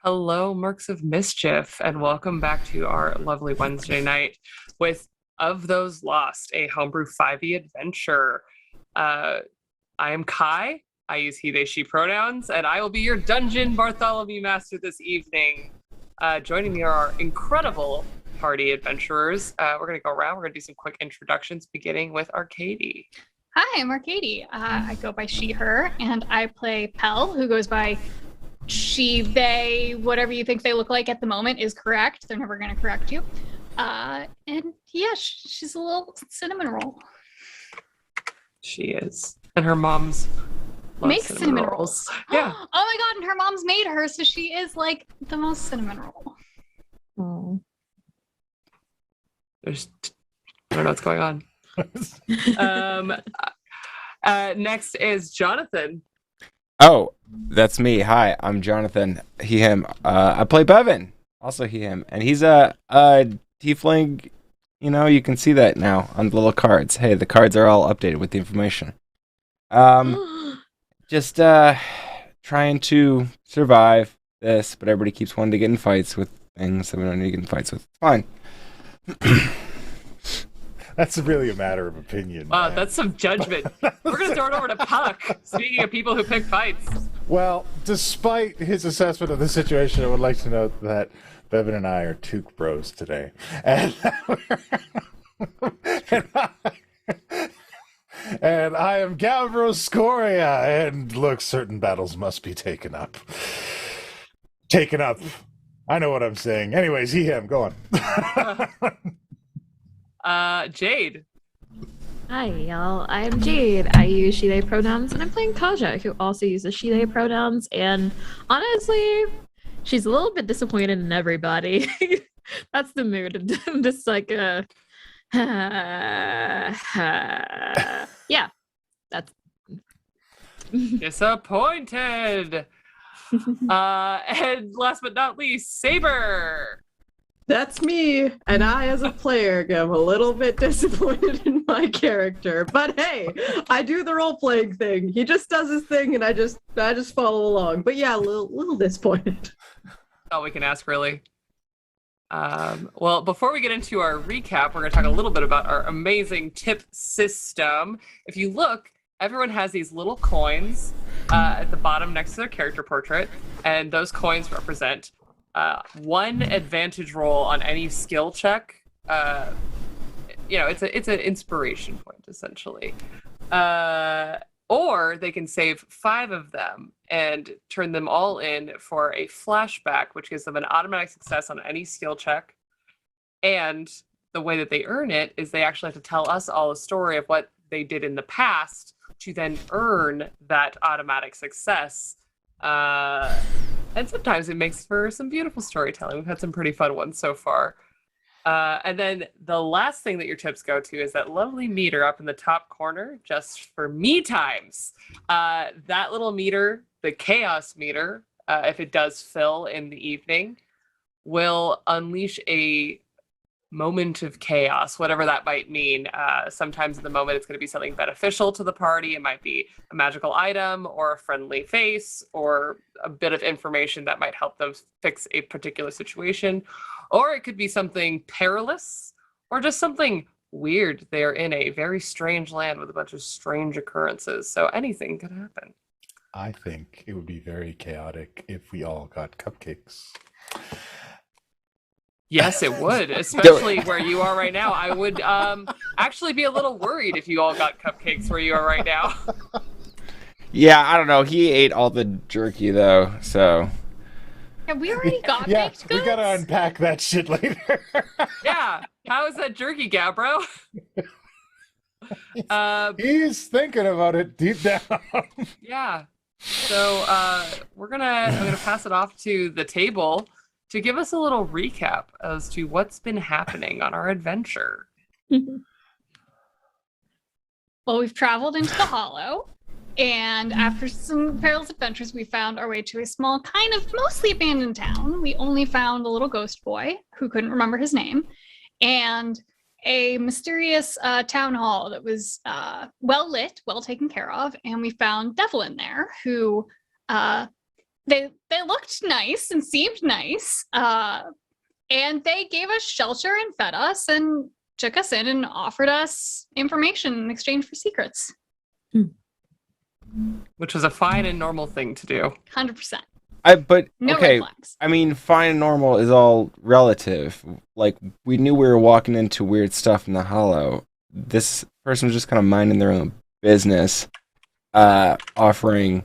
Hello, Mercs of Mischief, and welcome back to our lovely Wednesday night with Of Those Lost, a homebrew 5e adventure. I am Kai. I use he, they, she pronouns, and I will be your dungeon Bartholomew master this evening. Joining me are our incredible party adventurers. We're going to go around. We're going to do some quick introductions, beginning with Arcady. Hi, I'm Arcady. I go by she, her, and I play Pell, who goes by she, they, whatever you think they look like at the moment is correct. They're never going to correct you. And yeah, she's a little cinnamon roll. She is. And her mom's makes cinnamon rolls. Yeah. Oh my god, and her mom's made her, so she is like the most cinnamon roll. Oh. I don't know what's going on. Next is Jonathan. Oh, that's me. Hi, I'm Jonathan. He, him. I play Bevan. Also he, him. And he's a tiefling. You know, you can see that now on the little cards. Hey, the cards are all updated with the information. Just trying to survive this, but everybody keeps wanting to get in fights with things that we don't need to get in fights with. It's fine. That's really a matter of opinion. That's some judgment. We're going to throw it over to Puck. Speaking of people who pick fights. Well, despite his assessment of the situation, I would like to note that Bevan and I are Took Bros today. And I am Gavro Scoria, and look, certain battles must be taken up. Taken up. I know what I'm saying. Anyways, he, him, go on. Jade. Hi, y'all. I'm Jade. I use she, they pronouns, and I'm playing Kaja, who also uses she, they pronouns. And honestly, she's a little bit disappointed in everybody. That's the mood. I'm just like, yeah, that's disappointed. And last but not least, Saber. That's me, and I, as a player, am a little bit disappointed in my character. But hey, I do the role-playing thing. He just does his thing, and I just follow along. But yeah, a little disappointed. All we can ask, really. Well, before we get into our recap, we're going to talk a little bit about our amazing tip system. If you look, everyone has these little coins at the bottom next to their character portrait, and those coins represent one advantage roll on any skill check. It's an inspiration point, essentially. Or they can save 5 of them and turn them all in for a flashback, which gives them an automatic success on any skill check. And the way that they earn it is they actually have to tell us all a story of what they did in the past to then earn that automatic success. And sometimes it makes for some beautiful storytelling. We've had some pretty fun ones so far. And then the last thing that your tips go to is that lovely meter up in the top corner, just for me times. That little meter, the chaos meter, if it does fill in the evening, will unleash a moment of chaos, whatever that might mean. Sometimes in the moment it's going to be something beneficial to the party. It might be a magical item or a friendly face or a bit of information that might help them fix a particular situation. Or it could be something perilous or just something weird. They're in a very strange land with a bunch of strange occurrences. So anything could happen. I think it would be very chaotic if we all got cupcakes. Yes, it would, especially where you are right now. I would actually be a little worried if you all got cupcakes where you are right now. Yeah, I don't know. He ate all the jerky, though, so... Yeah, we already got baked goods? We gotta unpack that shit later. Yeah, how is that jerky, Gabbro? He's thinking about it deep down. Yeah, so I'm gonna pass it off to the table to give us a little recap as to what's been happening on our adventure. Well, we've traveled into the Hollow, and after some perilous adventures, we found our way to a small, kind of mostly abandoned town. We only found a little ghost boy who couldn't remember his name, and a mysterious town hall that was well lit, well taken care of, and we found Devlin there, who they looked nice and seemed nice. And they gave us shelter and fed us and took us in and offered us information in exchange for secrets. Which was a fine and normal thing to do. 100%. But No okay, red flags. I mean, fine and normal is all relative. Like, we knew we were walking into weird stuff in the Hollow. This person was just kind of minding their own business, offering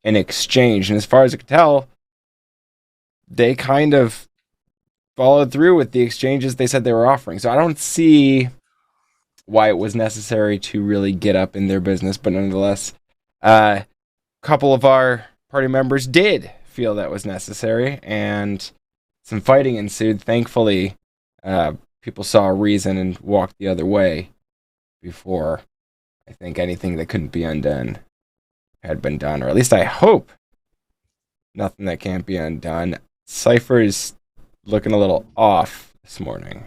an exchange. And as far as I could tell, they kind of followed through with the exchanges they said they were offering. So I don't see why it was necessary to really get up in their business. But nonetheless, a couple of our party members did feel that was necessary, and some fighting ensued. Thankfully, people saw a reason and walked the other way before I think anything that couldn't be undone had been done, or at least I hope nothing that can't be undone. Cypher's looking a little off this morning.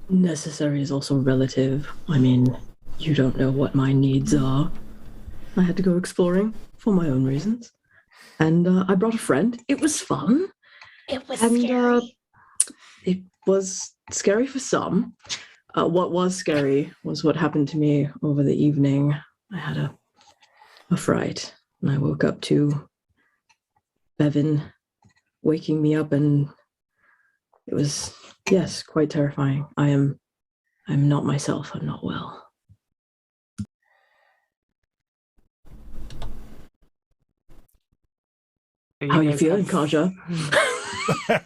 Necessary is also relative. I mean, you don't know what my needs are. I had to go exploring for my own reasons. And I brought a friend. It was fun. It was scary. It was scary for some. What was scary was what happened to me over the evening. I had a fright, and I woke up to Bevan waking me up, and it was, yes, quite terrifying. I'm not myself. I'm not well. How are you feeling, Kaja?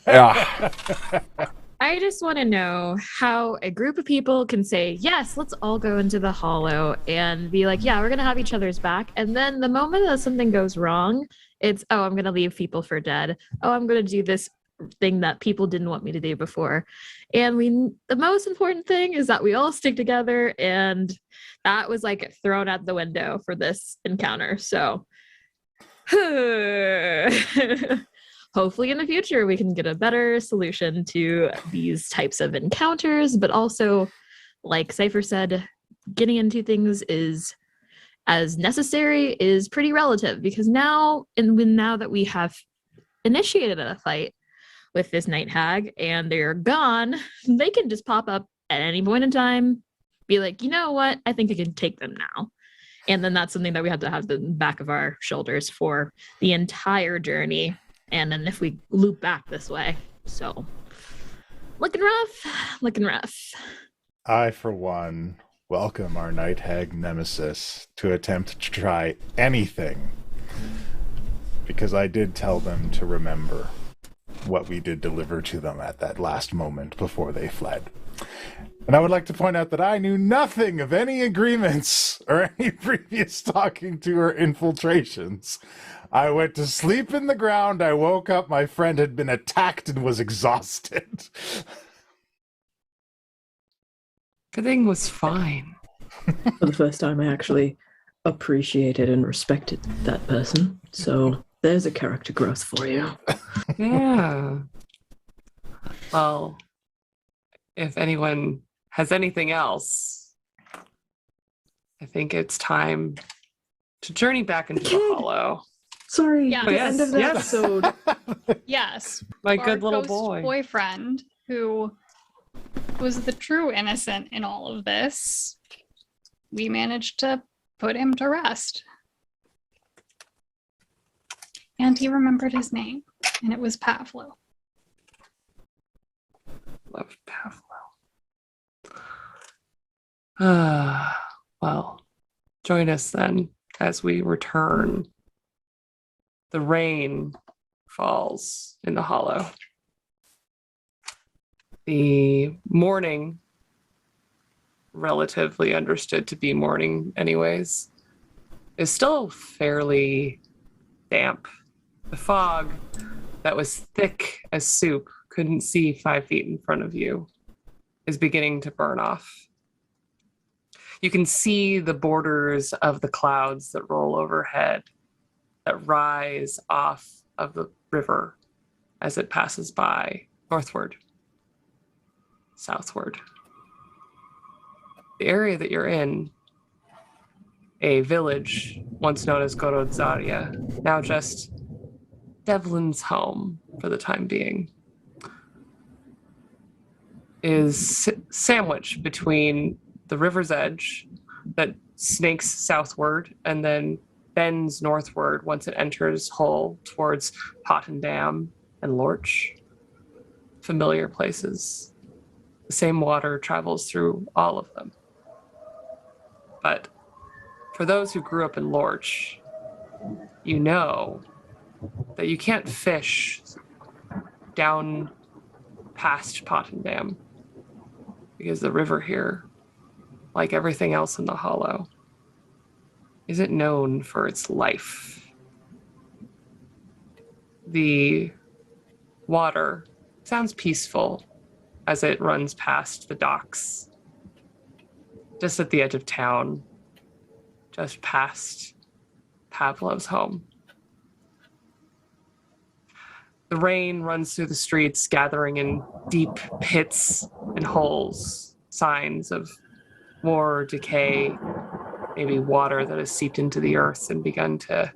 Yeah. I just want to know how a group of people can say, yes, let's all go into the Hollow, and be like, yeah, we're going to have each other's back. And then the moment that something goes wrong, it's, oh, I'm going to leave people for dead. Oh, I'm going to do this thing that people didn't want me to do before. And the most important thing is that we all stick together, and that was like thrown out the window for this encounter. So hopefully in the future we can get a better solution to these types of encounters, but also, like Cypher said, getting into things is as necessary is pretty relative, because now that we have initiated a fight with this night hag and they're gone, they can just pop up at any point in time, be like, you know what, I think I can take them now. And then that's something that we have to have the back of our shoulders for the entire journey. And then if we loop back this way. So, looking rough. I, for one, welcome our night hag nemesis to attempt to try anything. Because I did tell them to remember what we did deliver to them at that last moment before they fled. And I would like to point out that I knew nothing of any agreements or any previous talking to or infiltrations. I went to sleep in the ground. I woke up. My friend had been attacked and was exhausted. Everything was fine. For the first time, I actually appreciated and respected that person. So there's a character growth for you. Yeah. Well, if anyone has anything else, I think it's time to journey back into the Hollow. Sorry, Yeah. the Yes, end of the yes. episode. Yes. My Our good little ghost boy. boyfriend, who was the true innocent in all of this, we managed to put him to rest. And he remembered his name, and it was Pavlo. Loved Pavlo. Well, join us then as we return. The rain falls in the Hollow. The morning, relatively understood to be morning anyways, is still fairly damp. The fog that was thick as soup, couldn't see 5 feet in front of you, is beginning to burn off. You can see the borders of the clouds that roll overhead, that rise off of the river as it passes by northward, southward. The area that you're in a village once known as Gorodzaria, now just Devlin's home for the time being, is sandwiched between the river's edge that snakes southward and then bends northward once it enters Hull towards Pottendam and Lorch. Familiar places. The same water travels through all of them. But for those who grew up in Lorch, you know that you can't fish down past Pottendam because the river here, like everything else in the Hollow, isn't known for its life. The water sounds peaceful as it runs past the docks, just at the edge of town, just past Pavlov's home. The rain runs through the streets, gathering in deep pits and holes, signs of war, decay, maybe water that has seeped into the earth and begun to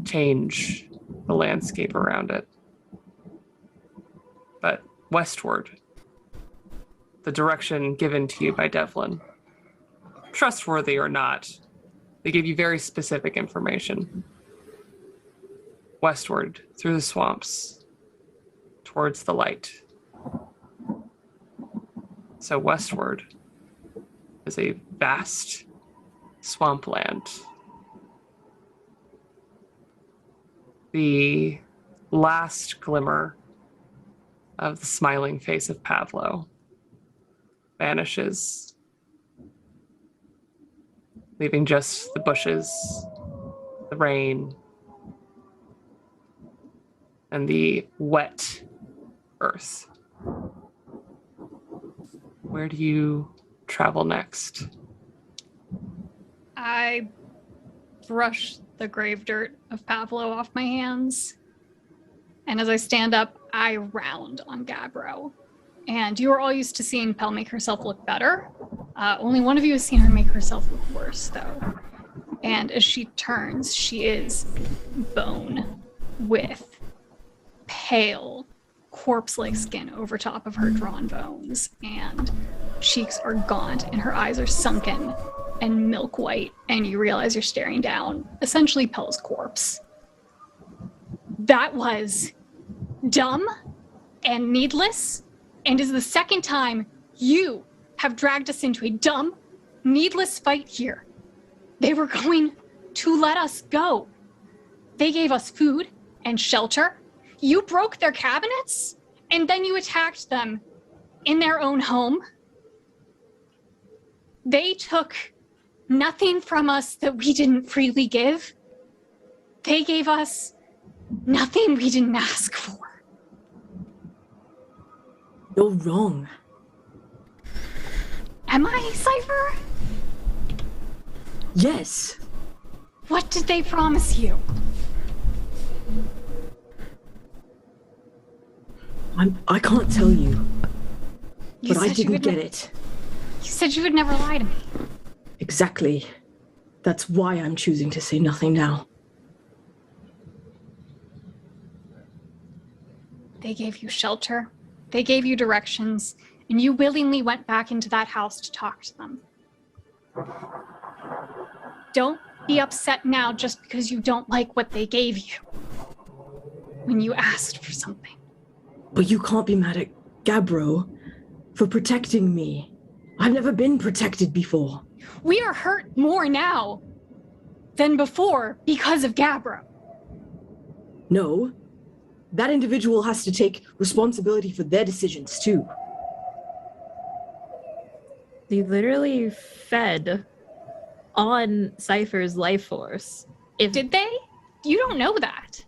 change the landscape around it. But westward, the direction given to you by Devlin, trustworthy or not, they give you very specific information. Westward, through the swamps, towards the light. So westward is a vast swampland. The last glimmer of the smiling face of Pavlo vanishes, leaving just the bushes, the rain, and the wet earth. Where do you travel next? I brush the grave dirt of Pavlo off my hands. And as I stand up, I round on Gabbro. And you are all used to seeing Pell make herself look better. Only one of you has seen her make herself look worse, though. And as she turns, she is bone with pale, corpse-like skin over top of her drawn bones. And cheeks are gaunt, and her eyes are sunken and milk white. And you realize you're staring down, essentially, Pell's corpse. That was dumb and needless, and is the second time you have dragged us into a dumb, needless fight here. They were going to let us go. They gave us food and shelter. You broke their cabinets, and then you attacked them in their own home. They took nothing from us that we didn't freely give. They gave us nothing we didn't ask for. You're wrong. Am I, Cypher? Yes. What did they promise you? I can't tell you. You But I said you didn't would get it. You said you would never lie to me. Exactly. That's why I'm choosing to say nothing now. They gave you shelter. They gave you directions, and you willingly went back into that house to talk to them. Don't be upset now just because you don't like what they gave you when you asked for something. But you can't be mad at Gabbro for protecting me. I've never been protected before. We are hurt more now than before because of Gabbro. No. That individual has to take responsibility for their decisions, too. They literally fed on Cypher's life force. Did they? You don't know that.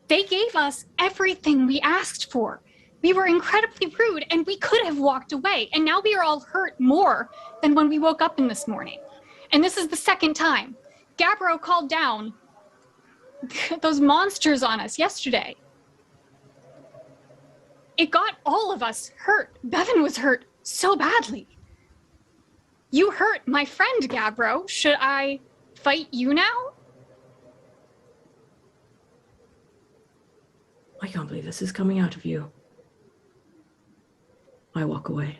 They gave us everything we asked for. We were incredibly rude, and we could have walked away, and now we are all hurt more than when we woke up in this morning. And this is the second time. Gabbro called down those monsters on us yesterday. It got all of us hurt. Bevan was hurt so badly. You hurt my friend, Gabbro. Should I fight you now? I can't believe this is coming out of you. I walk away.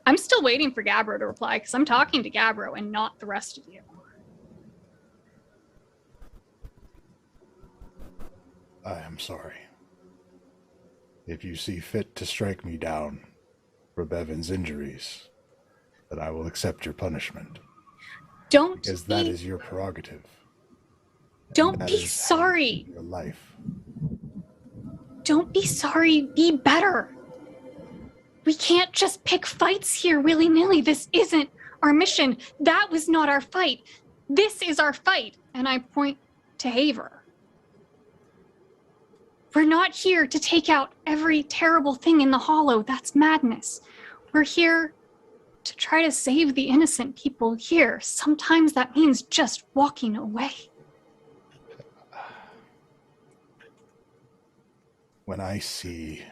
I'm still waiting for Gabbro to reply because I'm talking to Gabbro and not the rest of you. I am sorry. If you see fit to strike me down for Bevan's injuries, then I will accept your punishment. Don't Because that is your prerogative. Don't That be is sorry. your life. Don't be sorry. Be better. We can't just pick fights here willy-nilly. This isn't our mission. That was not our fight. This is our fight. And I point to Haver. We're not here to take out every terrible thing in the Hollow. That's madness. We're here to try to save the innocent people here. Sometimes that means just walking away. When I see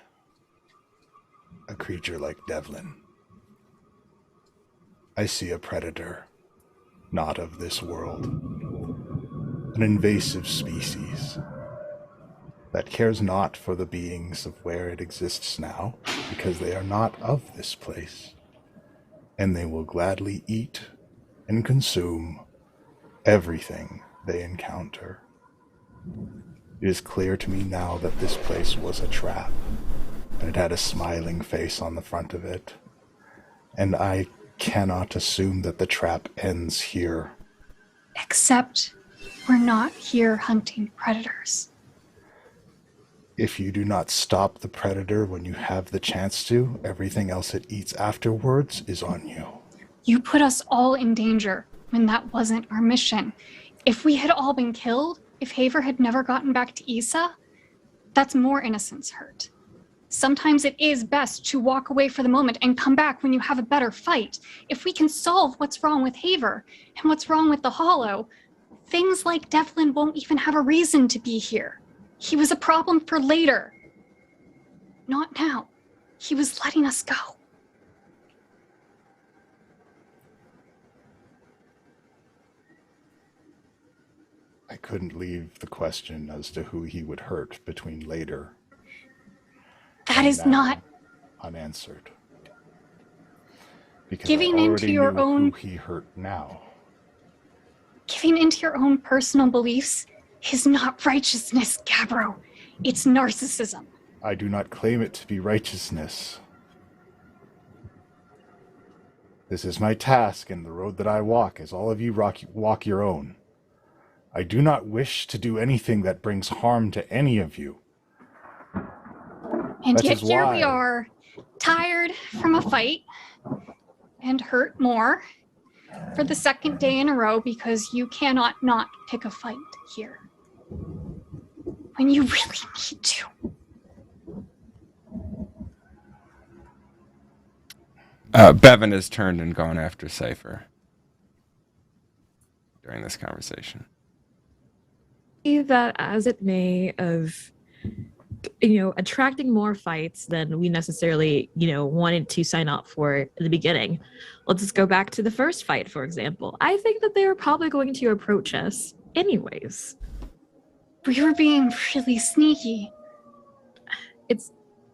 a creature like Devlin, I see a predator, not of this world. An invasive species that cares not for the beings of where it exists now, because they are not of this place, and they will gladly eat and consume everything they encounter. It is clear to me now that this place was a trap, and it had a smiling face on the front of it, and I cannot assume that the trap ends here. Except we're not here hunting predators. If you do not stop the predator when you have the chance to, everything else it eats afterwards is on you. You put us all in danger when that wasn't our mission. If we had all been killed, if Haver had never gotten back to Issa, that's more innocence hurt. Sometimes it is best to walk away for the moment and come back when you have a better fight. If we can solve what's wrong with Haver and what's wrong with the Hollow, things like Devlin won't even have a reason to be here. He was a problem for later. Not now. He was letting us go. I couldn't leave the question as to who he would hurt between later That and is now not unanswered. Because Giving I into already your knew own- who he hurt now. giving into your own personal beliefs is not righteousness, Gabbro. It's narcissism. I do not claim it to be righteousness. This is my task, and the road that I walk, as all of you walk your own. I do not wish to do anything that brings harm to any of you. And That yet is here we why- are, tired from a fight and hurt more for the second day in a row because you cannot not pick a fight here. When you really need to. Bevan has turned and gone after Cypher during this conversation. Be that as it may, of attracting more fights than we necessarily wanted to sign up for in the beginning. Let's just go back to the first fight, for example. I think that they were probably going to approach us anyways. We were being really sneaky.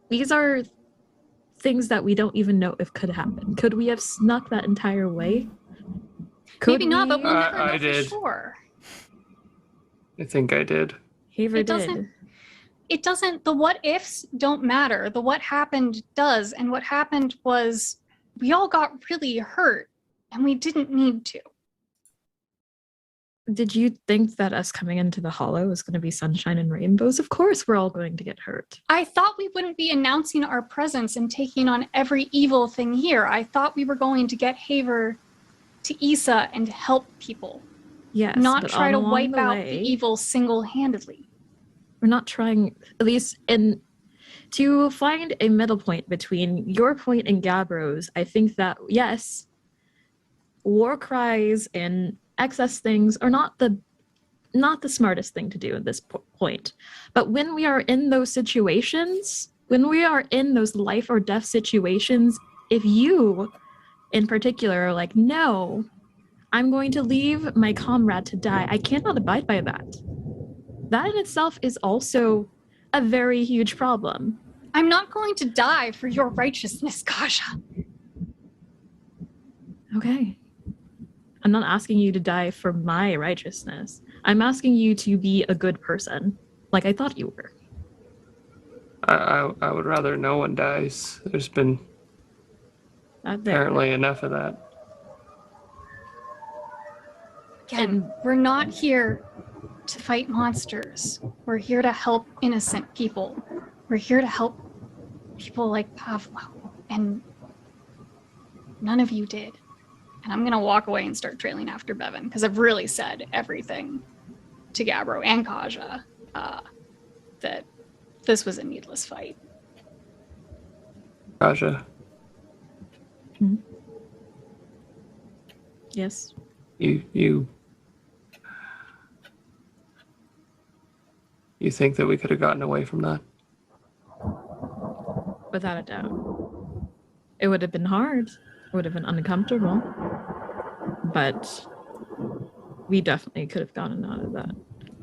These are things that we don't even know if could happen. Could we have snuck that entire way? Maybe not, but we'll we? never know I for did. sure. I think I did. Haver It doesn't, the what ifs don't matter. The what happened does. And what happened was we all got really hurt and we didn't need to. Did you think that us coming into the Hollow was going to be sunshine and rainbows? Of course we're all going to get hurt. I thought we wouldn't be announcing our presence and taking on every evil thing here. I thought we were going to get Haver to Issa and help people, Yes, not but try to along wipe the out way, the evil single-handedly. We're not trying, at least to find a middle point between your point and Gabbro's. I think that, yes, war cries and excess things are not the smartest thing to do at this point. But when we are in those situations, when we are in those life or death situations, if you in particular are like, no, I'm going to leave my comrade to die. I cannot abide by that. That in itself is also a very huge problem. I'm not going to die for your righteousness, Kaja. Okay. I'm not asking you to die for my righteousness. I'm asking you to be a good person, like I thought you were. I would rather no one dies. There's been apparently enough of that. Again, we're not here to fight monsters. We're here to help innocent people. We're here to help people like Pavlo. And none of you did. And I'm going to walk away and start trailing after Bevan, because I've really said everything to Gabbro and Kaja that this was a needless fight. Kaja. Hmm? Yes. You think that we could have gotten away from that? Without a doubt. It would have been hard. It would have been uncomfortable. But we definitely could have gotten out of that.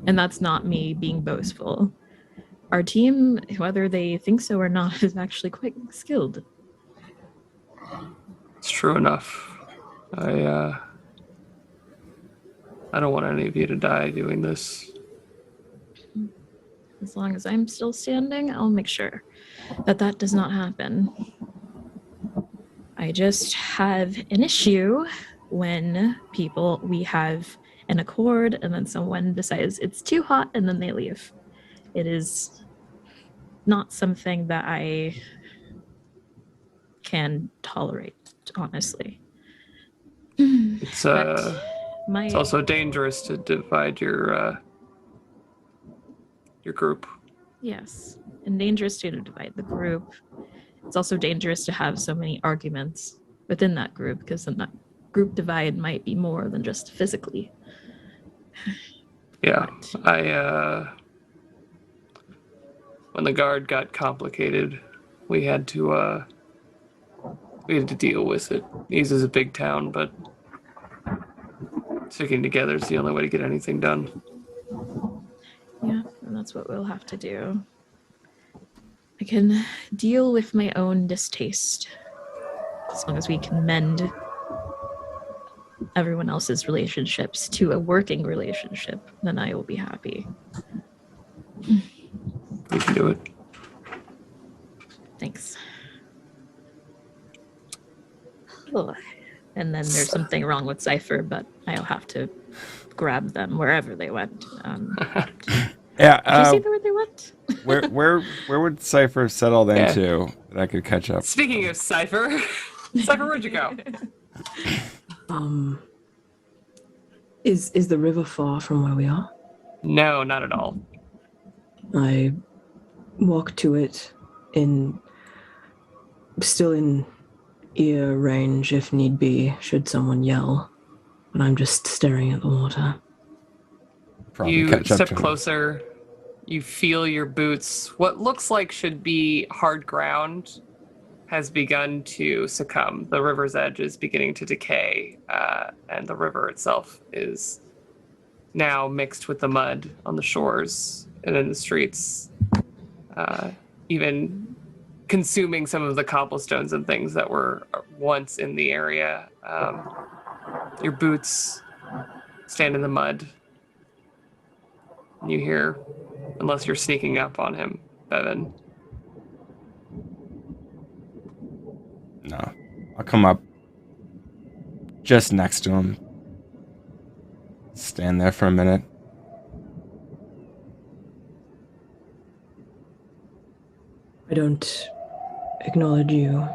And that's not me being boastful. Our team, whether they think so or not, is actually quite skilled. It's true enough. I don't want any of you to die doing this. As long as I'm still standing, I'll make sure that that does not happen. I just have an issue when we have an accord and then someone decides it's too hot and then they leave. It is not something that I can tolerate, honestly. It's also dangerous to divide your group. Yes, and dangerous to divide the group. It's also dangerous to have so many arguments within that group, because then that group divide might be more than just physically. Yeah, when the guard got complicated, we had to deal with it. Ease is a big town, but sticking together is the only way to get anything done. Yeah, and that's what we'll have to do. I can deal with my own distaste. As long as we can mend everyone else's relationships to a working relationship, then I will be happy. We can do it. Thanks. Oh. And then there's something wrong with Cypher, but I'll have to grab them wherever they went. Yeah. Did you see where they went? where would Cypher settled into that I could catch up? Speaking of Cypher, Cypher, where'd you go? Is the river far from where we are? No, not at all. I walk to it still in ear range if need be, should someone yell. But I'm just staring at the water. Probably You step closer. You feel your boots. What looks like should be hard ground has begun to succumb. The river's edge is beginning to decay, and the river itself is now mixed with the mud on the shores and in the streets, even consuming some of the cobblestones and things that were once in the area. Your boots stand in the mud. And you hear, unless you're sneaking up on him, Bevan. No. I'll come up just next to him. Stand there for a minute. I don't acknowledge you,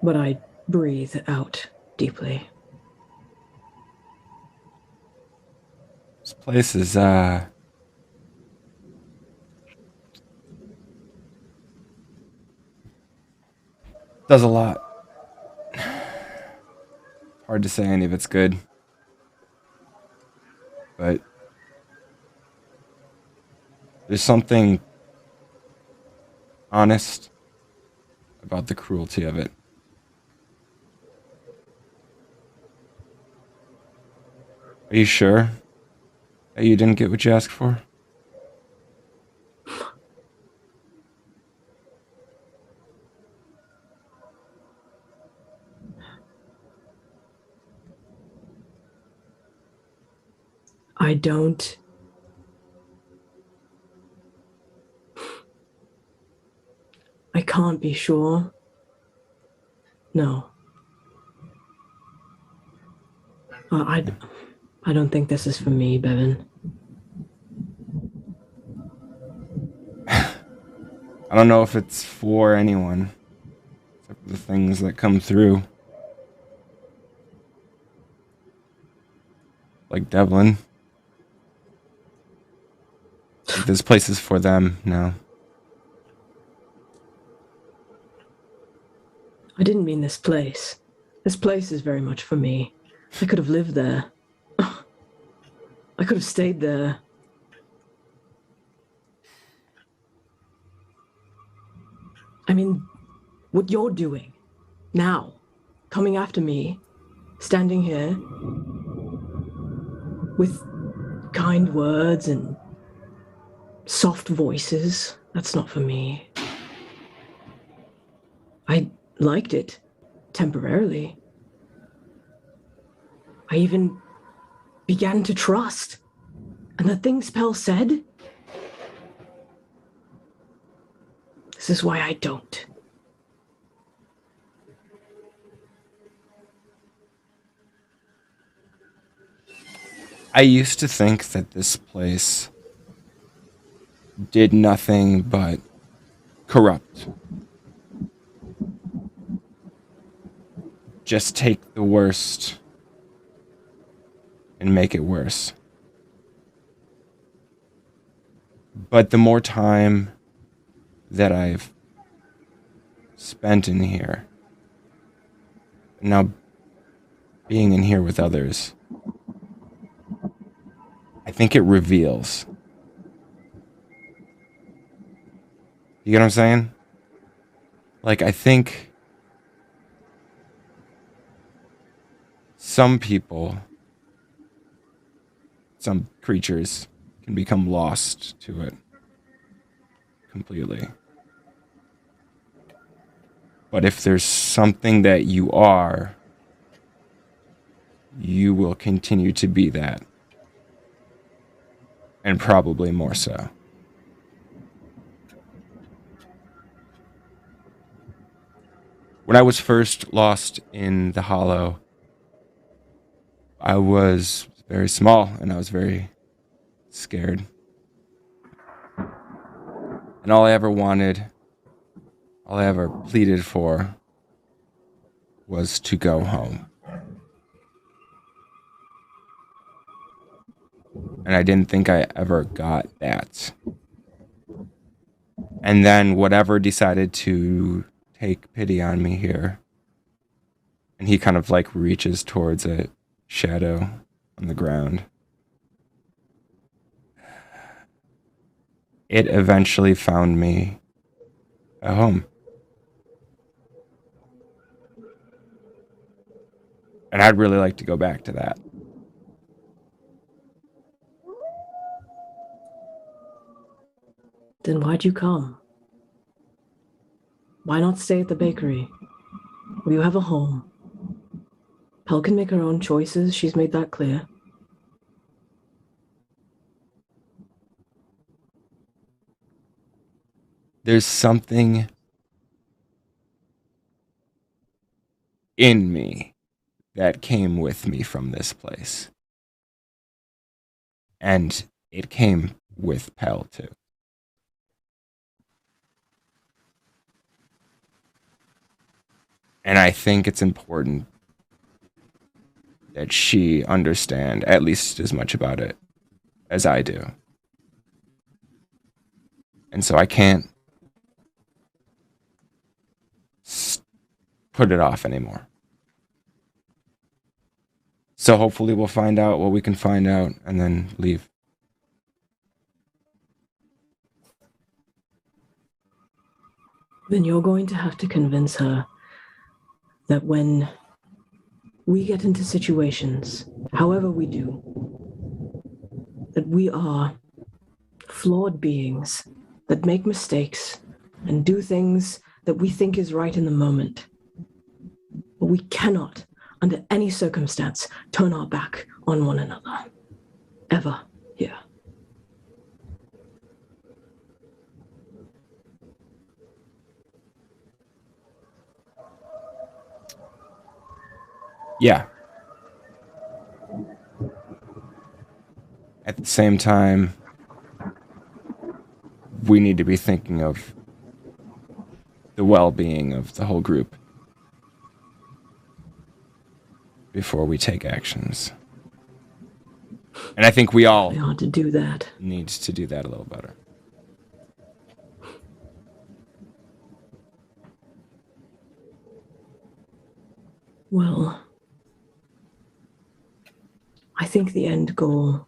but I breathe out deeply. This place is, does a lot. Hard to say any of it's good. But there's something honest about the cruelty of it. Are you sure that you didn't get what you asked for? I don't. I can't be sure. No. I don't think this is for me, Bevan. I don't know if it's for anyone, except for the things that come through. Like Devlin. Like this place is for them now. I didn't mean this place. This place is very much for me. I could have lived there. I could have stayed there. I mean, what you're doing now, coming after me, standing here with kind words and soft voices, that's not for me. I liked it temporarily. I even began to trust. And the things Pell said, this is why I don't. I used to think that this place did nothing but corrupt. Just take the worst and make it worse. But the more time that I've spent in here, now being in here with others, I think it reveals. You get what I'm saying? Like, I think some people, some creatures can become lost to it completely. But if there's something that you are, you will continue to be that. And probably more so. When I was first lost in the Hollow, I was very small and I was very scared. And all I ever wanted, all I ever pleaded for, was to go home. And I didn't think I ever got that. And then whatever decided to take pity on me here, and he kind of like reaches towards a shadow on the ground. It eventually found me a home. And I'd really like to go back to that. Then why'd you come? Why not stay at the bakery? Well, you have a home. Pell can make her own choices. She's made that clear. There's something in me that came with me from this place. And it came with Pell too. And I think it's important that she understand at least as much about it as I do. And so I can't put it off anymore. So hopefully we'll find out what we can find out and then leave. Then you're going to have to convince her that when we get into situations, however we do, that we are flawed beings that make mistakes and do things that we think is right in the moment. But we cannot, under any circumstance, turn our back on one another. Ever here. Yeah. At the same time, we need to be thinking of the well-being of the whole group before we take actions. And I think we all We ought to do that. need to do that a little better. Well, I think the end goal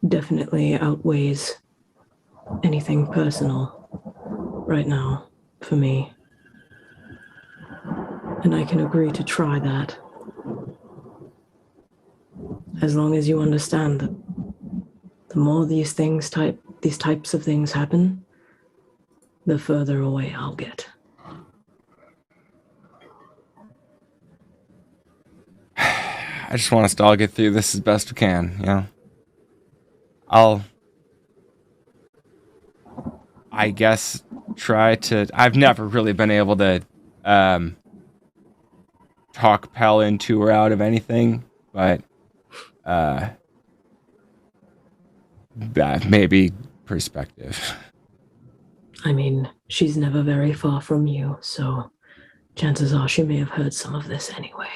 definitely outweighs anything personal right now for me. And I can agree to try that. As long as you understand that the more these types of things happen, the further away I'll get. I just want us to all get through this as best we can, you know? I guess, try to... I've never really been able to talk Pell into or out of anything, but maybe perspective. I mean, she's never very far from you, so chances are she may have heard some of this anyway.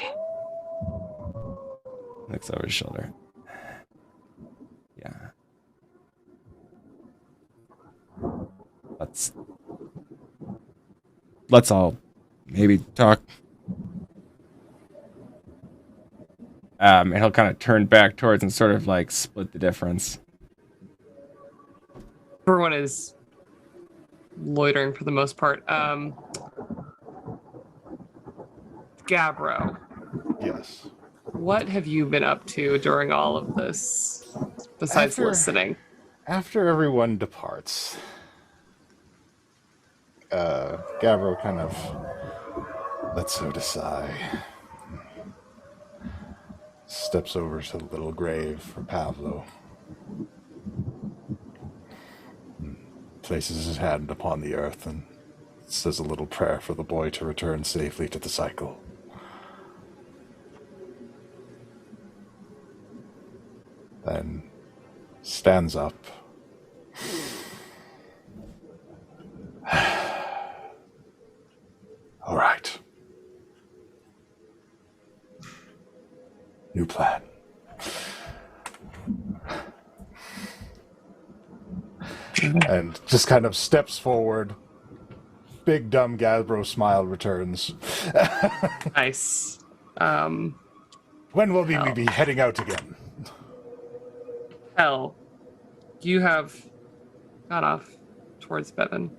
Looks over his shoulder. Yeah. Let's all maybe talk. And he'll kind of turn back towards and sort of like split the difference. Everyone is loitering for the most part. Gabbro, Yes. what have you been up to during all of this besides listening? After everyone departs, Gavro kind of lets out a sigh. Steps over to the little grave for Pavlo. Places his hand upon the earth and says a little prayer for the boy to return safely to the cycle. Then stands up. All right. New plan. And just kind of steps forward. Big dumb Gazbro smile returns. Nice. When will we be heading out again? Hell, you have gone off towards Bevan.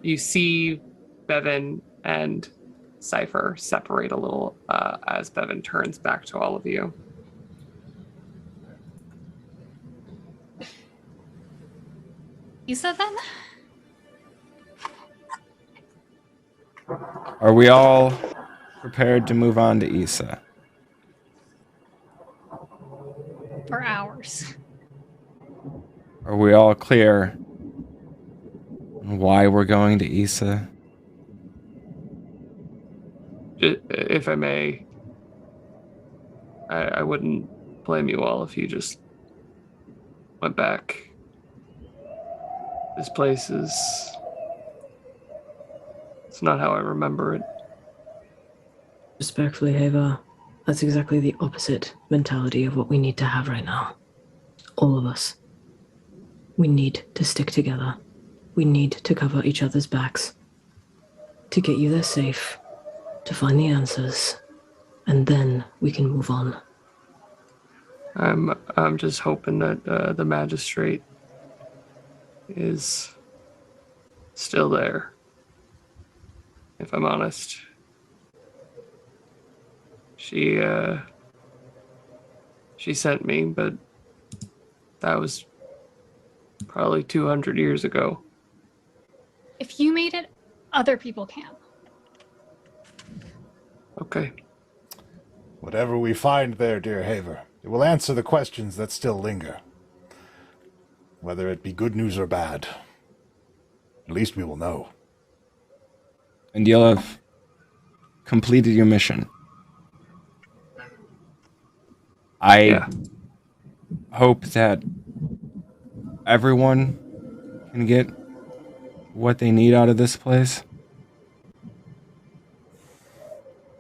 You see Bevan and Cypher separate a little as Bevan turns back to all of you. You said then? Are we all prepared to move on to Issa? For hours. Are we all clear on why we're going to Issa? If I may, I wouldn't blame you all if you just went back. This place is... It's not how I remember it. Respectfully, Ava, that's exactly the opposite mentality of what we need to have right now. All of us. We need to stick together. We need to cover each other's backs. To get you there safe. To find the answers. And then we can move on. I'm just hoping that the magistrate is still there, if I'm honest. She sent me, but that was probably 200 years ago. If you made it, other people can. Okay. Whatever we find there, dear Haver, it will answer the questions that still linger. Whether it be good news or bad, at least we will know. And you'll have completed your mission. I hope that everyone can get what they need out of this place.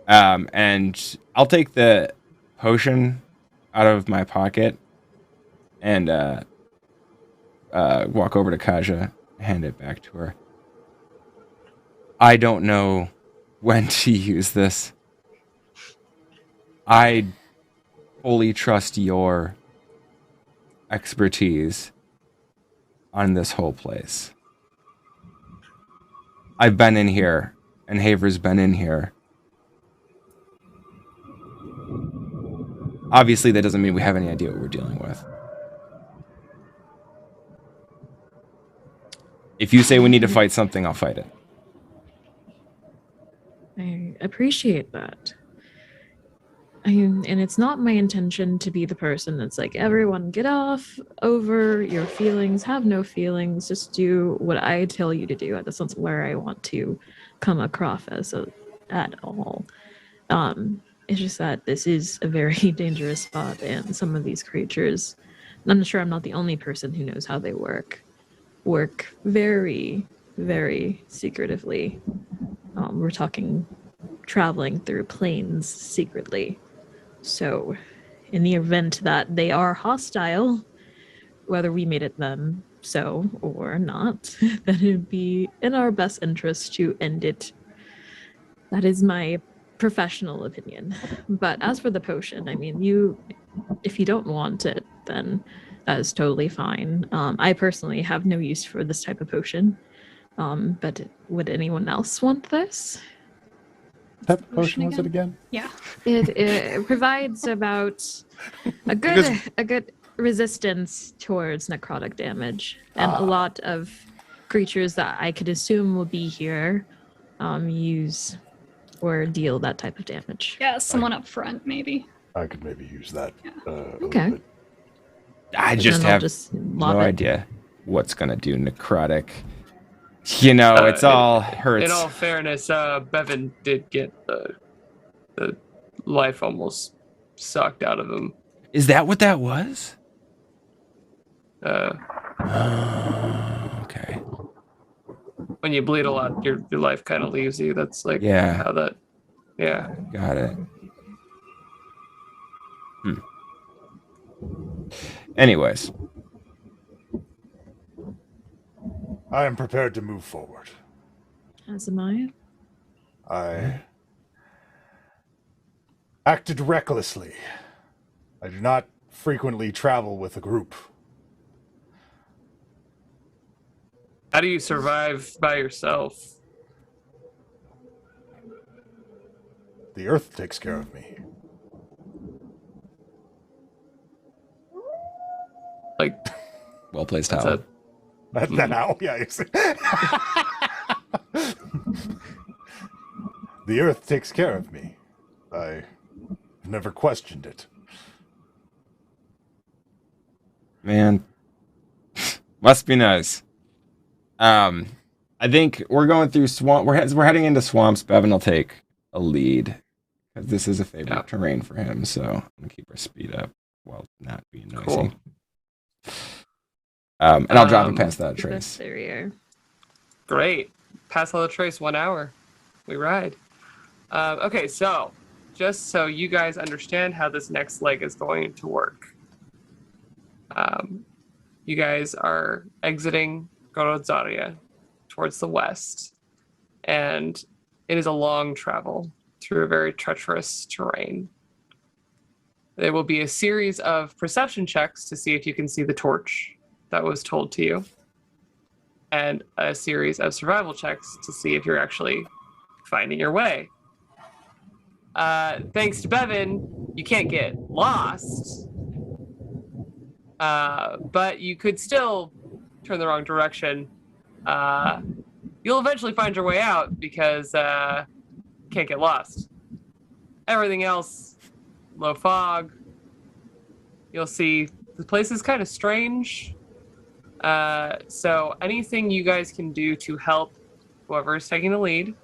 And I'll take the potion out of my pocket and walk over to Kaja, hand it back to her. I don't know when to use this. I fully trust your expertise on this whole place. I've been in here, and Haver's been in here. Obviously, that doesn't mean we have any idea what we're dealing with. If you say we need to fight something, I'll fight it. I appreciate that. And it's not my intention to be the person that's like, everyone get off over your feelings, have no feelings, just do what I tell you to do. That's not where I want to come across as at all. It's just that this is a very dangerous spot, and some of these creatures, I'm sure I'm not the only person who knows how they work very, very secretively. We're talking traveling through planes secretly. So, in the event that they are hostile, whether we made it them so or not, then it would be in our best interest to end it. That is my professional opinion. But as for the potion, I mean, if you don't want it, then that is totally fine. I personally have no use for this type of potion. But would anyone else want this? What type of potion was it again? Yeah. It provides about a good resistance towards necrotic damage, and a lot of creatures that I could assume will be here use or deal that type of damage. Yeah, someone up front, maybe. I could maybe use that. Okay. I just have no idea what's gonna do necrotic. You know, it's all hurts. In all fairness, Bevan did get the life almost sucked out of him. Is that what that was? Okay. When you bleed a lot, your life kind of leaves you. That's like how that. Yeah. Got it. Anyways. I am prepared to move forward. As am I. I acted recklessly. I do not frequently travel with a group. How do you survive by yourself? The earth takes care of me. Like, Well placed, Hal. That owl, yeah. The earth takes care of me. I've never questioned it. Man, must be nice. I think we're going through swamp. We're heading into swamps. Bevan will take a lead because this is a favorite terrain for him. So I'm gonna keep our speed up while not being noisy. Cool. And I'll drop it past that trace. There we are. Great. Pass all the trace, 1 hour. We ride. Okay, so just so you guys understand how this next leg is going to work. You guys are exiting Gorodzaria towards the west, and it is a long travel through a very treacherous terrain. There will be a series of perception checks to see if you can see the torch that was told to you. and a series of survival checks to see if you're actually finding your way. Thanks to Bevan, you can't get lost, but you could still turn the wrong direction. You'll eventually find your way out because can't get lost. Everything else, low fog. You'll see the place is kind of strange. So anything you guys can do to help whoever is taking the lead,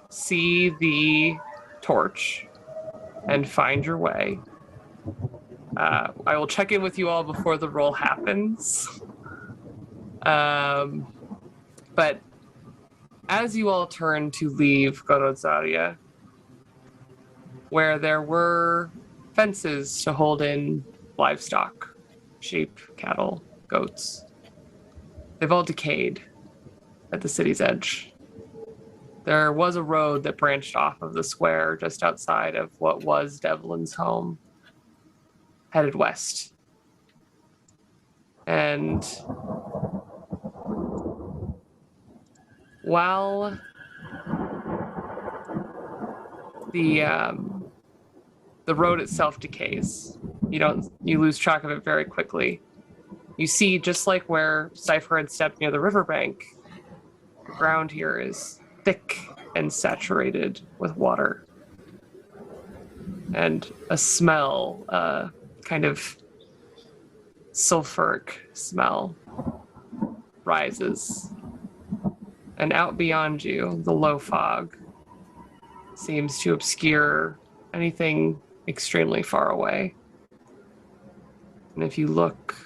see the torch and find your way. I will check in with you all before the roll happens. But as you all turn to leave Gorodzaria, where there were fences to hold in livestock, sheep, cattle, goats, they've all decayed at the city's edge. There was a road that branched off of the square just outside of what was Devlin's home, headed west. And while the road itself decays, you lose track of it very quickly. You see, just like where Cypher had stepped near the riverbank, the ground here is thick and saturated with water. And a smell, kind of sulfuric smell, rises. And out beyond you, the low fog seems to obscure anything extremely far away. And if you look,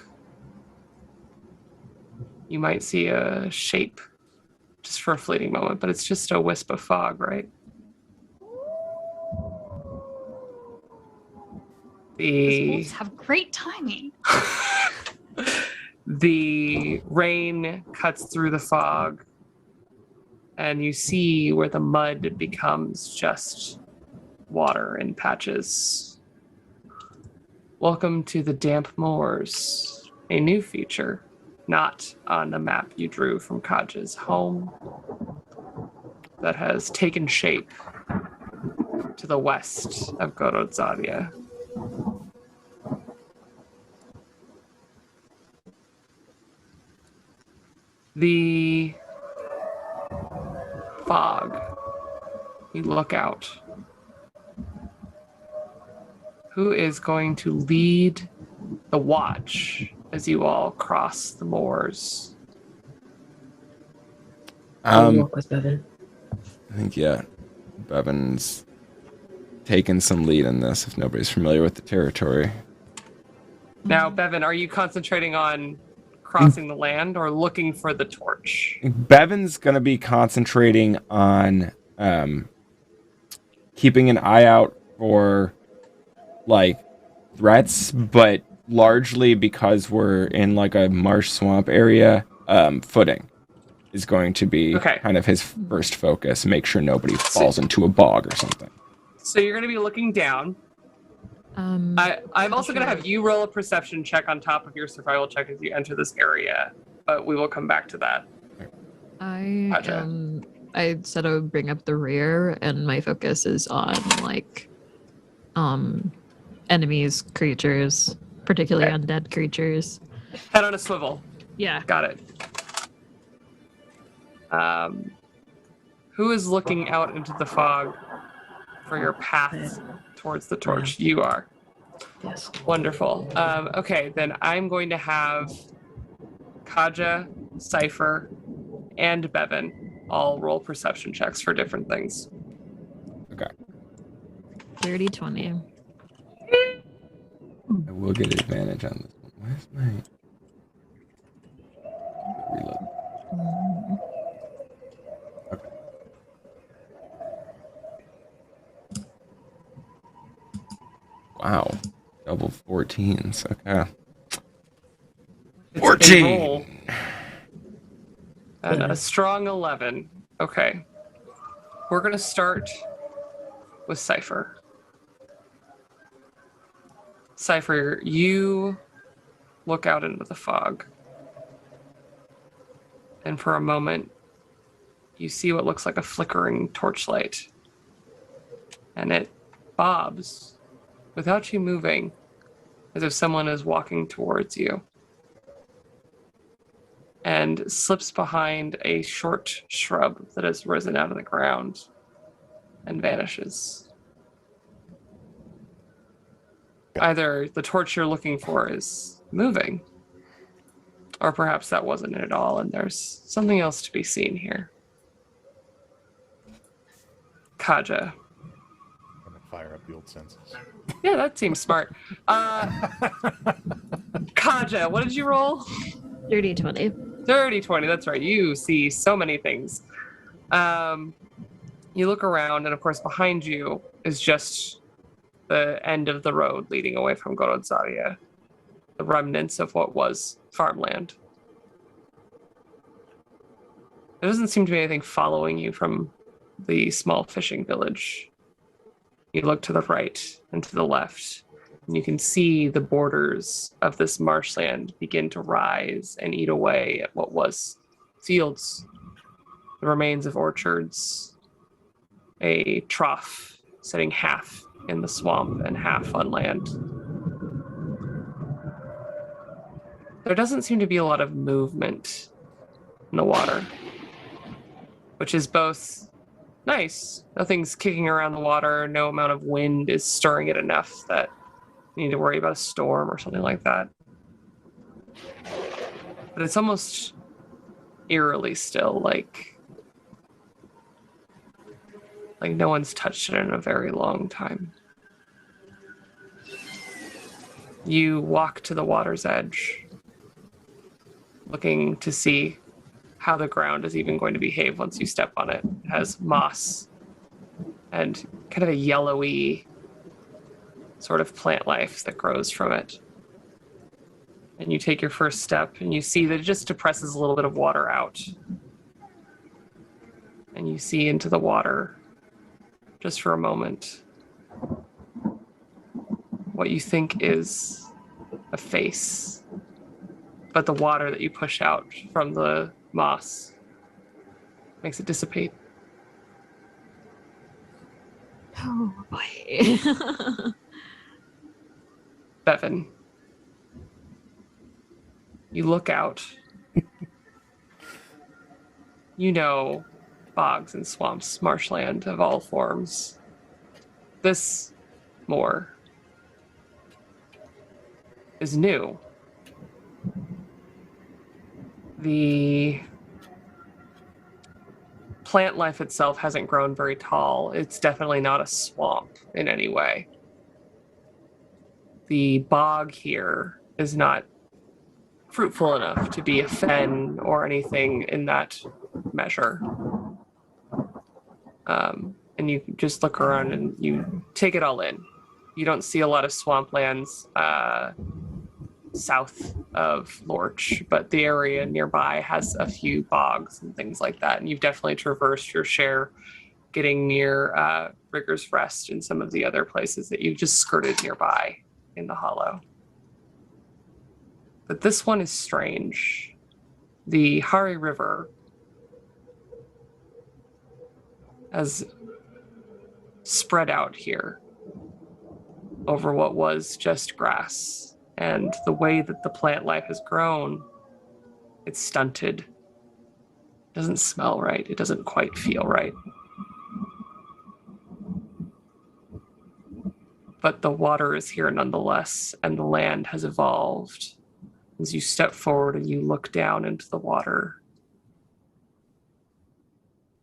you might see a shape just for a fleeting moment, but it's just a wisp of fog, right? These wolves have great timing. The rain cuts through the fog, and you see where the mud becomes just water in patches. Welcome to the damp moors, a new feature, not on the map you drew from Kaj's home, that has taken shape to the west of Gorodzaria. The fog, you look out. Who is going to lead the watch as you all cross the moors? I'll walk with Bevan. I think, yeah, Bevan's taken some lead in this if nobody's familiar with the territory. Now, Bevan, are you concentrating on crossing the land or looking for the torch? Bevan's going to be concentrating on keeping an eye out for threats, but largely because we're in a marsh swamp area, footing is going to be kind of his first focus. Make sure nobody falls into a bog or something. So you're going to be looking down. I'm also going to have you roll a perception check on top of your survival check as you enter this area, but we will come back to that. I said I would bring up the rear, and my focus is on enemies, creatures, particularly undead creatures. Head on a swivel. Yeah. Got it. Who is looking out into the fog for your path towards the torch? You are. Yes. Wonderful. Okay, then I'm going to have Kaja, Cypher, and Bevan all roll perception checks for different things. Okay. 30-20. I will get advantage on this one. Where's my reload? Okay. Wow. Double 14s. Okay. It's 14! a roll. And a strong 11. Okay. We're going to start with Cypher. Cypher, you look out into the fog. And for a moment, you see what looks like a flickering torchlight. And it bobs without you moving, as if someone is walking towards you, and slips behind a short shrub that has risen out of the ground and vanishes. Either the torch you're looking for is moving, or perhaps that wasn't it at all, and there's something else to be seen here. Kaja. I'm gonna fire up the old senses. Yeah, that seems smart. Kaja, what did you roll? Dirty 20. Dirty 20, that's right. You see so many things. You look around, and of course behind you is just the end of the road leading away from Gorodzaria, the remnants of what was farmland. There doesn't seem to be anything following you from the small fishing village. You look to the right and to the left, and you can see the borders of this marshland begin to rise and eat away at what was fields, the remains of orchards, a trough sitting half in the swamp and half on land. There doesn't seem to be a lot of movement in the water, which is both nice. Nothing's kicking around the water. No amount of wind is stirring it enough that you need to worry about a storm or something like that. But it's almost eerily still, like no one's touched it in a very long time. You walk to the water's edge, looking to see how the ground is even going to behave once you step on it. It has moss and kind of a yellowy sort of plant life that grows from it. And you take your first step, and you see that it just depresses a little bit of water out. And you see into the water, just for a moment, what you think is a face. But the water that you push out from the moss makes it dissipate. Oh boy. Bevan, you look out. You know bogs and swamps, marshland of all forms. This moor is new. The plant life itself hasn't grown very tall. It's definitely not a swamp in any way. The bog here is not fruitful enough to be a fen or anything in that measure. And you just look around and you take it all in. You don't see a lot of swamplands south of Lorch, but the area nearby has a few bogs and things like that. And you've definitely traversed your share, getting near Rigger's Rest and some of the other places that you've just skirted nearby in the hollow. But this one is strange. The Hari River has spread out here over what was just grass. And the way that the plant life has grown, it's stunted. It doesn't smell right. It doesn't quite feel right. But the water is here nonetheless, and the land has evolved. As you step forward and you look down into the water,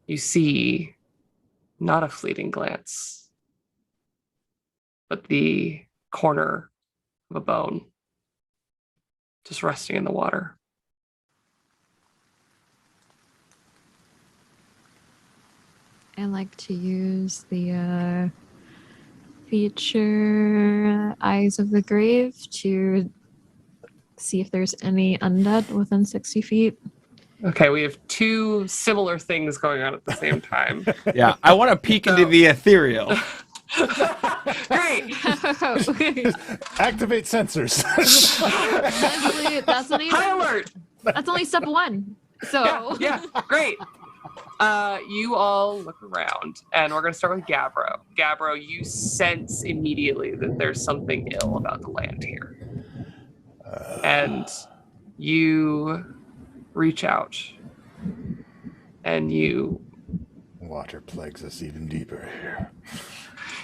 you see not a fleeting glance, but the corner of a bone just resting in the water. I like to use the feature Eyes of the Grave to see if there's any undead within 60 feet. Okay, we have two similar things going on at the same time. Yeah, I want to peek into the ethereal. Great! Activate sensors. Honestly, that's only High alert! step one. So Yeah, great. You all look around, and we're going to start with Gabbro. Gabbro, you sense immediately that there's something ill about the land here. And you reach out, and Water plagues us even deeper here.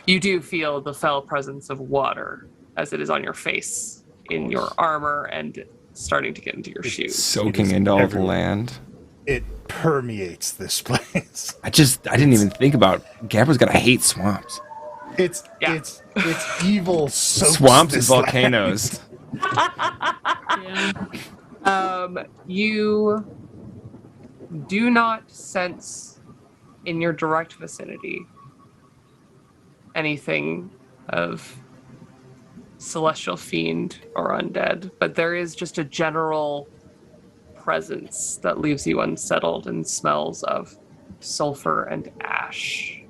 you do feel the fell presence of water as it is on your face, in your armor, and starting to get into your shoes. Soaking into all the everywhere. land. It permeates this place. I didn't even think about Gabra's gonna hate swamps. It's evil soaks Swamps and this land. volcanoes. You do not sense in your direct vicinity anything of celestial fiend or undead, but there is just a general presence that leaves you unsettled and smells of sulfur and ash.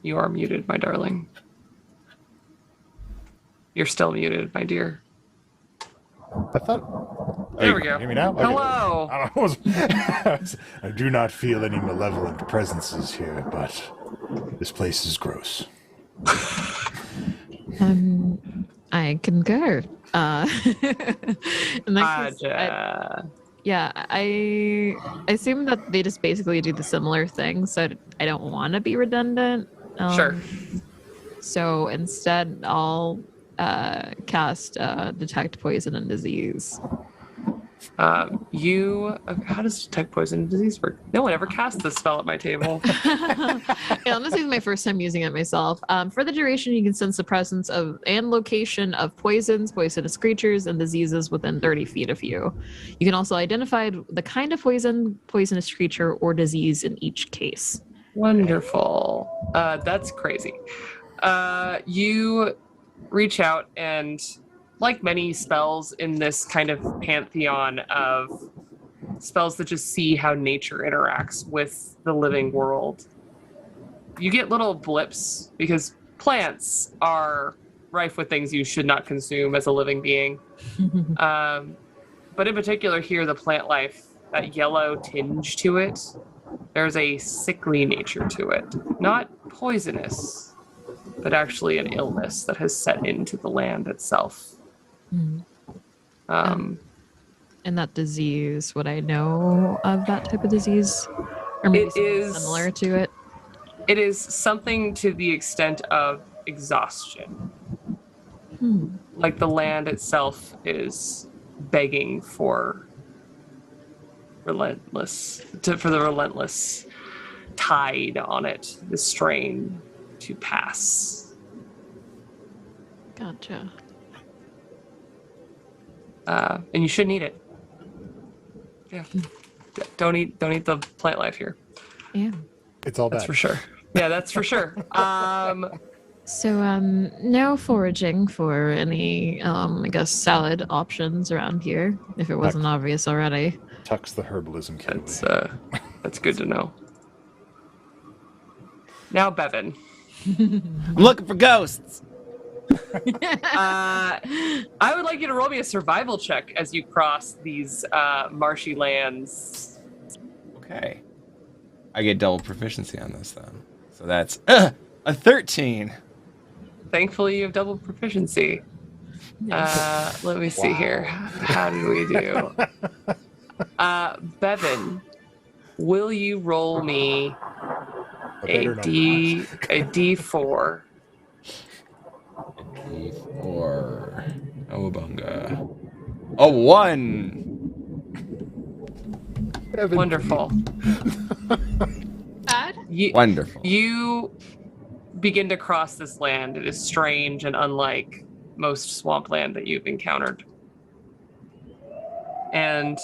You are muted, my darling. You're still muted, my dear. I thought. There we you go. Hear me now? Okay. Hello. I do not feel any malevolent presences here, but this place is gross. I concur. In that case, I assume that they just basically do the similar thing, so I don't want to be redundant. Sure. So instead, I'll cast detect poison and disease. How does detect poison and disease work? No one ever cast this spell at my table. Yeah, this is my first time using it myself. For the duration, you can sense the presence of and location of poisons, poisonous creatures, and diseases within 30 feet of you. You can also identify the kind of poison, poisonous creature, or disease in each case. Wonderful. That's crazy. You reach out and, like many spells in this kind of pantheon of spells that just see how nature interacts with the living world, you get little blips because plants are rife with things you should not consume as a living being. But in particular here, the plant life, that yellow tinge to it, there's a sickly nature to it. Not poisonous, but actually an illness that has set into the land itself. And that disease, would I know of that type of disease? Or maybe something similar to it? It is something to the extent of exhaustion. Like the land itself is begging for the relentless tide on it, the strain to pass. Gotcha. And you shouldn't eat it. Yeah. Don't eat the plant life here. Yeah. It's all bad. That's for sure. Yeah, that's for sure. So, no foraging for any, I guess, salad options around here, if it wasn't obvious already. Tucks the herbalism kit away. That's good to know. Now, Bevan. I'm looking for ghosts. I would like you to roll me a survival check as you cross these marshy lands. Okay. I get double proficiency on this then. So that's a 13. Thankfully, you have double proficiency. Let me see here. How did we do? Bevan, will you roll me a D4? D4. Owabunga. A 1. Wonderful. Bad? Wonderful. You begin to cross this land. It is strange and unlike most swampland that you've encountered. And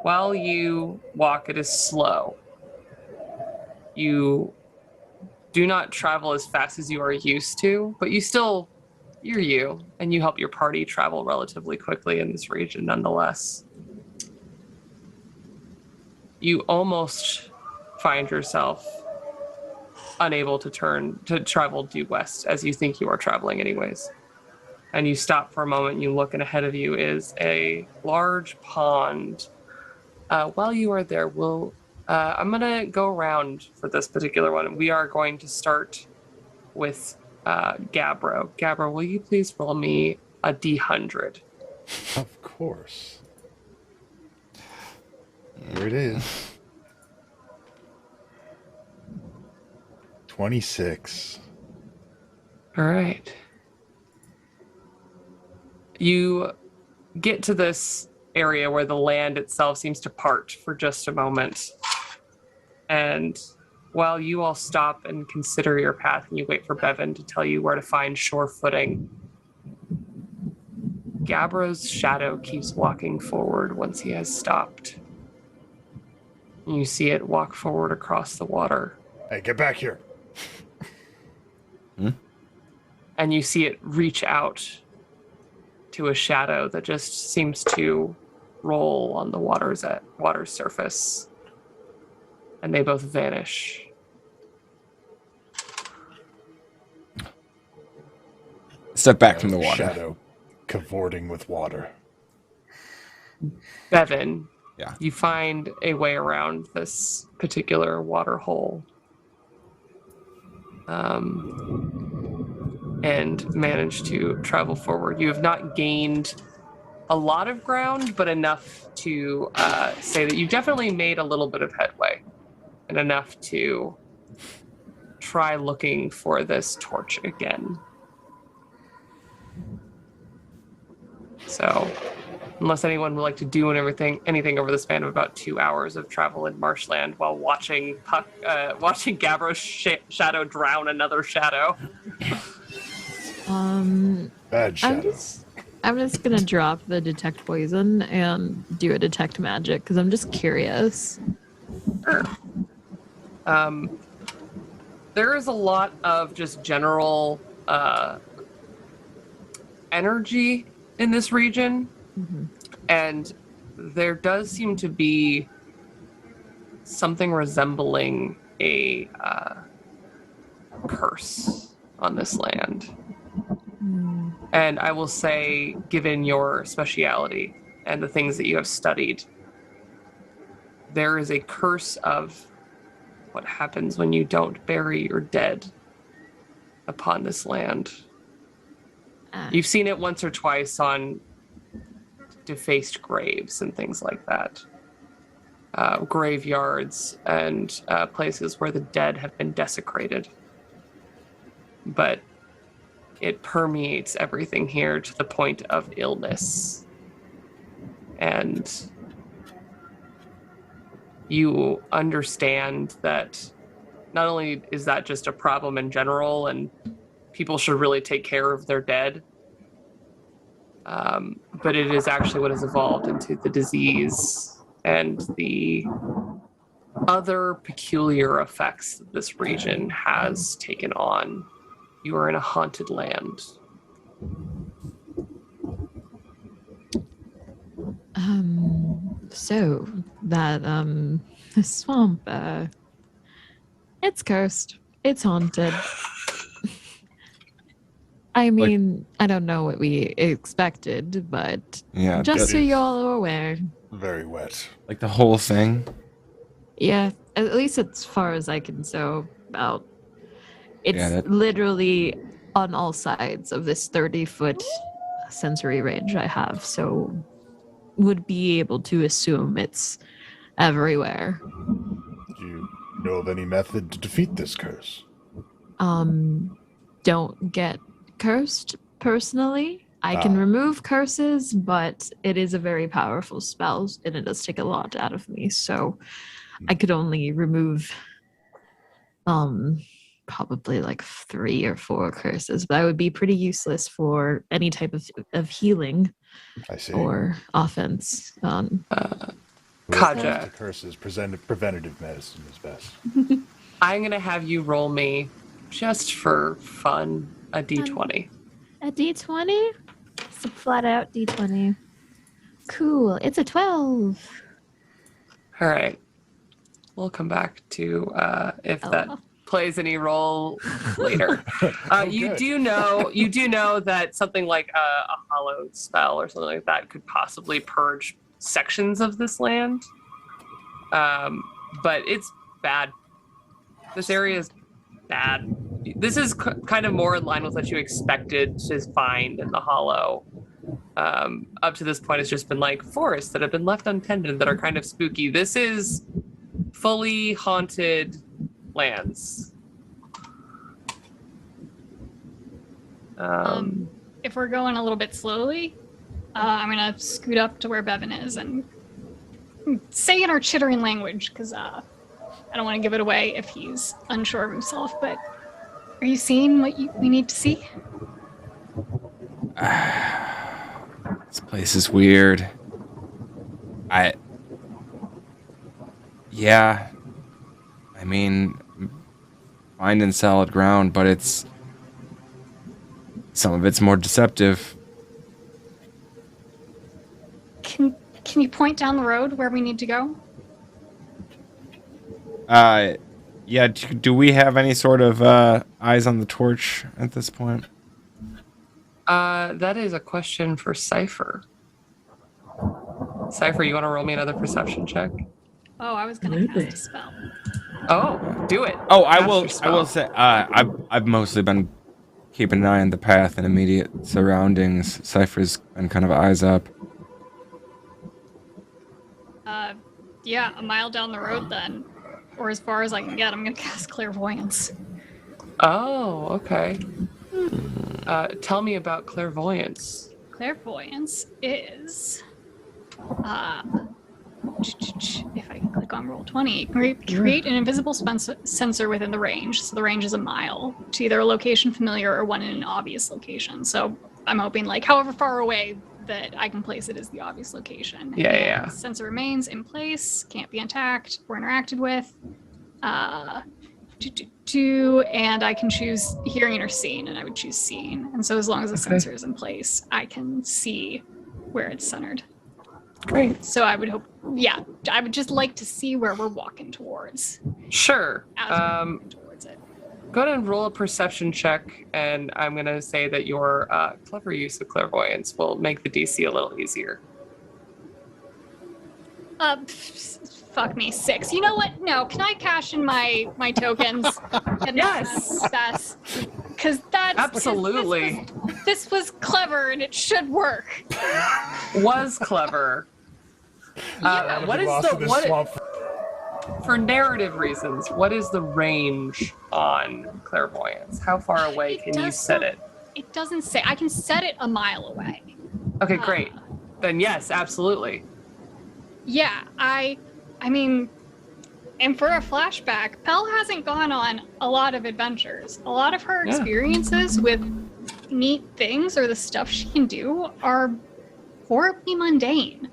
while you walk, it is slow. You do not travel as fast as you are used to, but you're you, and you help your party travel relatively quickly in this region nonetheless. You almost find yourself unable to travel due west as you think you are traveling anyways. And you stop for a moment, and you look, and ahead of you is a large pond. While you are there, I'm going to go around for this particular one. We are going to start with Gabbro. Gabbro, will you please roll me a D100? Of course. Here it is. 26. All right. You get to this area where the land itself seems to part for just a moment. And while you all stop and consider your path and you wait for Bevan to tell you where to find shore footing, Gabbro's shadow keeps walking forward once he has stopped. And you see it walk forward across the water. Hey, get back here. And you see it reach out to a shadow that just seems to roll on the water's surface. And they both vanish. Step back from the water. Shadow cavorting with water. Bevan, Yeah. you find a way around this particular water hole. And manage to travel forward. You have not gained a lot of ground, but enough to say that you definitely made a little bit of headway, and enough to try looking for this torch again. So, unless anyone would like to do anything over the span of about 2 hours of travel in marshland while watching Gabbro's shadow drown another shadow. Bad shadow. I'm just gonna drop the detect poison and do a detect magic because I'm just curious. Sure. There is a lot of just general energy in this region, and there does seem to be something resembling a curse on this land. And I will say, given your speciality and the things that you have studied, there is a curse of what happens when you don't bury your dead upon this land. You've seen it once or twice on defaced graves and things like that. Graveyards and places where the dead have been desecrated. But it permeates everything here to the point of illness. And you understand that not only is that just a problem in general and people should really take care of their dead, but it is actually what has evolved into the disease and the other peculiar effects that this region has taken on. You are in a haunted land. So that swamp, it's cursed. It's haunted. I mean, I don't know what we expected, but Yeah. just so is- y'all are aware. Very wet. Like the whole thing. Yeah, at least as far as I can tell about. It's Yeah, that- literally on all sides of this 30-foot sensory range I have, so would be able to assume it's everywhere. Do you know of any method to defeat this curse? Don't get cursed personally. I can remove curses, but it is a very powerful spell and it does take a lot out of me, so I could only remove probably like 3 or 4 curses, but I would be pretty useless for any type of healing I see. or offense. Whoever Kaja. the curses, preventative medicine is best. I'm going to have you roll me, just for fun, a d20. A d20? It's a flat out d20. Cool. It's a 12. All right. We'll come back to if that plays any role later. You good. do know that something like a hollow spell or something like that could possibly purge sections of this land. But it's bad. This area is bad. This is kind of more in line with what you expected to find in the hollow. Up to this point, it's just been like forests that have been left untended that are kind of spooky. This is fully haunted lands. If we're going a little bit slowly, I'm gonna scoot up to where Bevan is and say in our chittering language, because I don't want to give it away if he's unsure of himself. But are you seeing what we need to see? This place is weird. Yeah. I mean, finding solid ground, but some of it's more deceptive. Can you point down the road where we need to go? Yeah, do we have any sort of eyes on the torch at this point? That is a question for Cypher. Cypher, you want to roll me another perception check? Oh, I was gonna cast a spell. Oh, do it. Oh, I Cast will. your I spell. will say. I've mostly been keeping an eye on the path and immediate surroundings. Cypher's been kind of eyes up. Yeah, a mile down the road then, or as far as I can get. I'm gonna cast clairvoyance. Oh, okay. Tell me about clairvoyance. Clairvoyance is, if I can click on Roll20, create an invisible sensor within the range. So the range is a mile to either a location familiar or one in an obvious location. So I'm hoping, like, however far away that I can place it is the obvious location. Yeah. The sensor remains in place, can't be attacked or interacted with. And I can choose hearing or seeing, and I would choose seeing. And so as long as the sensor is in place, I can see where it's centered. Great. So I would hope, I would just like to see where we're walking towards. Sure. As we're walking towards it. Go ahead and roll a perception check, and I'm going to say that your clever use of clairvoyance will make the DC a little easier. Fuck me, 6. You know what? No, can I cash in my tokens? Yes. Because that's... Absolutely. This was clever, and it should work. Was clever. What is for narrative reasons, what is the range on clairvoyance? How far away can you set it? It doesn't say. I can set it a mile away. Okay, great. Then yes, absolutely. Yeah, I mean, and for a flashback, Pell hasn't gone on a lot of adventures. A lot of her experiences with neat things or the stuff she can do are horribly mundane.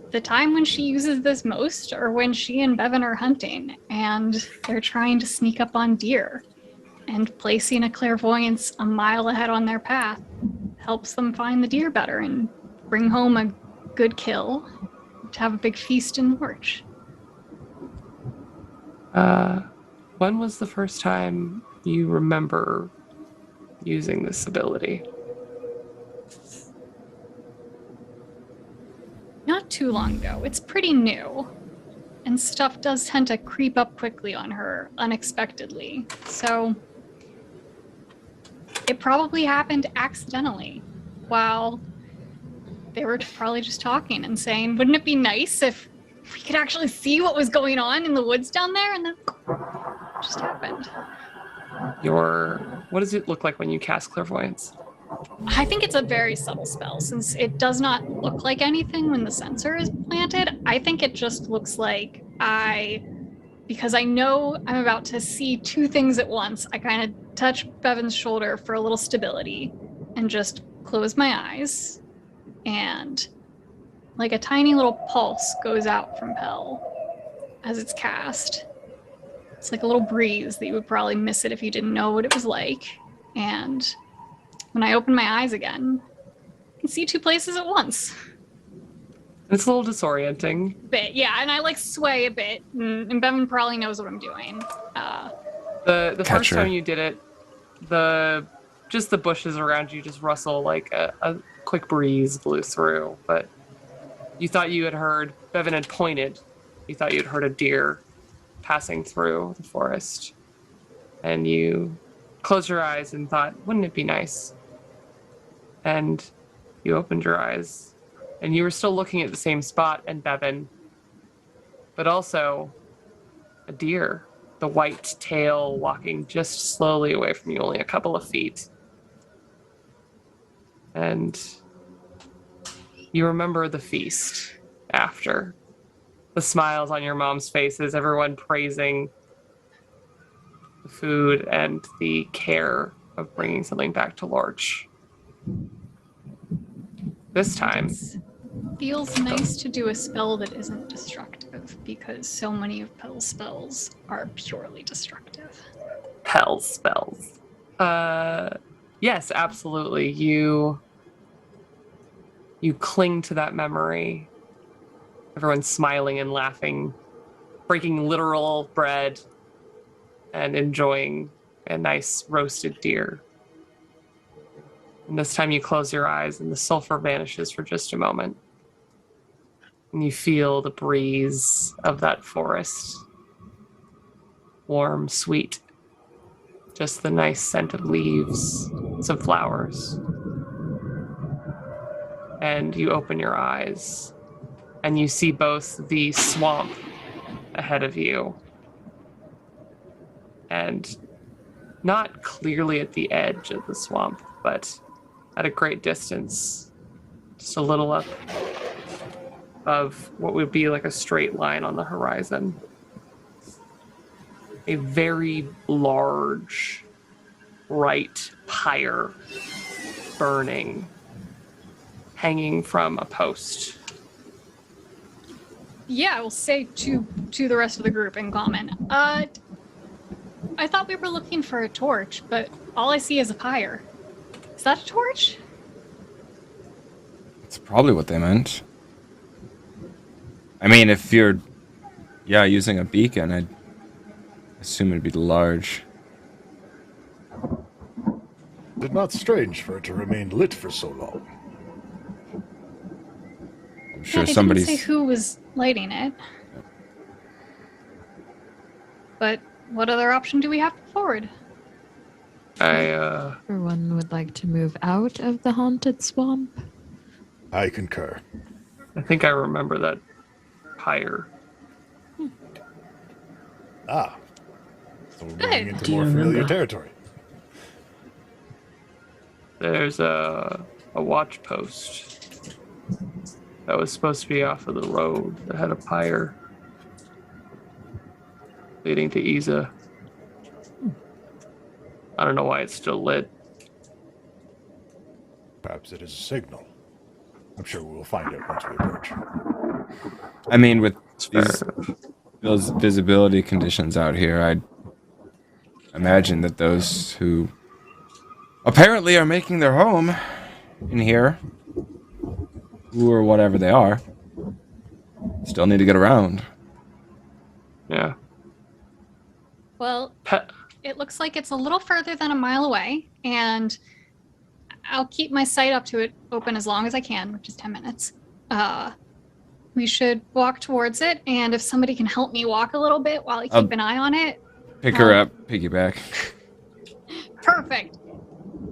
The time when she uses this most are when she and Bevan are hunting and they're trying to sneak up on deer, and placing a clairvoyance a mile ahead on their path helps them find the deer better and bring home a good kill to have a big feast in March. When was the first time you remember using this ability? Not too long ago. It's pretty new. And stuff does tend to creep up quickly on her unexpectedly. So it probably happened accidentally while they were probably just talking and saying, wouldn't it be nice if we could actually see what was going on in the woods down there? And then it just happened. What does it look like when you cast clairvoyance? I think it's a very subtle spell, since it does not look like anything when the sensor is planted. I think it just looks like because I know I'm about to see two things at once, I kind of touch Bevan's shoulder for a little stability and just close my eyes, and like a tiny little pulse goes out from Pell as it's cast. It's like a little breeze that you would probably miss it if you didn't know what it was like. And when I open my eyes again, I can see two places at once. It's a little disorienting. And I like sway a bit, and Bevan probably knows what I'm doing. The first Catcher. time you did it, the bushes around you just rustle like a quick breeze blew through, but you thought you had heard, Bevan had pointed, you thought you had heard a deer passing through the forest. And you closed your eyes and thought, wouldn't it be nice? And you opened your eyes and you were still looking at the same spot and Bevan, but also a deer, the white tail walking just slowly away from you, only a couple of feet. And you remember the feast after. The smiles on your mom's faces, everyone praising the food and the care of bringing something back to Lorch. This time, Feels nice to do a spell that isn't destructive because so many of Pell's spells are purely destructive. Pell spells. Yes, absolutely. You cling to that memory. Everyone's smiling and laughing, breaking literal bread, and enjoying a nice roasted deer. And this time you close your eyes and the sulfur vanishes for just a moment. And you feel the breeze of that forest. Warm, sweet. Just the nice scent of leaves, some flowers. And you open your eyes and you see both the swamp ahead of you and not clearly at the edge of the swamp, but at a great distance, just a little up of what would be like a straight line on the horizon. A very large, bright pyre burning, hanging from a post. Yeah, I will say to the rest of the group in common. I thought we were looking for a torch, but all I see is a pyre. Is that a torch? That's probably what they meant. I mean, if you're, using a beacon, I'd assume it'd be large. Is it not strange for it to remain lit for so long? I'm sure They somebody's. didn't say who was lighting it. But what other option do we have forward? Everyone would like to move out of the haunted swamp. I concur. I think I remember that pyre. Ah. So we're Good. moving into Do you more familiar remember? territory. There's a watch post that was supposed to be off of the road that had a pyre leading to Isa. I don't know why it's still lit. Perhaps it is a signal. I'm sure we will find it once we approach. I mean, with Fair those visibility conditions out here, I'd imagine that those who apparently are making their home in here, who or whatever they are, still need to get around. Yeah. Well, Pe- it looks like it's a little further than a mile away, and I'll keep my sight up to it open as long as I can, which is 10 minutes. We should walk towards it, and if somebody can help me walk a little bit while I keep an eye on it. Pick her up, piggyback. Perfect.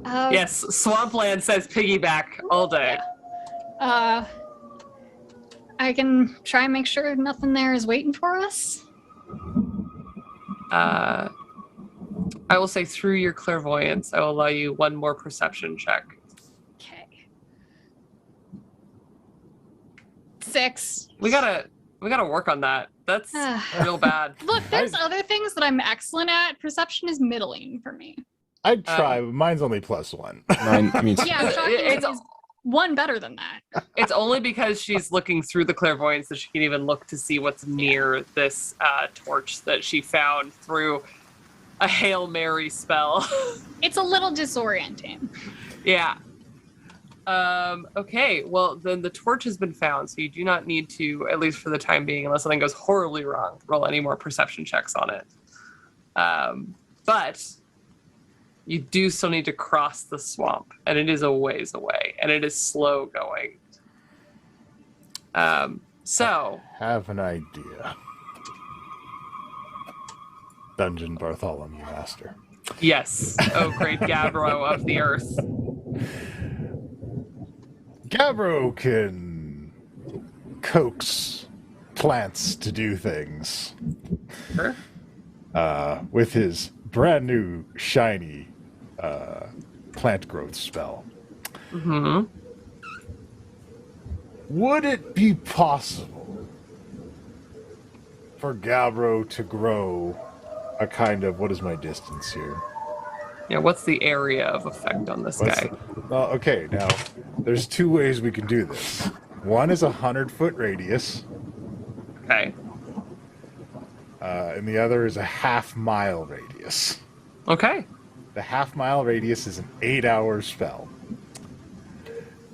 yes, Swampland says piggyback all day. I can try and make sure nothing there is waiting for us. I will say through your clairvoyance, I will allow you one more perception check. Okay. 6. We gotta work on that. That's real bad. Look, there's other things that I'm excellent at. Perception is middling for me. I'd try. Mine's only +1. Mine, I mean, Yeah, shockingly, It's- is one better than that. It's only because she's looking through the clairvoyance that she can even look to see what's near this torch that she found through a Hail Mary spell. It's a little disorienting. Yeah. Okay, well, then the torch has been found, so you do not need to, at least for the time being, unless something goes horribly wrong, roll any more perception checks on it. But you do still need to cross the swamp, and it is a ways away, and it is slow going. So Have an idea. Dungeon Bartholomew Master. yes, oh great Gabbro of the earth. Gabbro can coax plants to do things. Sure. With his brand new shiny plant growth spell. Mm-hmm. Would it be possible for Gabbro to grow a kind of, what is my distance here? Yeah, what's the area of effect on this guy? Okay, now there's two ways we can do this. One is 100-foot radius, Okay. and the other is a half-mile radius. Okay. The half-mile radius is an 8-hour spell,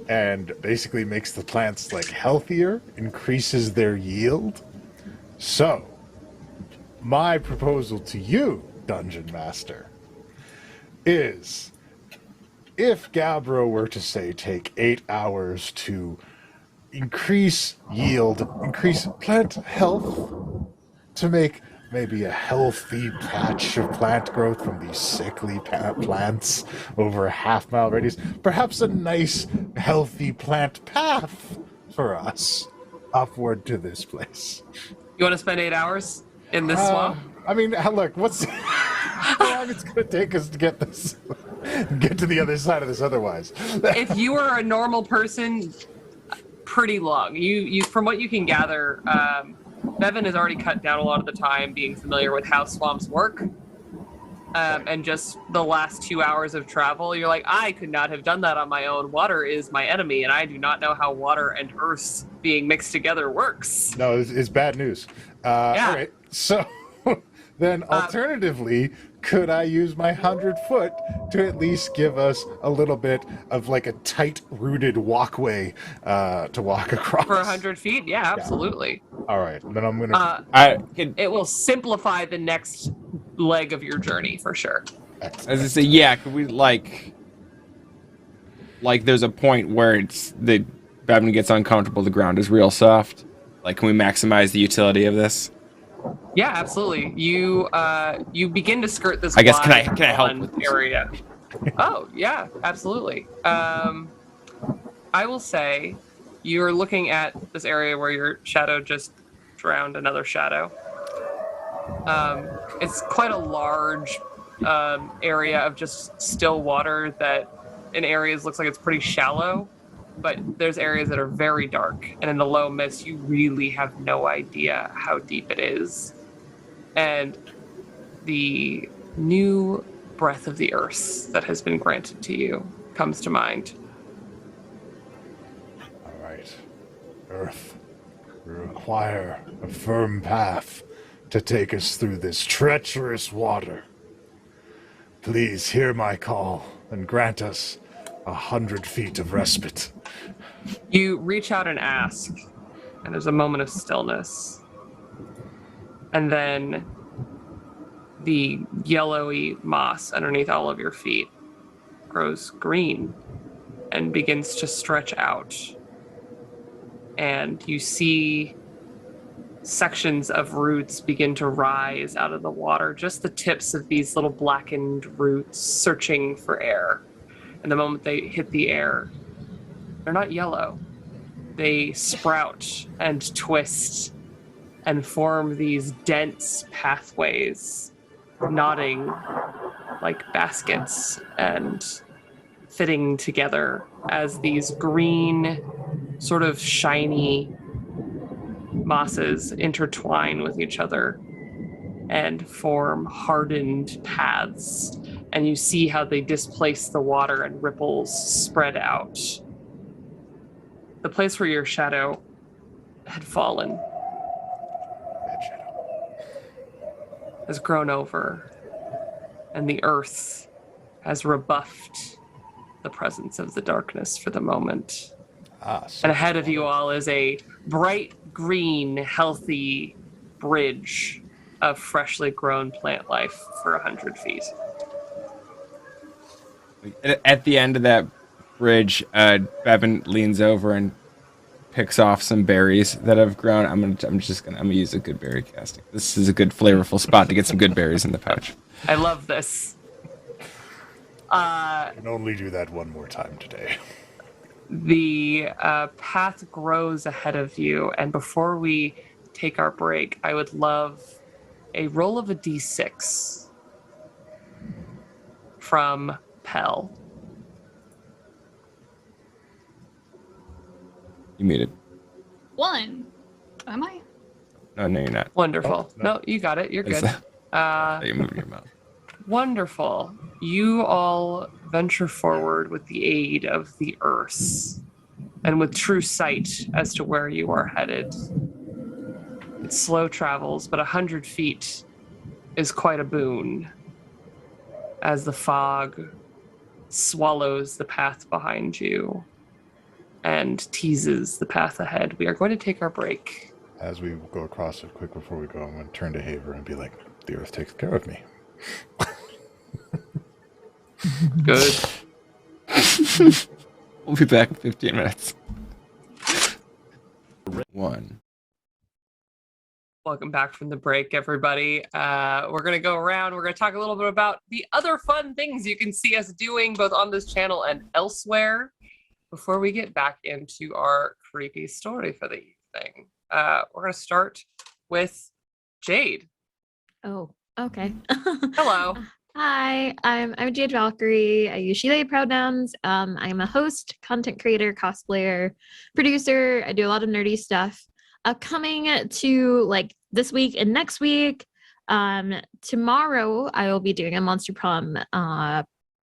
and basically makes the plants like healthier, increases their yield. So, my proposal to you, Dungeon Master, is if Gabbro were to say take 8 hours to increase yield, increase plant health, to make maybe a healthy patch of plant growth from these sickly plants over a half-mile radius, perhaps a nice, healthy plant path for us upward to this place. You want to spend 8 hours in this swamp? I mean, look, what's how long it's going to take us to get this, get to the other side of this otherwise? If you were a normal person, pretty long. You from what you can gather, Bevan has already cut down a lot of the time being familiar with how swamps work. And just the last 2 hours of travel, you're like, I could not have done that on my own. Water is my enemy, and I do not know how water and earth being mixed together works. No, it's bad news. Yeah. All right, so then alternatively, could I use my 100-foot to at least give us a little bit of like a tight-rooted walkway to walk across? For 100 feet? Yeah, absolutely. All right, then I'm gonna. It will simplify the next leg of your journey for sure. As I say, yeah, could we like there's a point where it's the Bevan gets uncomfortable, the ground is real soft. Like, can we maximize the utility of this? Yeah, absolutely. You begin to skirt this. I guess can I wide help with this? area? Oh yeah, absolutely. I will say you're looking at this area where your shadow just drowned another shadow. It's quite a large area of just still water that in areas looks like it's pretty shallow, but there's areas that are very dark, and in the low mist you really have no idea how deep it is. And the new breath of the earth that has been granted to you comes to mind. All right, Earth, we require a firm path to take us through this treacherous water. Please hear my call and grant us 100 feet of respite. You reach out and ask, and there's a moment of stillness. And then the yellowy moss underneath all of your feet grows green and begins to stretch out. And you see sections of roots begin to rise out of the water, just the tips of these little blackened roots searching for air. And the moment they hit the air, they're not yellow. They sprout and twist and form these dense pathways, nodding like baskets and fitting together as these green, sort of shiny mosses intertwine with each other and form hardened paths. And you see how they displace the water and ripples spread out. The place where your shadow had fallen has grown over, and the earth has rebuffed the presence of the darkness for the moment. And ahead of you all is a bright green, healthy bridge of freshly grown plant life for 100 feet. At the end of that bridge, Bevan leans over and picks off some berries that have grown. I'm gonna use a good berry casting. This is a good flavorful spot to get some good berries in the pouch. I love this. I can only do that one more time today. The path grows ahead of you, and before we take our break, I would love a roll of a d6 from Pell. You muted. 1. Am I? No, you're not. Wonderful. Oh, no. No, you got it. You're Is good. that- you moved your mouth. Wonderful. You all venture forward with the aid of the earth and with true sight as to where you are headed. It's slow travels, but 100 feet is quite a boon as the fog swallows the path behind you and teases the path ahead. We are going to take our break. As we go across it quick before we go, I'm going to turn to Haver and be like, the earth takes care of me. Good. We'll be back in 15 minutes. 1. Welcome back from the break, everybody. We're going to go around. We're going to talk a little bit about the other fun things you can see us doing both on this channel and elsewhere before we get back into our creepy story for the evening. We're going to start with Jade. Oh, okay. Hello. Hi, I'm Jade Valkyrie. I use she, they pronouns. I'm a host, content creator, cosplayer, producer. I do a lot of nerdy stuff. Coming to like this week and next week. Tomorrow I will be doing a Monster Prom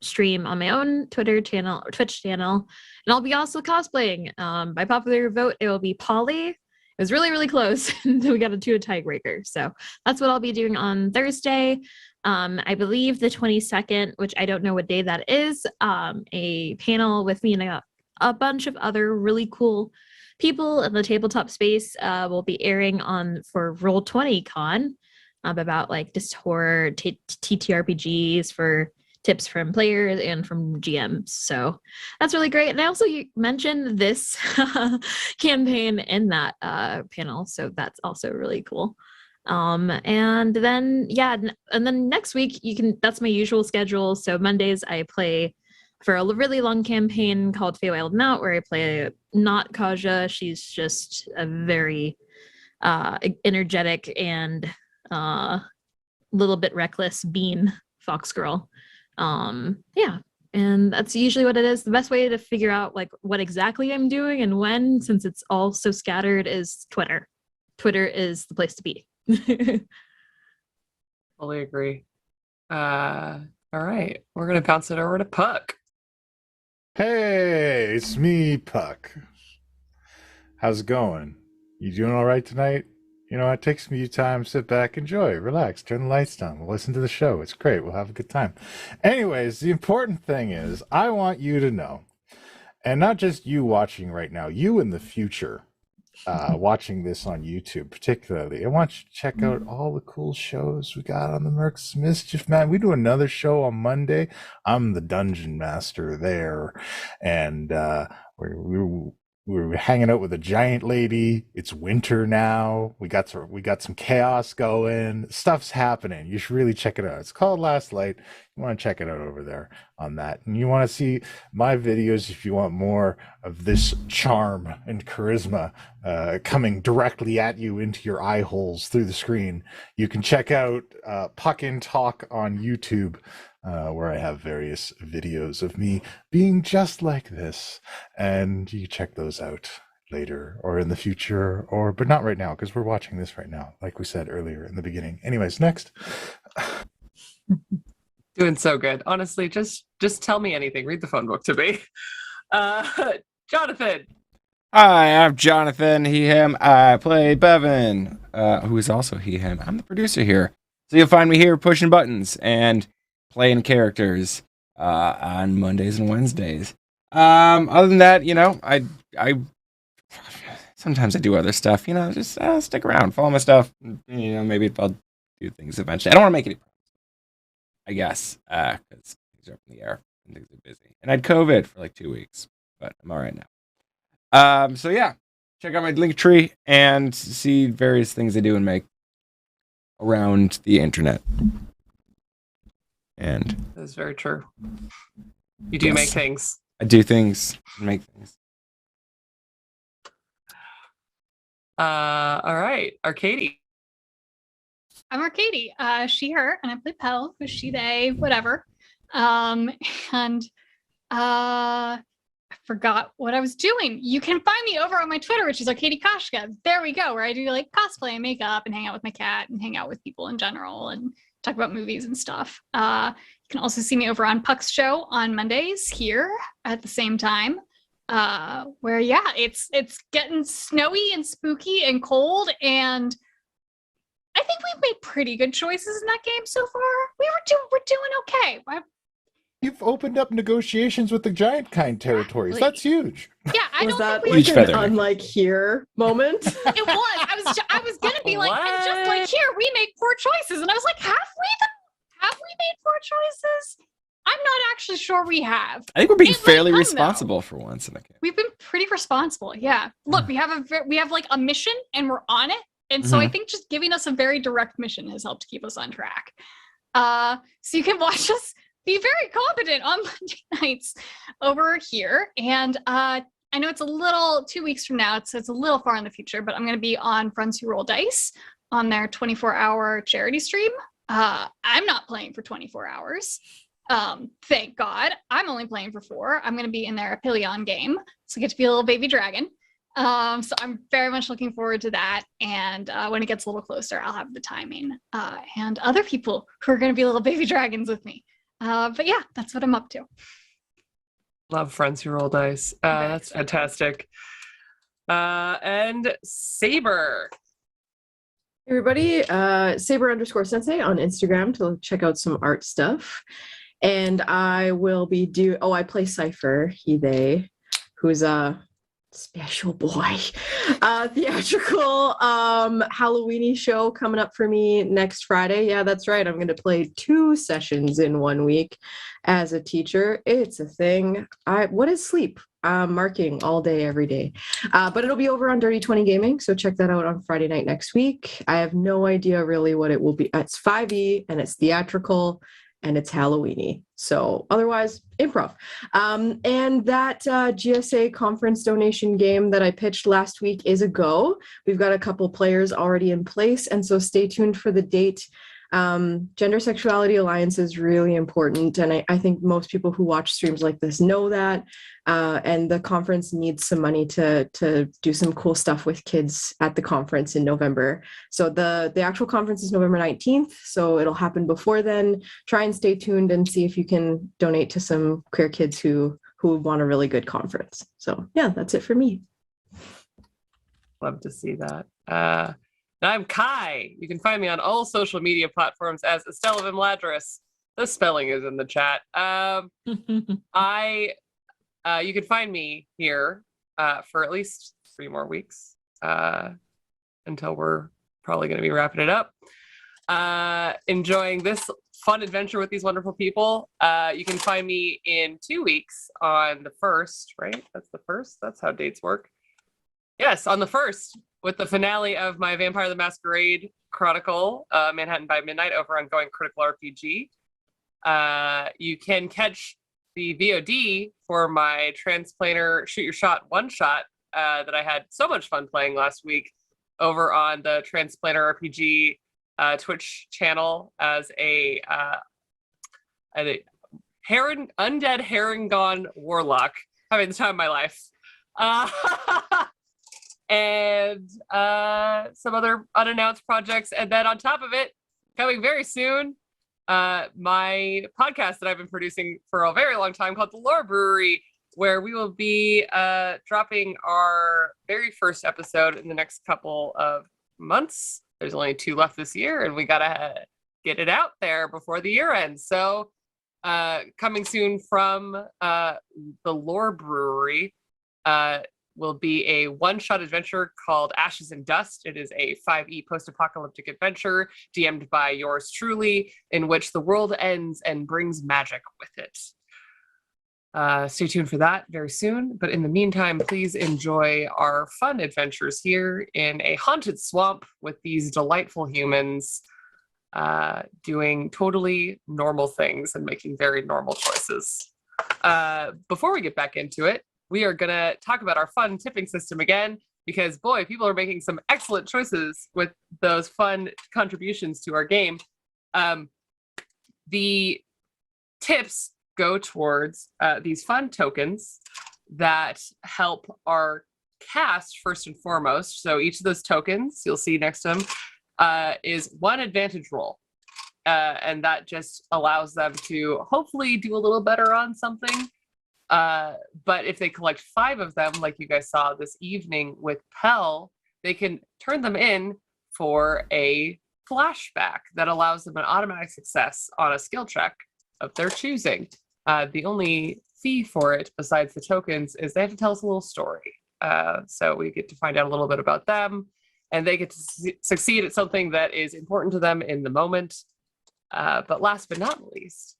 stream on my own Twitch channel, and I'll be also cosplaying. By popular vote, it will be Polly. It was really, really close. We got a tiebreaker. So that's what I'll be doing on Thursday. I believe the 22nd, which I don't know what day that is, a panel with me and a bunch of other really cool people in the tabletop space will be airing on for Roll20 Con about like just horror TTRPGs for tips from players and from GMs. So that's really great. And I also mentioned this campaign in that panel. So that's also really cool. And then next week that's my usual schedule. So Mondays I play for a really long campaign called Feywild Mount, where I play not Kaja. She's just a very energetic and little bit reckless bean fox girl. And that's usually what it is. The best way to figure out like what exactly I'm doing and when, since it's all so scattered, is Twitter. Twitter is the place to be. Fully agree. All right. We're going to bounce it over to Puck. Hey, it's me, Puck. How's it going? You doing all right tonight? You know, it takes me time, sit back, enjoy, relax, turn the lights down, we'll listen to the show. It's great. We'll have a good time. Anyways, the important thing is I want you to know, and not just you watching right now, you in the future watching this on YouTube particularly, I want you to check out all the cool shows we got on the Mercs of Mischief, man. We do another show on Monday. I'm the dungeon master there, and we're hanging out with a giant lady. It's winter now. We got some chaos going. Stuff's happening. You should really check it out. It's called Last Light. You want to check it out over there on that. And you want to see my videos if you want more of this charm and charisma coming directly at you into your eye holes through the screen. You can check out Puck and Talk on YouTube, where I have various videos of me being just like this, and you can check those out later or in the future, but not right now because we're watching this right now, like we said earlier in the beginning. Anyways, next. Doing so good. Honestly, just tell me anything. Read the phone book to me. Jonathan. Hi, I'm Jonathan, he, him. I play Bevan, who is also he, him. I'm the producer here. So you'll find me here pushing buttons and playing characters on Mondays and Wednesdays. Other than that, you know, I sometimes I do other stuff, you know, just stick around, follow my stuff. You know, maybe I'll do things eventually. I don't want to make any promises, I guess, because things are up in the air and things are busy. And I had COVID for like 2 weeks, but I'm all right now. So yeah, check out my link tree and see various things I do and make around the internet. And That's very true. You do Yes. make things. I do things and make things. All right, Arcady. I'm Arcady. She, her, and I play Pell, who's she, they, whatever. And I forgot what I was doing. You can find me over on my Twitter, which is Arcady Koshka. There we go, where I do like cosplay and makeup and hang out with my cat and hang out with people in general and talk about movies and stuff. You can also see me over on Puck's show on Mondays here at the same time. Where it's getting snowy and spooky and cold, and I think we've made pretty good choices in that game so far. We're doing okay. You've opened up negotiations with the giant kind territories. That's huge. Yeah, I Was don't that think Huge like an feather. unlike here moment? it was. I was gonna be like, and just like here, we make poor choices, and I was like, have we made poor choices? I'm not actually sure we have. I think we're being It might fairly come, responsible for once in a game. We've been pretty responsible. Yeah. Look, we have like a mission, and we're on it. And so I think just giving us a very direct mission has helped keep us on track. So you can watch us be very competent on Monday nights over here. And I know it's a little 2 weeks from now, so it's a little far in the future, but I'm going to be on Friends Who Roll Dice on their 24-hour charity stream. I'm not playing for 24 hours. Thank God. I'm only playing for 4. I'm going to be in their Apillion game, so I get to be a little baby dragon. So I'm very much looking forward to that. And when it gets a little closer, I'll have the timing and other people who are going to be little baby dragons with me. But yeah, that's what I'm up to. Love Friends Who Roll Dice. That's fantastic. And Saber. Everybody, Saber_Sensei on Instagram to check out some art stuff. And I will be I play Cypher, they, who's a special boy. Theatrical Halloweeny show coming up for me next Friday. Yeah, that's right. I'm going to play 2 sessions in 1 week as a teacher. It's a thing. What is sleep? Marking all day, every day. But it'll be over on Dirty 20 Gaming, so check that out on Friday night next week. I have no idea really what it will be. It's 5e, and it's theatrical, and it's Halloweeny. So otherwise, improv. And that GSA conference donation game that I pitched last week is a go. We've got a couple players already in place, and so stay tuned for the date. Gender sexuality alliance is really important, and I think most people who watch streams like this know that. And the conference needs some money to do some cool stuff with kids at the conference in November. So the actual conference is November 19th, so it'll happen before then. Try and stay tuned and see if you can donate to some queer kids who want a really good conference. So yeah, that's it for me. Love to see that. And I'm Kai. You can find me on all social media platforms as Estella Vimladris. The spelling is in the chat. You can find me here for at least 3 more weeks until we're probably going to be wrapping it up. Enjoying this fun adventure with these wonderful people. You can find me in 2 weeks on the 1st, right? That's the 1st. That's how dates work. Yes, on the 1st, with the finale of my Vampire the Masquerade Chronicle, Manhattan by Midnight, over on Going Critical RPG. You can catch the VOD for my Transplaner Shoot Your Shot one-shot that I had so much fun playing last week over on the Transplaner RPG Twitch channel as a undead Harangon warlock, having the time of my life. And some other unannounced projects. And then on top of it, coming very soon, my podcast that I've been producing for a very long time called The Lore Brewery, where we will be dropping our very first episode in the next couple of months. There's only 2 left this year, and we gotta get it out there before the year ends. So coming soon from the Lore Brewery, will be a one-shot adventure called Ashes and Dust. It is a 5e post-apocalyptic adventure DM'd by yours truly, in which the world ends and brings magic with it. Stay tuned for that very soon. But in the meantime, please enjoy our fun adventures here in a haunted swamp with these delightful humans doing totally normal things and making very normal choices. Before we get back into it, we are going to talk about our fun tipping system again, because boy, people are making some excellent choices with those fun contributions to our game. The tips go towards these fun tokens that help our cast first and foremost. So each of those tokens you'll see next to them is one advantage roll. And that just allows them to hopefully do a little better on something. But if they collect 5 of them, like you guys saw this evening with Pell, they can turn them in for a flashback that allows them an automatic success on a skill check of their choosing. The only fee for it, besides the tokens, is they have to tell us a little story. So we get to find out a little bit about them, and they get to succeed at something that is important to them in the moment. But last but not least,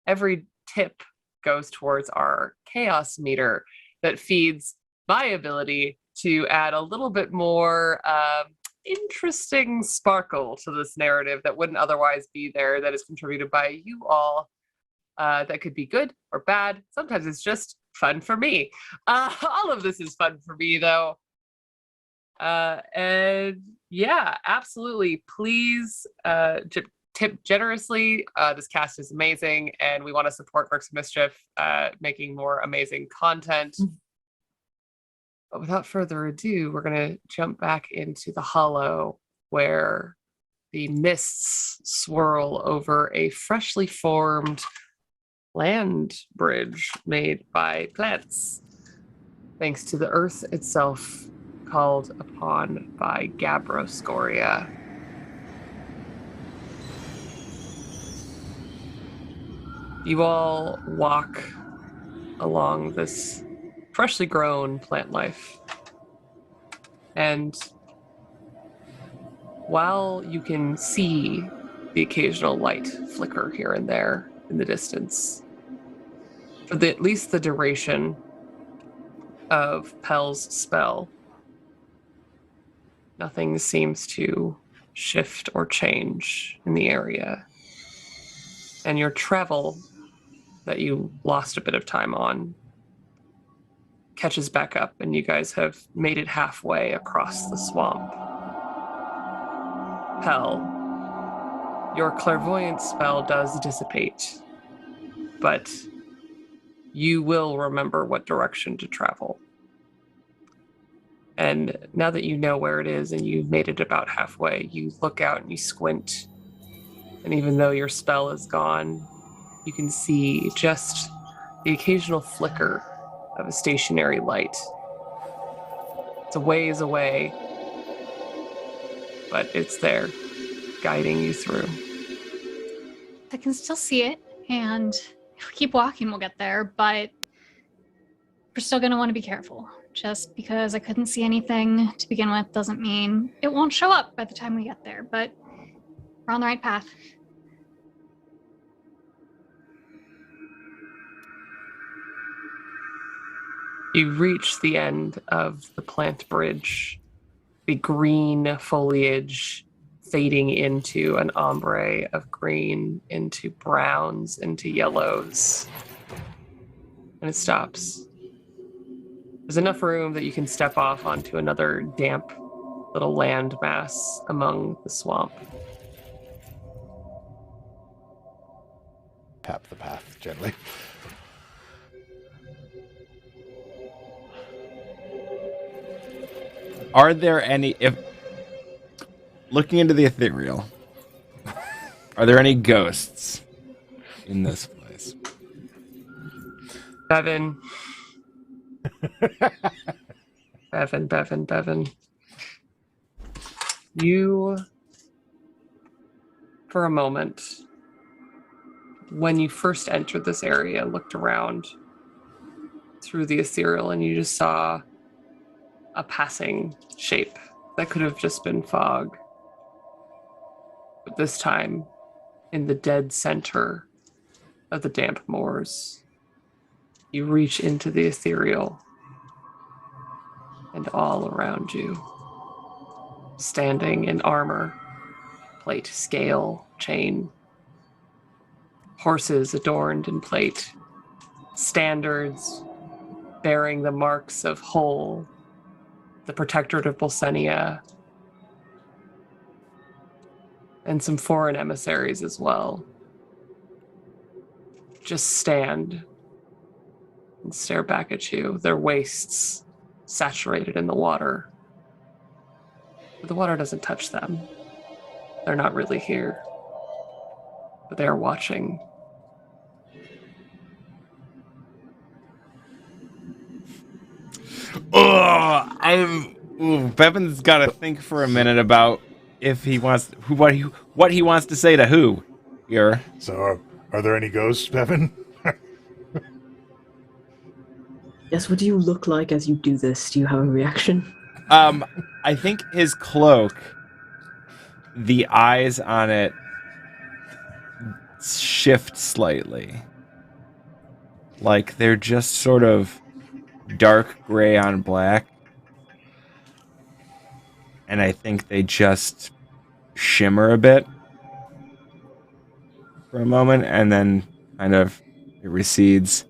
every tip goes towards our chaos meter that feeds my ability to add a little bit more interesting sparkle to this narrative that wouldn't otherwise be there, that is contributed by you all. That could be good or bad. Sometimes it's just fun for me. All of this is fun for me, though. And yeah, absolutely. Please tip generously. This cast is amazing, and we want to support Mercs of Mischief making more amazing content. But without further ado, we're going to jump back into the hollow, where the mists swirl over a freshly formed land bridge made by plants, thanks to the earth itself, called upon by Gabroscoria. You all walk along this freshly grown plant life, and while you can see the occasional light flicker here and there in the distance, for at least the duration of Pell's spell, nothing seems to shift or change in the area. And your travel that you lost a bit of time on catches back up, and you guys have made it halfway across the swamp. Pell, your clairvoyant spell does dissipate, but you will remember what direction to travel. And now that you know where it is and you've made it about halfway, you look out and you squint. And even though your spell is gone, you can see just the occasional flicker of a stationary light. It's a ways away, but it's there, guiding you through. I can still see it, and if we keep walking, we'll get there, but we're still going to want to be careful. Just because I couldn't see anything to begin with doesn't mean it won't show up by the time we get there, but we're on the right path. You reach the end of the plant bridge, the green foliage fading into an ombre of green, into browns, into yellows. And it stops. There's enough room that you can step off onto another damp little land mass among the swamp. Tap the path gently. Are there any, if looking into the ethereal, are there any ghosts in this place? Bevan. Bevan. You, for a moment, when you first entered this area, looked around through the ethereal, and you just saw a passing shape that could have just been fog. But this time, in the dead center of the damp moors, you reach into the ethereal, and all around you, standing in armor, plate, scale, chain, horses adorned in plate, standards bearing the marks of Hull, the protectorate of Bolsenia, and some foreign emissaries as well, just stand and stare back at you, their waists saturated in the water. But the water doesn't touch them. They're not really here, but they are watching. Bevan's got to think for a minute about if he wants what he wants to say to who here. So, are there any ghosts, Bevan? Yes, what do you look like as you do this? Do you have a reaction? I think his cloak, the eyes on it shift slightly. Like they're just sort of dark gray on black. And I think they just shimmer a bit for a moment, and then kind of it recedes.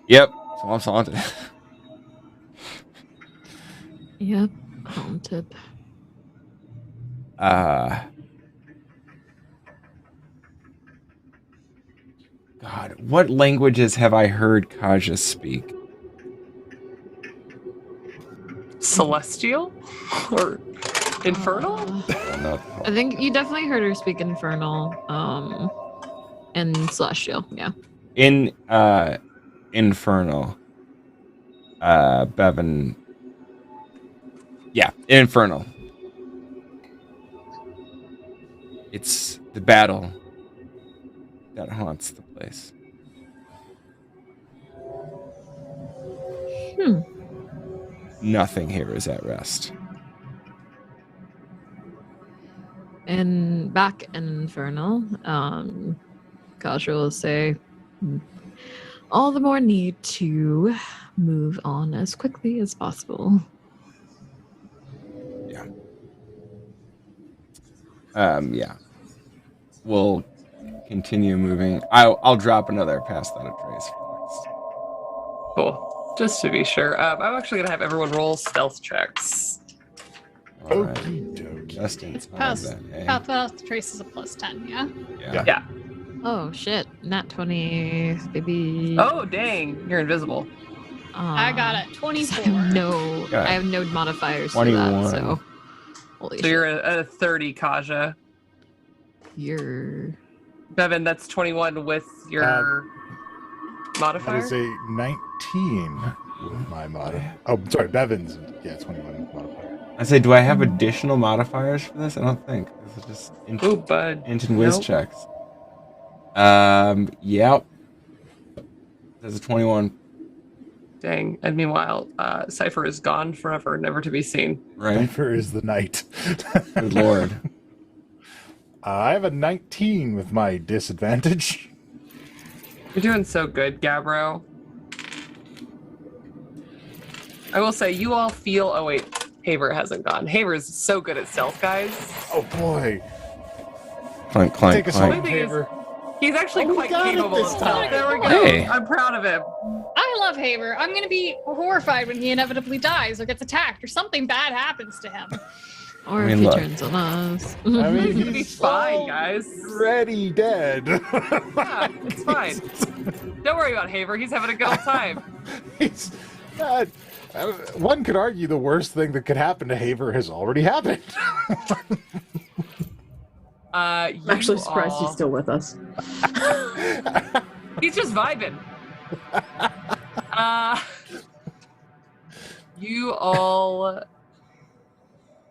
Yep, swamps haunted. Yep, haunted. God, what languages have I heard Kaja speak? Celestial? Or infernal? I think you definitely heard her speak Infernal, and Celestial, yeah. In Infernal. Bevan. Yeah, Infernal. It's the battle that haunts the place. Nothing here is at rest. And back in Infernal, Kasha will say, all the more need to move on as quickly as possible. Yeah. Yeah. We'll continue moving. I'll drop another pass that a trace for next. Cool. Just to be sure. I'm actually going to have everyone roll stealth checks. All right. Okey-dokey. Just in time Pass, then, eh? path trace is a +10, yeah? Yeah. Yeah. Oh shit, nat 20, baby. Oh, dang. You're invisible. I got it. 24. No, Got it. I have no modifiers for 21. that, so. Holy So shit. you're at a 30, Kaja. You're... Bevan, that's 21 with your That modifier? is a 19 with my mod. Oh, sorry, Bevan's. Yeah, 21 modifier. I say, do I have additional modifiers for this? I don't think. This is just Ooh, bud. int and whiz Nope. checks. Yep. That's a 21, Dang. And meanwhile, Cypher is gone forever, never to be seen. right? Cypher is the knight. Good lord. I have a 19 with my disadvantage. You're doing so good, Gabbro. I will say, you all feel... Oh, wait. Haver hasn't gone. Haver is so good at stealth, guys. Oh boy. Clank, clank, Take us clank. home, Thing is- Haver. He's actually Oh, we quite got it capable of this stealth. time. There we go. Hey. I'm proud of him. I love Haver. I'm going to be horrified when he inevitably dies or gets attacked or something bad happens to him. Or I mean, if he look. turns on us. I mean, He's gonna be he's fine, guys. already dead. Yeah, it's fine. Don't worry about Haver. He's having a good old time. He's not. One could argue the worst thing that could happen to Haver has already happened. I'm actually surprised he's still with us. He's just vibing. You all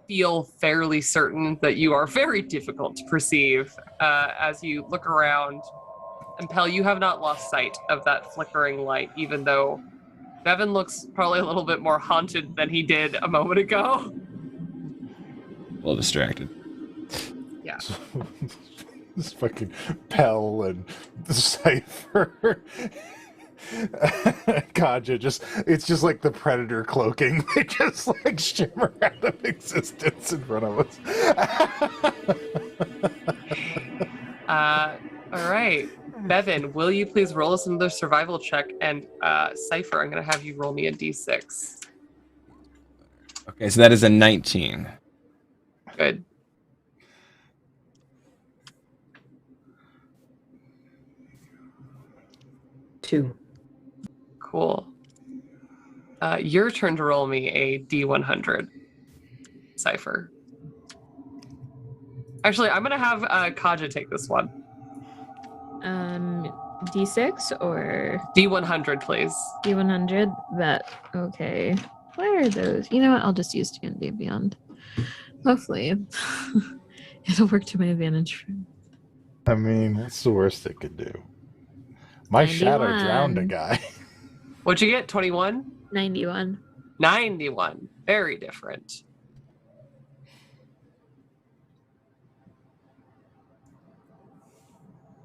feel fairly certain that you are very difficult to perceive as you look around And Pell, you have not lost sight of that flickering light, even though Devin looks probably a little bit more haunted than he did a moment ago. A little distracted. Yeah. This fucking Pell and the Cypher. Kaja it's just like the Predator cloaking. They just like shimmer out of existence in front of us. All right. Bevan, will you please roll us another survival check? And Cypher, I'm going to have you roll me a d6. Okay, so that is a 19. Good. Two. Cool. Your turn to roll me a d100, Cypher. Actually, I'm going to have Kaja take this one. D6 or D100, please. D100? That, okay. Where are those? You know what? I'll just use D&D Beyond. Hopefully, it'll work to my advantage. I mean, what's the worst it could do? My shadow 91. drowned a guy. What'd you get? 21? 91. 91. Very different.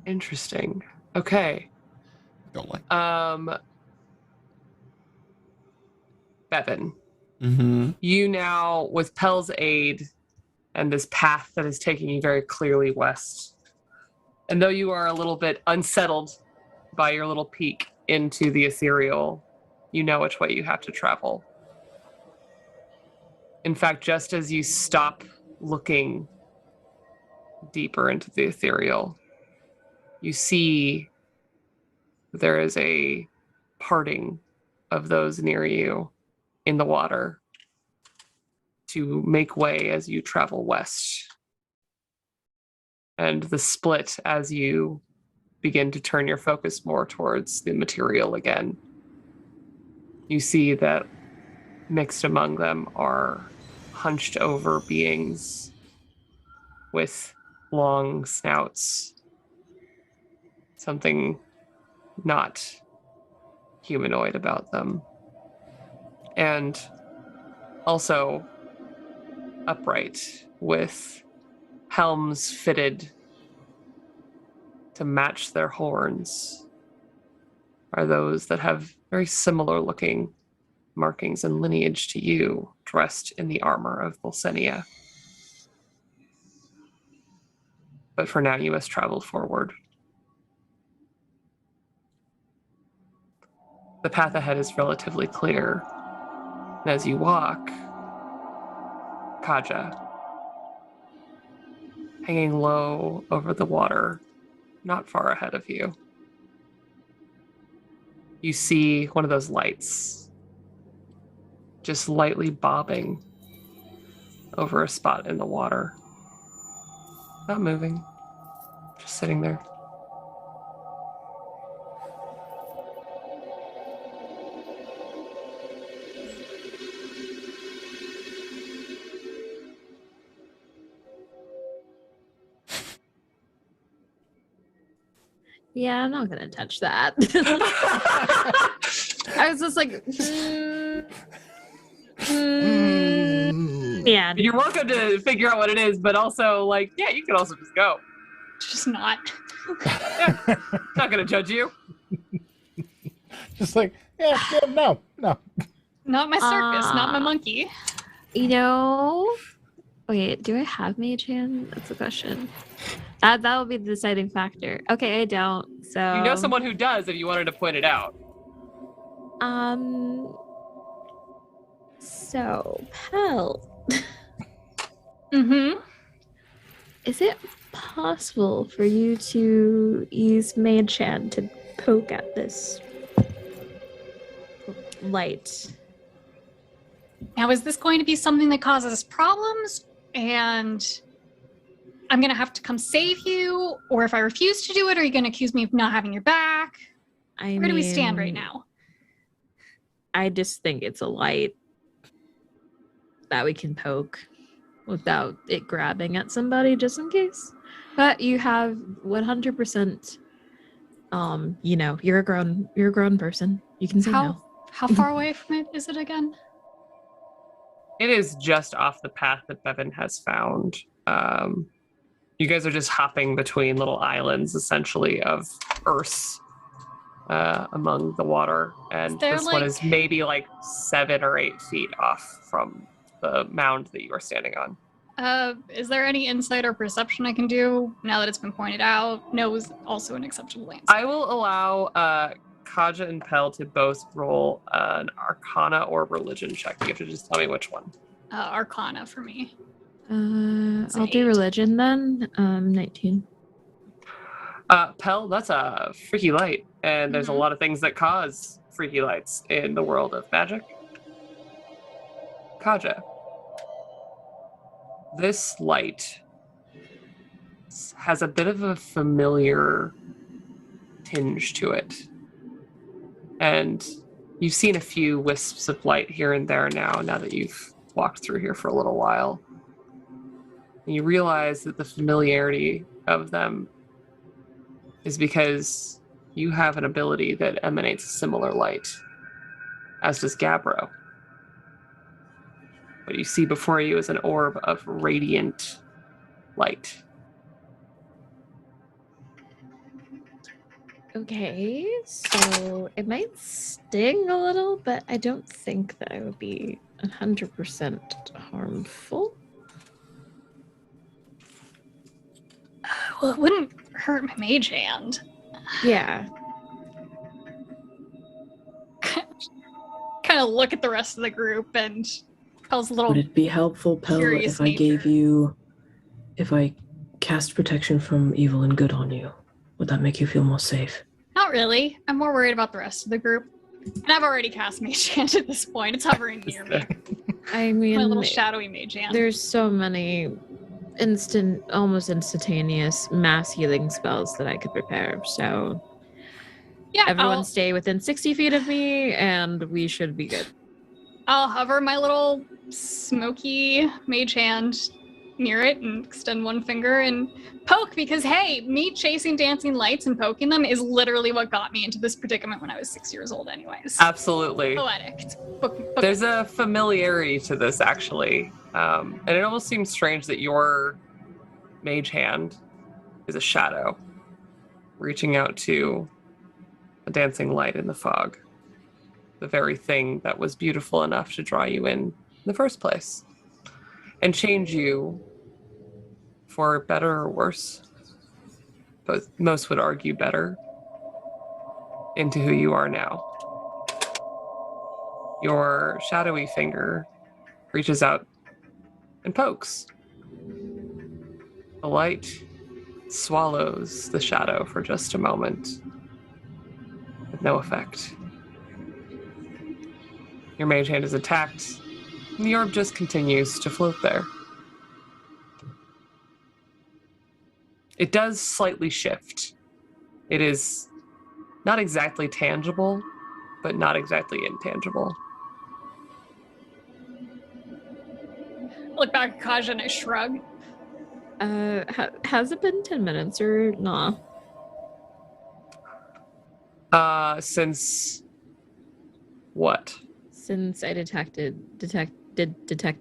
Interesting. Okay. Don't like. Bevan, Mm-hmm. you now, with Pell's aid and this path that is taking you very clearly west, and though you are a little bit unsettled by your little peek into the ethereal, you know which way you have to travel. In fact, just as you stop looking deeper into the ethereal, you see there is a parting of those near you in the water to make way as you travel west. And the split as you begin to turn your focus more towards the material again. You see that mixed among them are hunched over beings with long snouts. Something not humanoid about them. And also upright with helms fitted to match their horns are those that have very similar looking markings and lineage to you, dressed in the armor of Volsenia. But for now, you must travel forward. The path ahead is relatively clear. And as you walk, Kaja, hanging low over the water, not far ahead of you, you see one of those lights just lightly bobbing over a spot in the water. Not moving, just sitting there. Yeah, I'm not gonna touch that. I was just like, yeah. You're welcome to figure out what it is, but also, like, yeah, you can also just go. Just not. Yeah, not gonna judge you. Just like, yeah, no. Not my circus, not my monkey. You know, wait, do I have mage hand? That's the question. That will be the deciding factor. Okay, I don't. So You know someone who does if you wanted to point it out. So Pell, Mm-hmm. is it possible for you to use mage hand to poke at this light? Now, is this going to be something that causes problems and I'm going to have to come save you? Or if I refuse to do it, are you going to accuse me of not having your back? Where do we stand right now? I just think it's a light that we can poke without it grabbing at somebody just in case. But you have 100% You're a grown person. You can say no. How far away from it is it again? It is just off the path that Bevan has found. You guys are just hopping between little islands, essentially, of earths among the water. And this one is maybe like 7 or 8 feet off from the mound that you are standing on. Is there any insight or perception I can do now that it's been pointed out? No is also an acceptable answer. I will allow Kaja and Pell to both roll an Arcana or Religion check. You have to just tell me which one. Arcana for me. I'll do religion then. 19. Pell, that's a freaky light, and there's a lot of things that cause freaky lights in the world of magic. Kaja, this light has a bit of a familiar tinge to it, and you've seen a few wisps of light here and there now that you've walked through here for a little while. And you realize that the familiarity of them is because you have an ability that emanates a similar light, as does Gabbro. What you see before you is an orb of radiant light. Okay, so it might sting a little, but I don't think that it would be 100% harmful. Well, it wouldn't hurt my mage hand. Yeah. Kind of look at the rest of the group, and Pell's a little. Would it be helpful, Pell, if if I cast protection from evil and good on you? Would that make you feel more safe? Not really. I'm more worried about the rest of the group. And I've already cast Mage Hand at this point. It's hovering near me. I mean, my little shadowy Mage Hand. There's so many almost instantaneous mass healing spells that I could prepare. So yeah, everyone stay within 60 feet of me and we should be good. I'll hover my little smoky Mage Hand near it and extend one finger and poke, because hey, me chasing dancing lights and poking them is literally what got me into this predicament when I was 6 years old anyways. Absolutely. Poetic. There's a familiarity to this, actually. And it almost seems strange that your mage hand is a shadow reaching out to a dancing light in the fog. The very thing that was beautiful enough to draw you in the first place. And change you for better or worse, but most would argue better, into who you are now. Your shadowy finger reaches out and pokes. The light swallows the shadow for just a moment, with no effect. Your mage hand is attacked, and the orb just continues to float there. It does slightly shift. It is not exactly tangible, but not exactly intangible. Look back at Kaja and I shrug. Has it been 10 minutes or not? Since what? Since I detect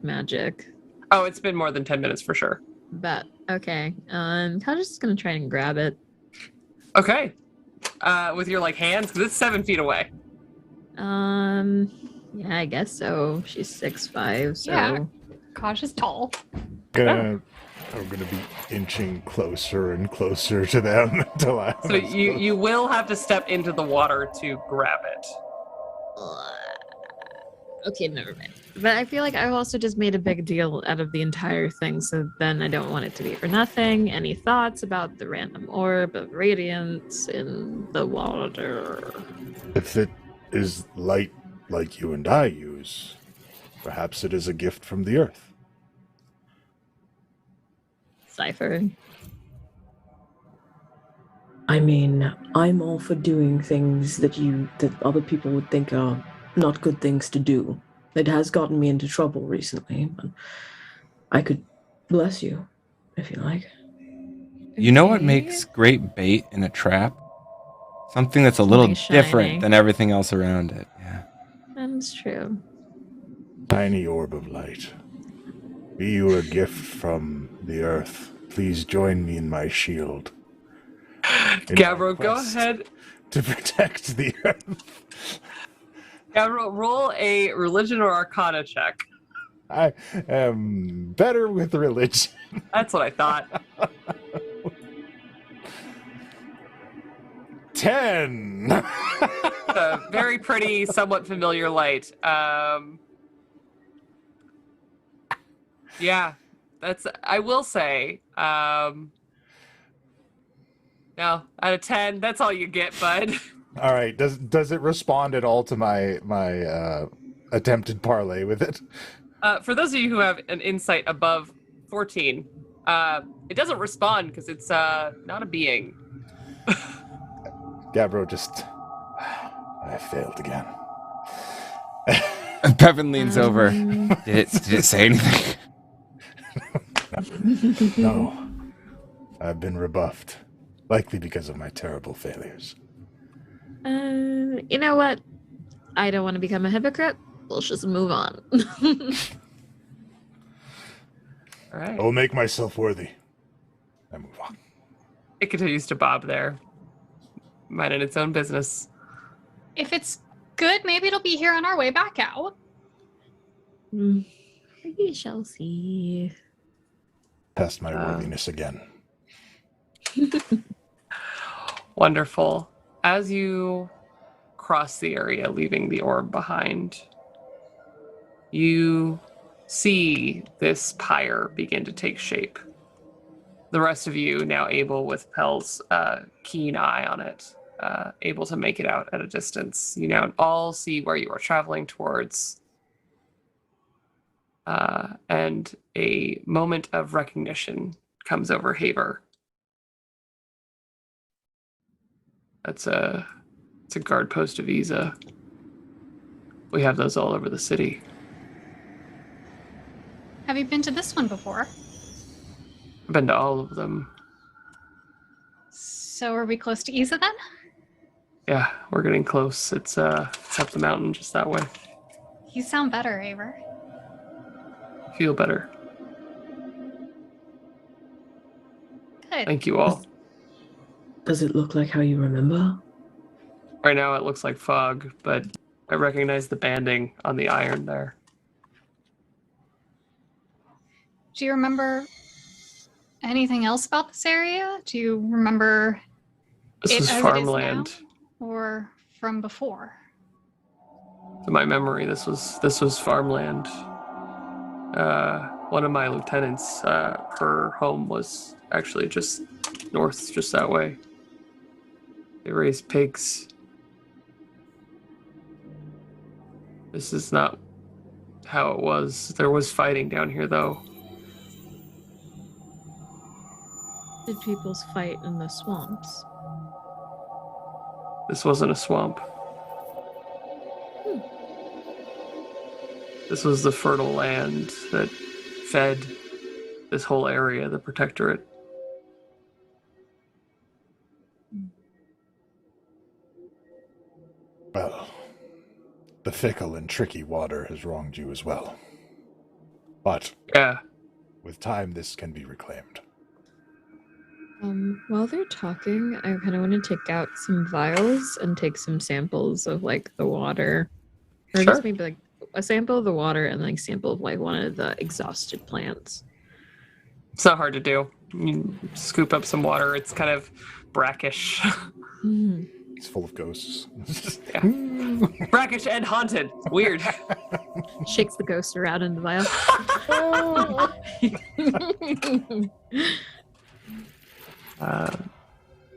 magic. Oh, it's been more than 10 minutes for sure. But okay. Kaja's just gonna try and grab it. Okay. With your hands, because it's 7 feet away. Yeah, I guess so. She's 6'5", so Yeah. Kaja's tall. I'm gonna be inching closer and closer to them until I. So you will have to step into the water to grab it. Okay, never mind. But I feel like I've also just made a big deal out of the entire thing, so then I don't want it to be for nothing. Any thoughts about the random orb of radiance in the water? If it is light like you and I use, perhaps it is a gift from the earth. Cypher. I mean, I'm all for doing things that other people would think are not good things to do. It has gotten me into trouble recently, but I could bless you, if you like. You know what makes great bait in a trap? Something that's a little Something different shiny. than everything else around it. Yeah. That's true. Tiny orb of light. Be you a gift from the earth. Please join me in my shield. In my Gavro, go quest ahead. to protect the earth. Gavro, roll a religion or arcana check. I am better with religion. That's what I thought. 10. A very pretty, somewhat familiar light. Yeah, that's. I will say. No, out of 10, that's all you get, bud. All right. Does it respond at all to my attempted parlay with it? For those of you who have an insight above 14, it doesn't respond because it's not a being. Gabro just. I failed again. Bevan leans over. Did it say anything? No. I've been rebuffed. Likely because of my terrible failures. You know what? I don't want to become a hypocrite. Let's just move on. All right. I will make myself worthy. I move on. It continues to bob there, minding its own business. If it's good, maybe it'll be here on our way back out. We shall see. Test my worthiness again. Wonderful. As you cross the area, leaving the orb behind, you see this pyre begin to take shape. The rest of you now able, with Pel's keen eye on it, able to make it out at a distance. You now all see where you are traveling towards. And a moment of recognition comes over Haber. It's a guard post of Isa. We have those all over the city. Have you been to this one before? I've been to all of them. So are we close to Isa then? Yeah, we're getting close. It's up the mountain just that way. You sound better, Aver. Feel better. Good. Thank you all. Does it look like how you remember? Right now it looks like fog, but I recognize the banding on the iron there. Do you remember anything else about this area? Do you remember This it was as farmland. it is now, or from before? To my memory, this was farmland. One of my lieutenants, her home was actually just north, just that way. They raised pigs. This is not how it was. There was fighting down here, though. Did peoples fight in the swamps? This wasn't a swamp. This was the fertile land that fed this whole area, the protectorate. Well, the fickle and tricky water has wronged you as well. But Yeah. with time, this can be reclaimed. While they're talking, I kind of want to take out some vials and take some samples of like the water, or Sure. just maybe like a sample of the water and like sample of like one of the exhausted plants. It's not hard to do. You scoop up some water. It's kind of brackish. It's full of ghosts. Brackish and haunted. Weird. Shakes the ghost around in the vial.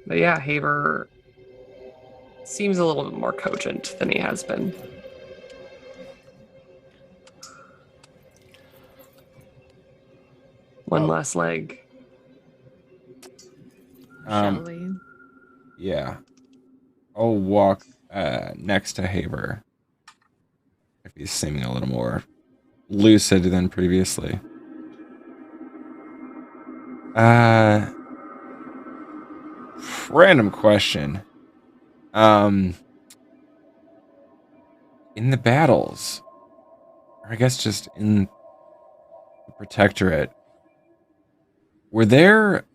But yeah, Haver seems a little bit more cogent than he has been. One last leg. Shall we? Yeah. I'll walk next to Haber. If he's seeming a little more lucid than previously. Random question. In the battles, or I guess just in the protectorate, were there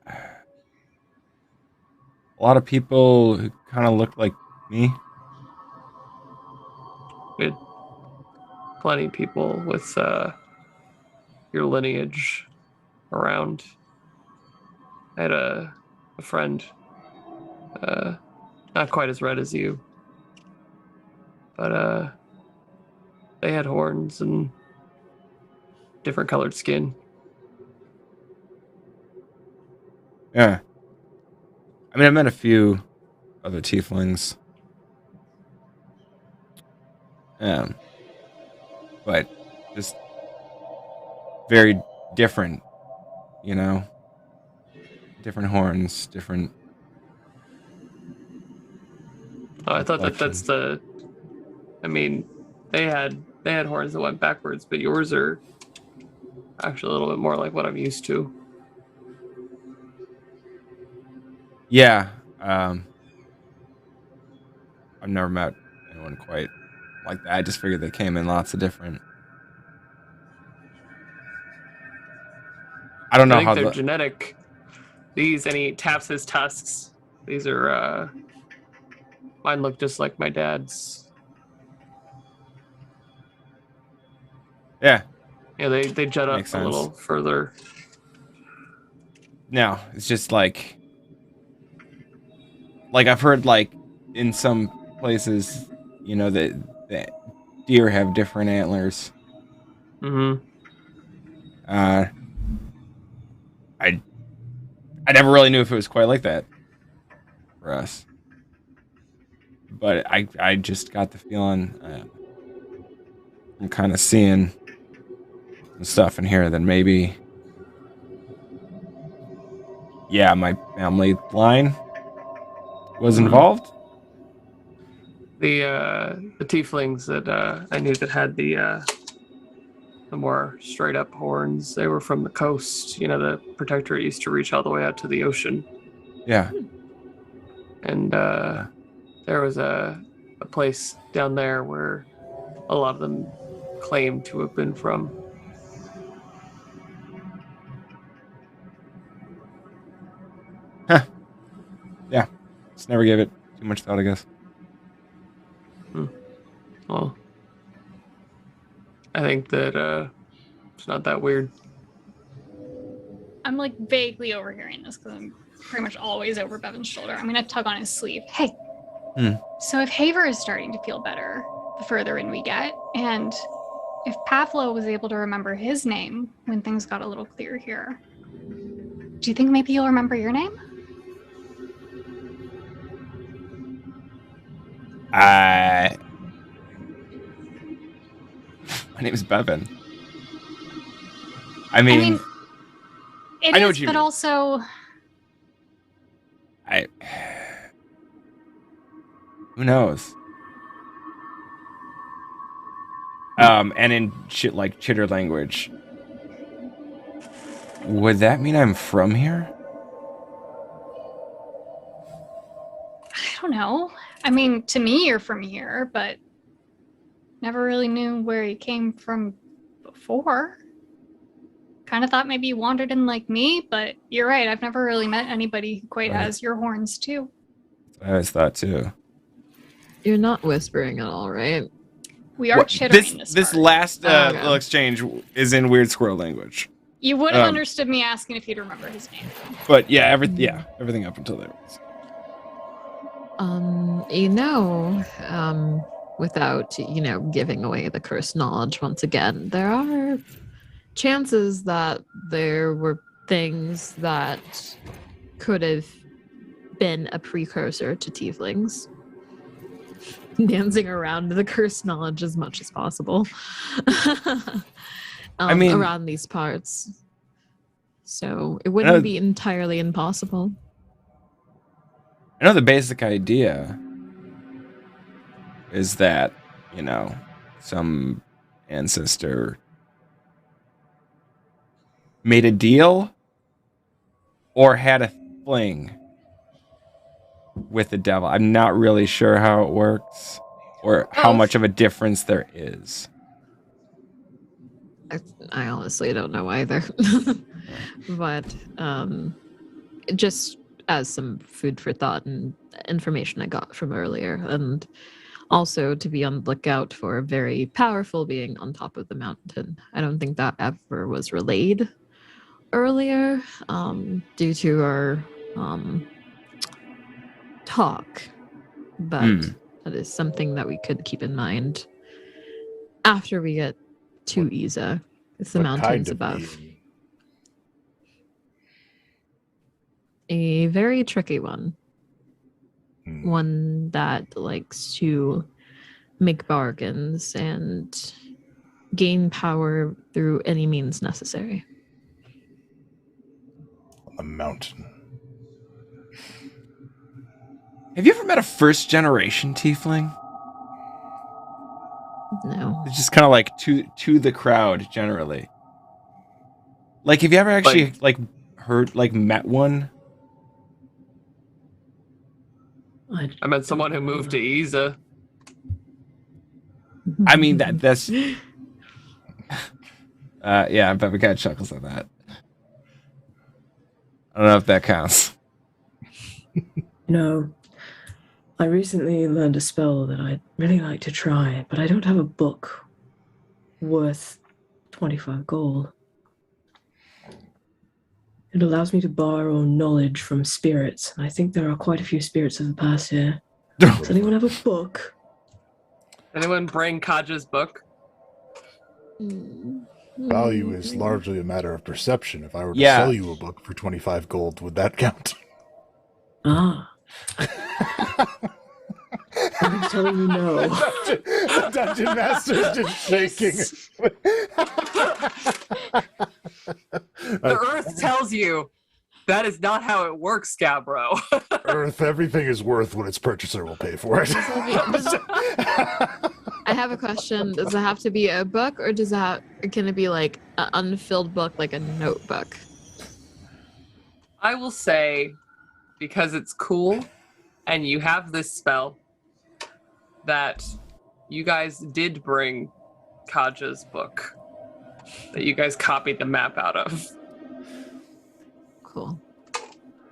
a lot of people who kind of looked like me? It, plenty of people with your lineage around. I had a friend, not quite as red as you, but they had horns and different colored skin. Yeah. I mean, I met a few other tieflings. But just very different, you know? Different horns, different. Oh, I thought that complexion. that's the. I mean, they had horns that went backwards, but yours are actually a little bit more like what I'm used to. Yeah. I've never met anyone quite like that. I just figured they came in lots of different. I don't I know think how they're the. genetic. These, and he taps his tusks. These are mine look just like my dad's. Yeah. Yeah, they jut Makes up a sense. little further. No, it's just like I've heard like in some places, you know, that deer have different antlers. Mm-hmm. I I never really knew if it was quite like that for us, but I just got the feeling I'm kind of seeing some stuff in here that maybe, yeah, my family line was involved. The tieflings that I knew that had the more straight up horns, they were from the coast. You know, the protectorate used to reach all the way out to the ocean, Yeah. and there was a place down there where a lot of them claimed to have been from. Yeah. Just never gave it too much thought, I guess. Well, I think that it's not that weird. I'm like vaguely overhearing this because I'm pretty much always over Bevan's shoulder. I'm gonna tug on his sleeve. Hey, so if Haver is starting to feel better the further in we get, and if Pavlo was able to remember his name when things got a little clearer here, do you think maybe you'll remember your name? My name is Bevan. I mean, it I know is, what you but mean. also who knows? And in shit like chitter language, would that mean I'm from here? I don't know. I mean, to me, you're from here, but never really knew where you came from before. Kind of thought maybe you wandered in like me, but you're right. I've never really met anybody who quite Right. has your horns, too. I always thought too. You're not whispering at all, right? We are chittering This part. last Okay. little exchange is in weird squirrel language. You would have understood me asking if you'd remember his name. But yeah, everything up until there was. Without, giving away the cursed knowledge once again, there are chances that there were things that could have been a precursor to tieflings. Dancing around the cursed knowledge as much as possible. Around these parts. So it wouldn't be entirely impossible. I know the basic idea is that, some ancestor made a deal or had a fling with the devil. I'm not really sure how it works or how much of a difference there is. I honestly don't know either. But just as some food for thought and information I got from earlier, and also to be on the lookout for a very powerful being on top of the mountain. I don't think that ever was relayed earlier due to our talk, but that is something that we could keep in mind after we get to Isa. It's the mountains above. Being? A very tricky one. One that likes to make bargains and gain power through any means necessary. A mountain. Have you ever met a first generation tiefling? No. It's just kind of like to the crowd generally. Like, have you ever actually met one? I met someone who moved to Isa. I mean that's yeah, I bet we got chuckles at that. I don't know if that counts. No. I recently learned a spell that I'd really like to try, but I don't have a book worth 25 gold. It allows me to borrow knowledge from spirits. I think there are quite a few spirits of the past here. Does anyone have a book? Anyone bring Kaja's book? Value is largely a matter of perception. If I were to sell you a book for 25 gold, would that count? Ah. I'm telling you no. The dungeon master's just shaking. The earth tells you that is not how it works, Scabro. Earth, everything is worth what its purchaser will pay for it. I have a question. Does it have to be a book, or can it be like an unfilled book, like a notebook? I will say, because it's cool and you have this spell, that you guys did bring Kaja's book that you guys copied the map out of. Cool.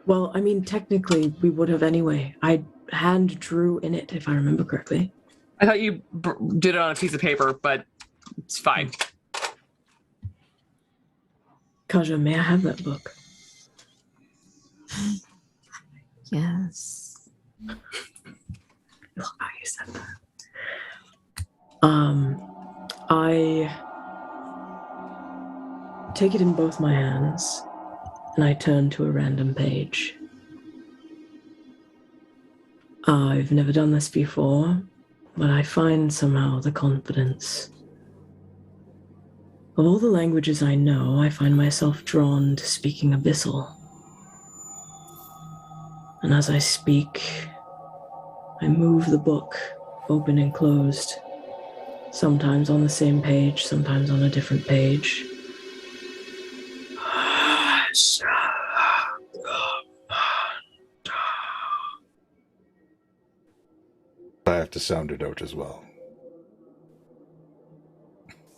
Well, I mean, technically, we would have anyway. I hand drew in it, if I remember correctly. I thought you did it on a piece of paper, but it's fine. Kaja, may I have that book? Yes. I said that. I take it in both my hands, and I turn to a random page. I've never done this before, but I find somehow the confidence. Of all the languages I know, I find myself drawn to speaking Abyssal. And as I speak, I move the book, open and closed, sometimes on the same page, sometimes on a different page. I have to sound it out as well.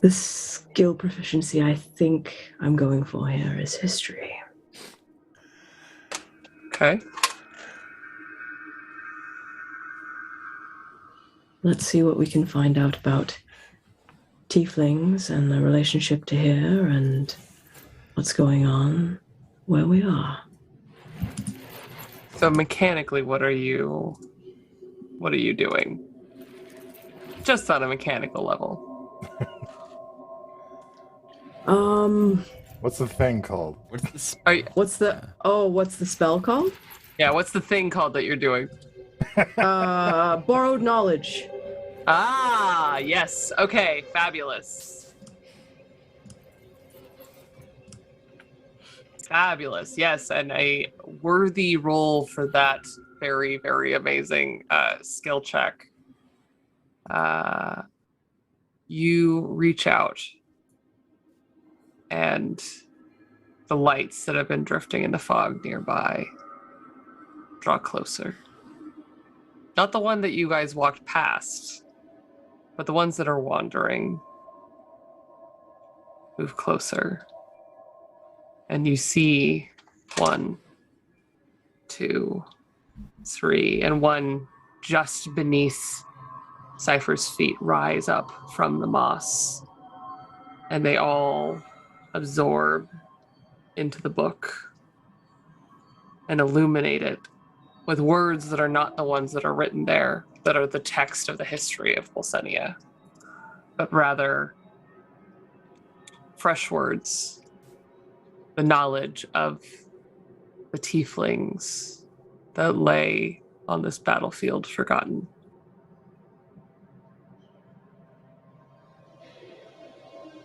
The skill proficiency I think I'm going for here is history. Okay. Let's see what we can find out about tieflings and their relationship to here and what's going on where we are. So mechanically, what are you doing? Just on a mechanical level. What's the thing called? What's the spell called? Yeah, what's the thing called that you're doing? Borrowed knowledge. Ah, yes. Okay, fabulous. Fabulous, yes, and a worthy roll for that very, very amazing skill check. You reach out, and the lights that have been drifting in the fog nearby draw closer. Not the one that you guys walked past, but the ones that are wandering move closer. And you see 1, 2, 3, and one just beneath Cypher's feet rise up from the moss. And they all absorb into the book and illuminate it with words that are not the ones that are written there, that are the text of the history of Bolsenia, but rather fresh words, the knowledge of the tieflings that lay on this battlefield forgotten.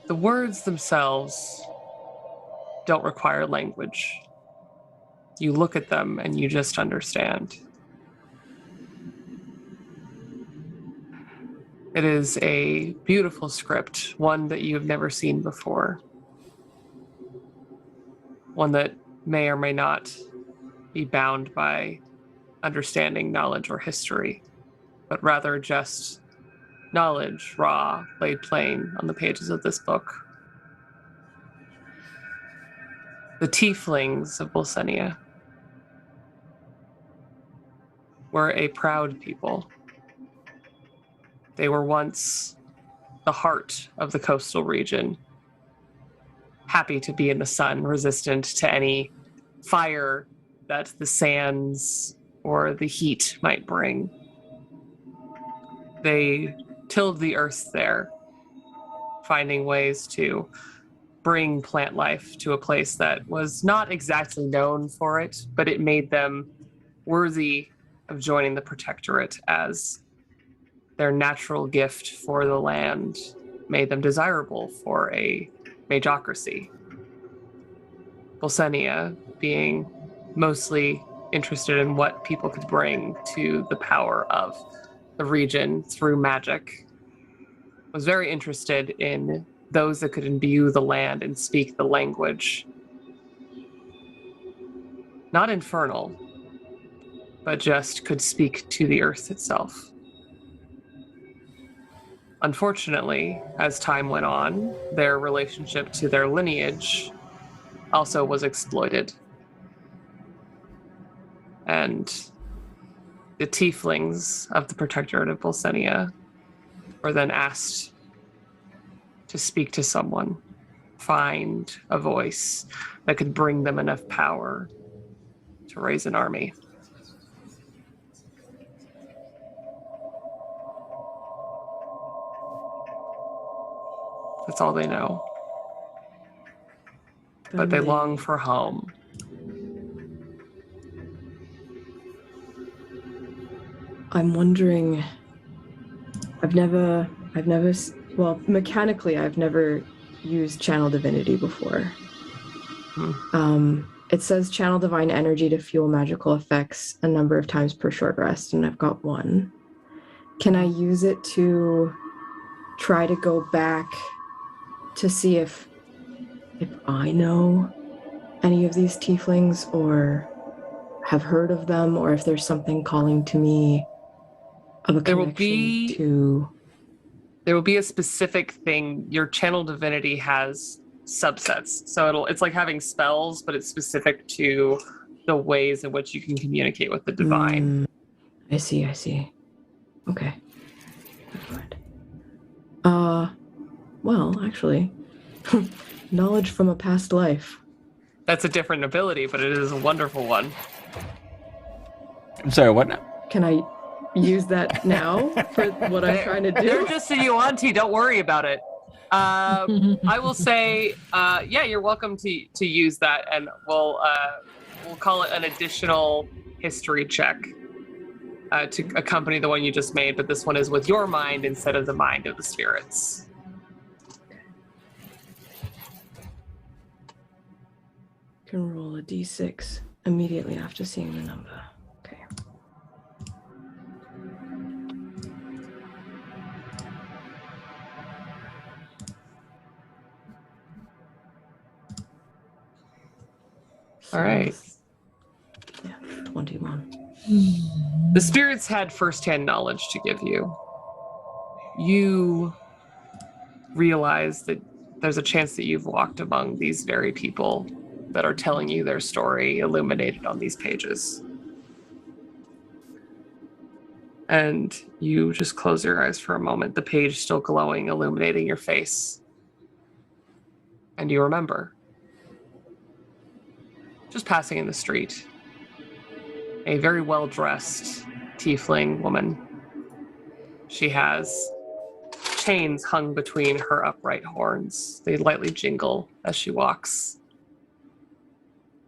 The words themselves don't require language. You look at them and you just understand. It is a beautiful script, one that you have never seen before. One that may or may not be bound by understanding, knowledge, or history, but rather just knowledge, raw, laid plain on the pages of this book. The tieflings of Bolsenia were a proud people. They were once the heart of the coastal region, happy to be in the sun, resistant to any fire that the sands or the heat might bring. They tilled the earth there, finding ways to bring plant life to a place that was not exactly known for it, but it made them worthy of joining the protectorate, as their natural gift for the land made them desirable for a magocracy. Bolsenia, being mostly interested in what people could bring to the power of the region through magic, was very interested in those that could imbue the land and speak the language. Not infernal, but just could speak to the earth itself. Unfortunately, as time went on, their relationship to their lineage also was exploited. And the tieflings of the Protectorate of Bolsenia were then asked to speak to someone, find a voice that could bring them enough power to raise an army. That's all they know. But they long for home. I'm wondering, well, mechanically, I've never used Channel Divinity before. It says channel divine energy to fuel magical effects a number of times per short rest, and I've got one. Can I use it to try to go back to see if I know any of these tieflings or have heard of them, or if there's something calling to me of a connection to... There will be a specific thing. Your channel divinity has subsets. So it's like having spells, but it's specific to the ways in which you can communicate with the divine. I see. Okay. Well, actually, knowledge from a past life. That's a different ability, but it is a wonderful one. I'm sorry, what now? Can I use that now for what I'm trying to do? They're just a Yuan-Ti, don't worry about it. I will say, yeah, you're welcome to use that, and we'll call it an additional history check to accompany the one you just made, but this one is with your mind instead of the mind of the spirits. Can roll a d6 immediately after seeing the number. Okay. All right. Yeah, 21. The spirits had firsthand knowledge to give you. You realize that there's a chance that you've walked among these very people that are telling you their story illuminated on these pages. And you just close your eyes for a moment, the page still glowing, illuminating your face. And you remember. Just passing in the street, a very well-dressed tiefling woman. She has chains hung between her upright horns. They lightly jingle as she walks.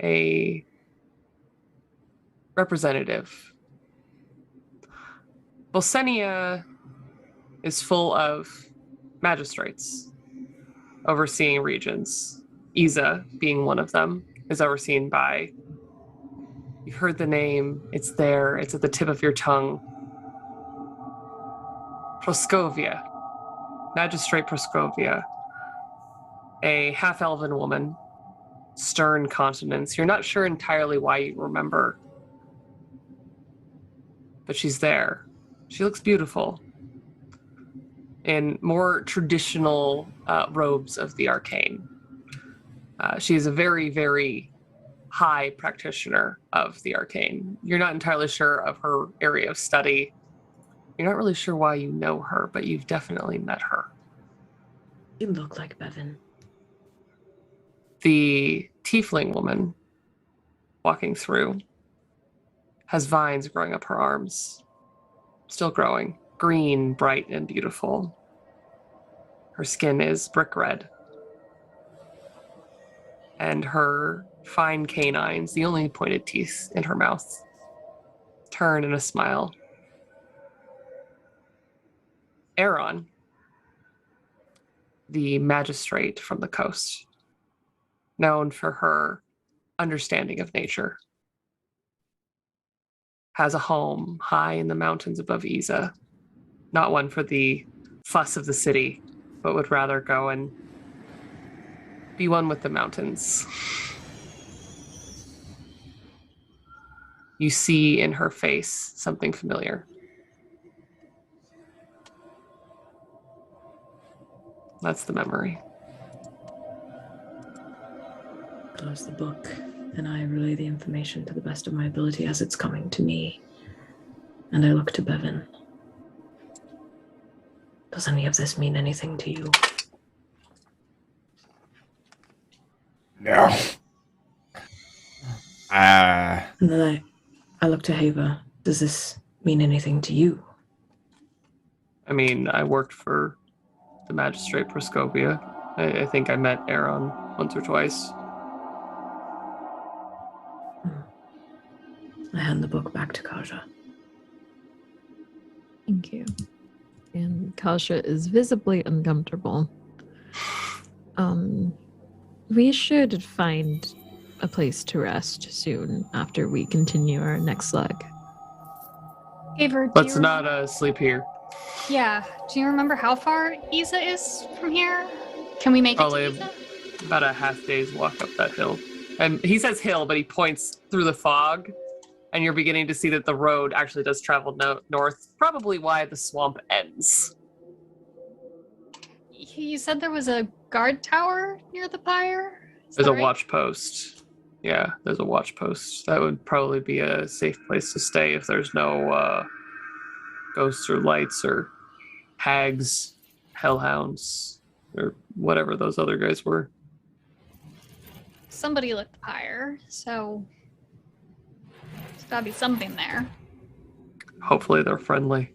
A representative. Bolsenia is full of magistrates overseeing regions. Isa, being one of them, is overseen by, you've heard the name, it's there, it's at the tip of your tongue. Proskovia, Magistrate Proskovia, a half-elven woman, stern countenance. You're not sure entirely why you remember, but she's there. She looks beautiful in more traditional robes of the arcane. She is a very, very high practitioner of the arcane. You're not entirely sure of her area of study. You're not really sure why you know her, but you've definitely met her. You look like Bevan. The tiefling woman walking through has vines growing up her arms. Still growing. Green, bright, and beautiful. Her skin is brick red. And her fine canines, the only pointed teeth in her mouth, turn in a smile. Aaron, the magistrate from the coast, known for her understanding of nature, has a home high in the mountains above Isa. Not one for the fuss of the city, but would rather go and be one with the mountains. You see in her face something familiar. That's the memory. Close the book, and I relay the information to the best of my ability as it's coming to me. And I look to Bevan. Does any of this mean anything to you? No. And then I look to Haver. Does this mean anything to you? I mean, I worked for the magistrate Proskovia. I think I met Aaron once or twice. I hand the book back to Kaja. Thank you. And Kasha is visibly uncomfortable. We should find a place to rest soon after we continue our next leg. Haver, do Let's you not sleep here. Yeah. Do you remember how far Isa is from here? Can we make Probably it to Isa? about a half day's walk up that hill. And he says hill, but he points through the fog, and you're beginning to see that the road actually does travel north, probably why the swamp ends. You said there was a guard tower near the pyre? Is There's that a right? watch post. Yeah, there's a watch post. That would probably be a safe place to stay if there's no ghosts or lights or hags, hellhounds, or whatever those other guys were. Somebody lit the pyre, so there's gotta be something there. Hopefully they're friendly.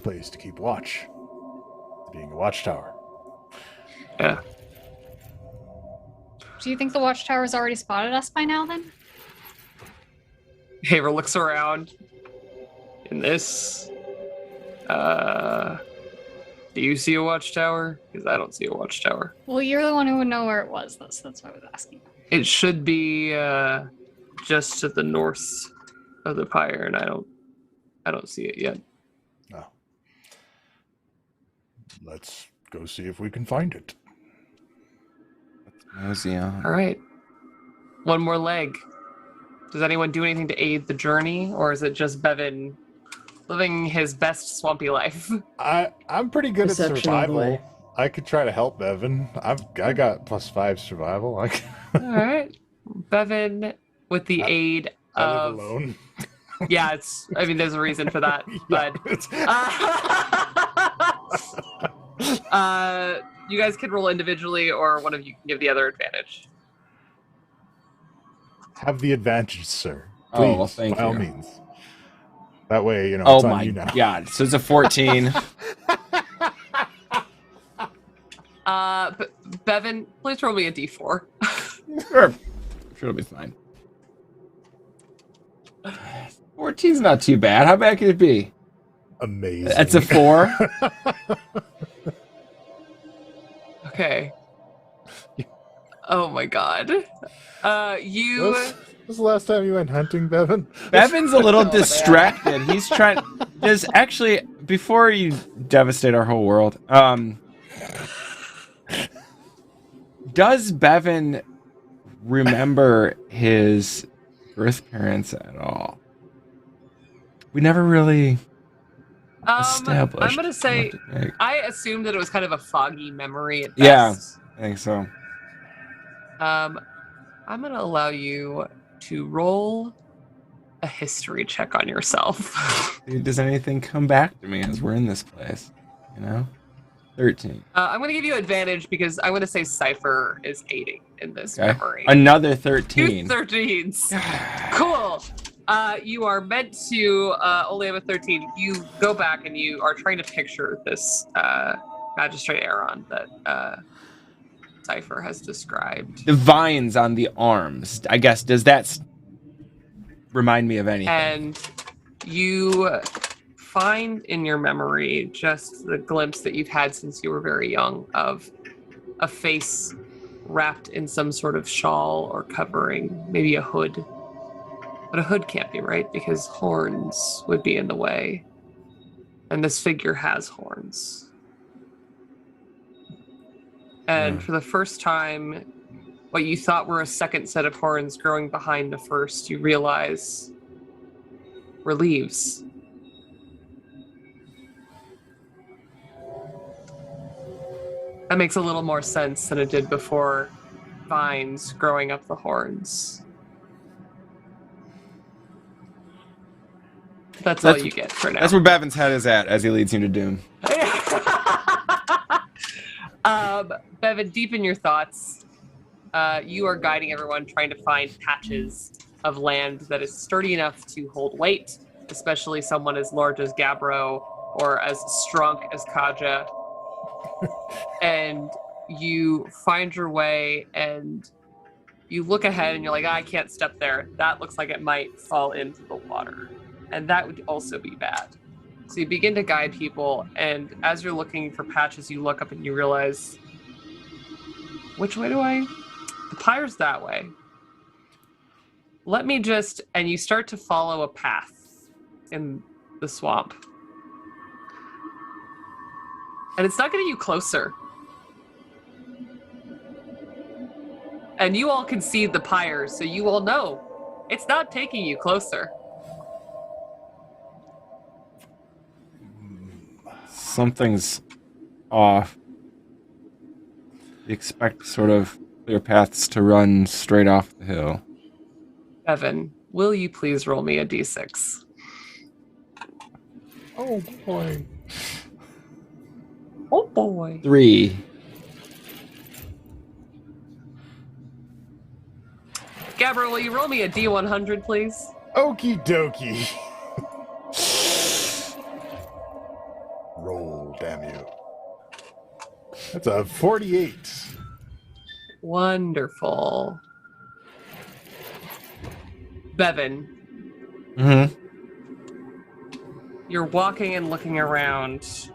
Place to keep watch. Being a watchtower. Yeah. Do you think the watchtower's already spotted us by now then? Haver looks around in this. Do you see a watchtower? Because I don't see a watchtower. Well, you're the one who would know where it was. That's why I was asking. It should be just to the north of the pyre, and I don't see it yet. Oh. Let's go see if we can find it. Mosey on. All right. One more leg. Does anyone do anything to aid the journey, or is it just Bevan living his best swampy life? I'm pretty good Perception at all the way. survival. I could try to help Bevan. I got +5 survival. All right. Bevan, with the aid I live of... alone. Yeah, I mean, there's a reason for that, but... You guys can roll individually, or one of you can give the other advantage. Have the advantage, sir. Oh, Please, well, thank by all you. means. That way, Oh it's on my you now. god. So it's a 14. Bevan, please roll me a d4. Sure. Sure it'll be fine. 14's not too bad. How bad could it be? Amazing. That's a 4. Okay. Oh my god. You... When's the last time you went hunting, Bevan? Bevan's a little Oh, man. distracted. He's trying. There's actually, before you devastate our whole world, does Bevan remember his birth parents at all? We never really established. I'm gonna say, what to make. I assumed that it was kind of a foggy memory at Yeah. best. I think so. I'm gonna allow you to roll a history check on yourself. Dude, does anything come back to me as we're in this place? 13. I'm gonna give you advantage because I'm gonna say Cypher is aiding in this Okay. memory. Another Two 13. 13s. Cool. You are meant to only have a 13. You go back and you are trying to picture this Magistrate Aaron that Cypher has described. The vines on the arms. I guess, does that remind me of anything? And you find in your memory just the glimpse that you've had since you were very young of a face wrapped in some sort of shawl or covering, maybe a hood. But a hood can't be right because horns would be in the way. And this figure has horns. And for the first time, what you thought were a second set of horns growing behind the first, you realize were leaves. That makes a little more sense than it did before. Vines growing up the horns. That's all you get for now. That's where Bevan's head is at as he leads you to doom. Bevan, deep in your thoughts, you are guiding everyone, trying to find patches of land that is sturdy enough to hold weight, especially someone as large as Gabbro or as strong as Kaja. And you find your way and you look ahead and you're like, I can't step there. That looks like it might fall into the water. And that would also be bad. So you begin to guide people, and as you're looking for patches, you look up and you realize, which way do I? The pyre's that way. Let me just, and you start to follow a path in the swamp. And it's not getting you closer. And you all can see the pyre, so you all know it's not taking you closer. Something's off. You expect sort of clear paths to run straight off the hill. Evan, will you please roll me a d6? Oh boy. Oh boy. 3. Gabriel, will you roll me a d100, please? Okie dokie. Roll, damn you. That's a 48. Wonderful. Bevan, Mm-hmm. you're walking and looking around,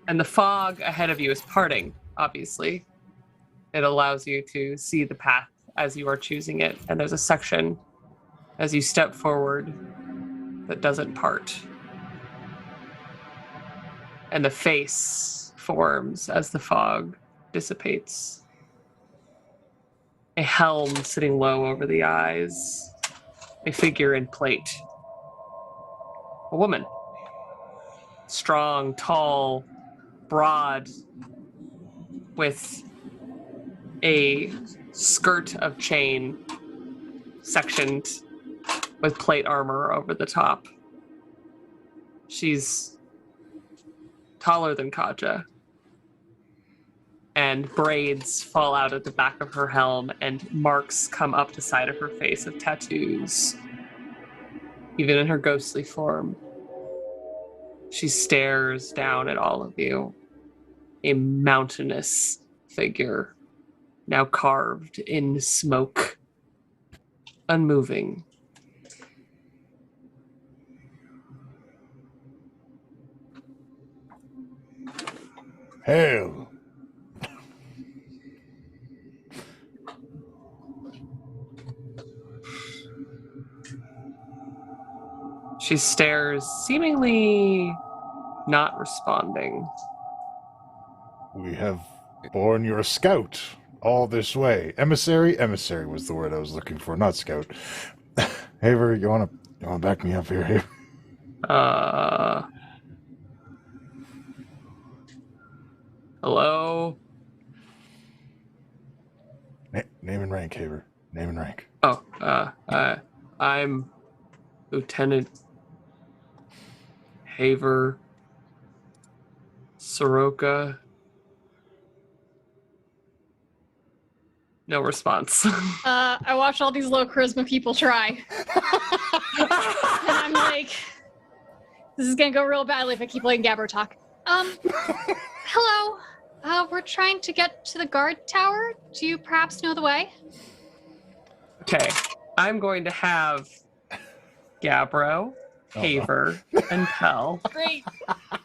and the fog ahead of you is parting, obviously. It allows you to see the path as you are choosing it, and there's a section as you step forward that doesn't part. And the face forms as the fog dissipates. a helm sitting low over the eyes, a figure in plate. A woman. Strong, tall, broad, with a skirt of chain sectioned with plate armor over the top. She's taller than Kaja. And braids fall out at the back of her helm, and marks come up the side of her face of tattoos. Even in her ghostly form. She stares down at all of you. A mountainous figure, now carved in smoke, unmoving. Hail! She stares, seemingly not responding. We have borne your scout all this way. Emissary? Emissary was the word I was looking for, not scout. Haver, you wanna back me up here, Haver? Hello? Name and rank, Haver. Name and rank. Oh, I'm Lieutenant Haver Soroka. No response. I watch all these low charisma people try. And I'm like, this is gonna go real badly if I keep letting Gabro talk. Hello. We're trying to get to the guard tower. Do you perhaps know the way? Okay, I'm going to have Gabro, Haver, and Pell. Great.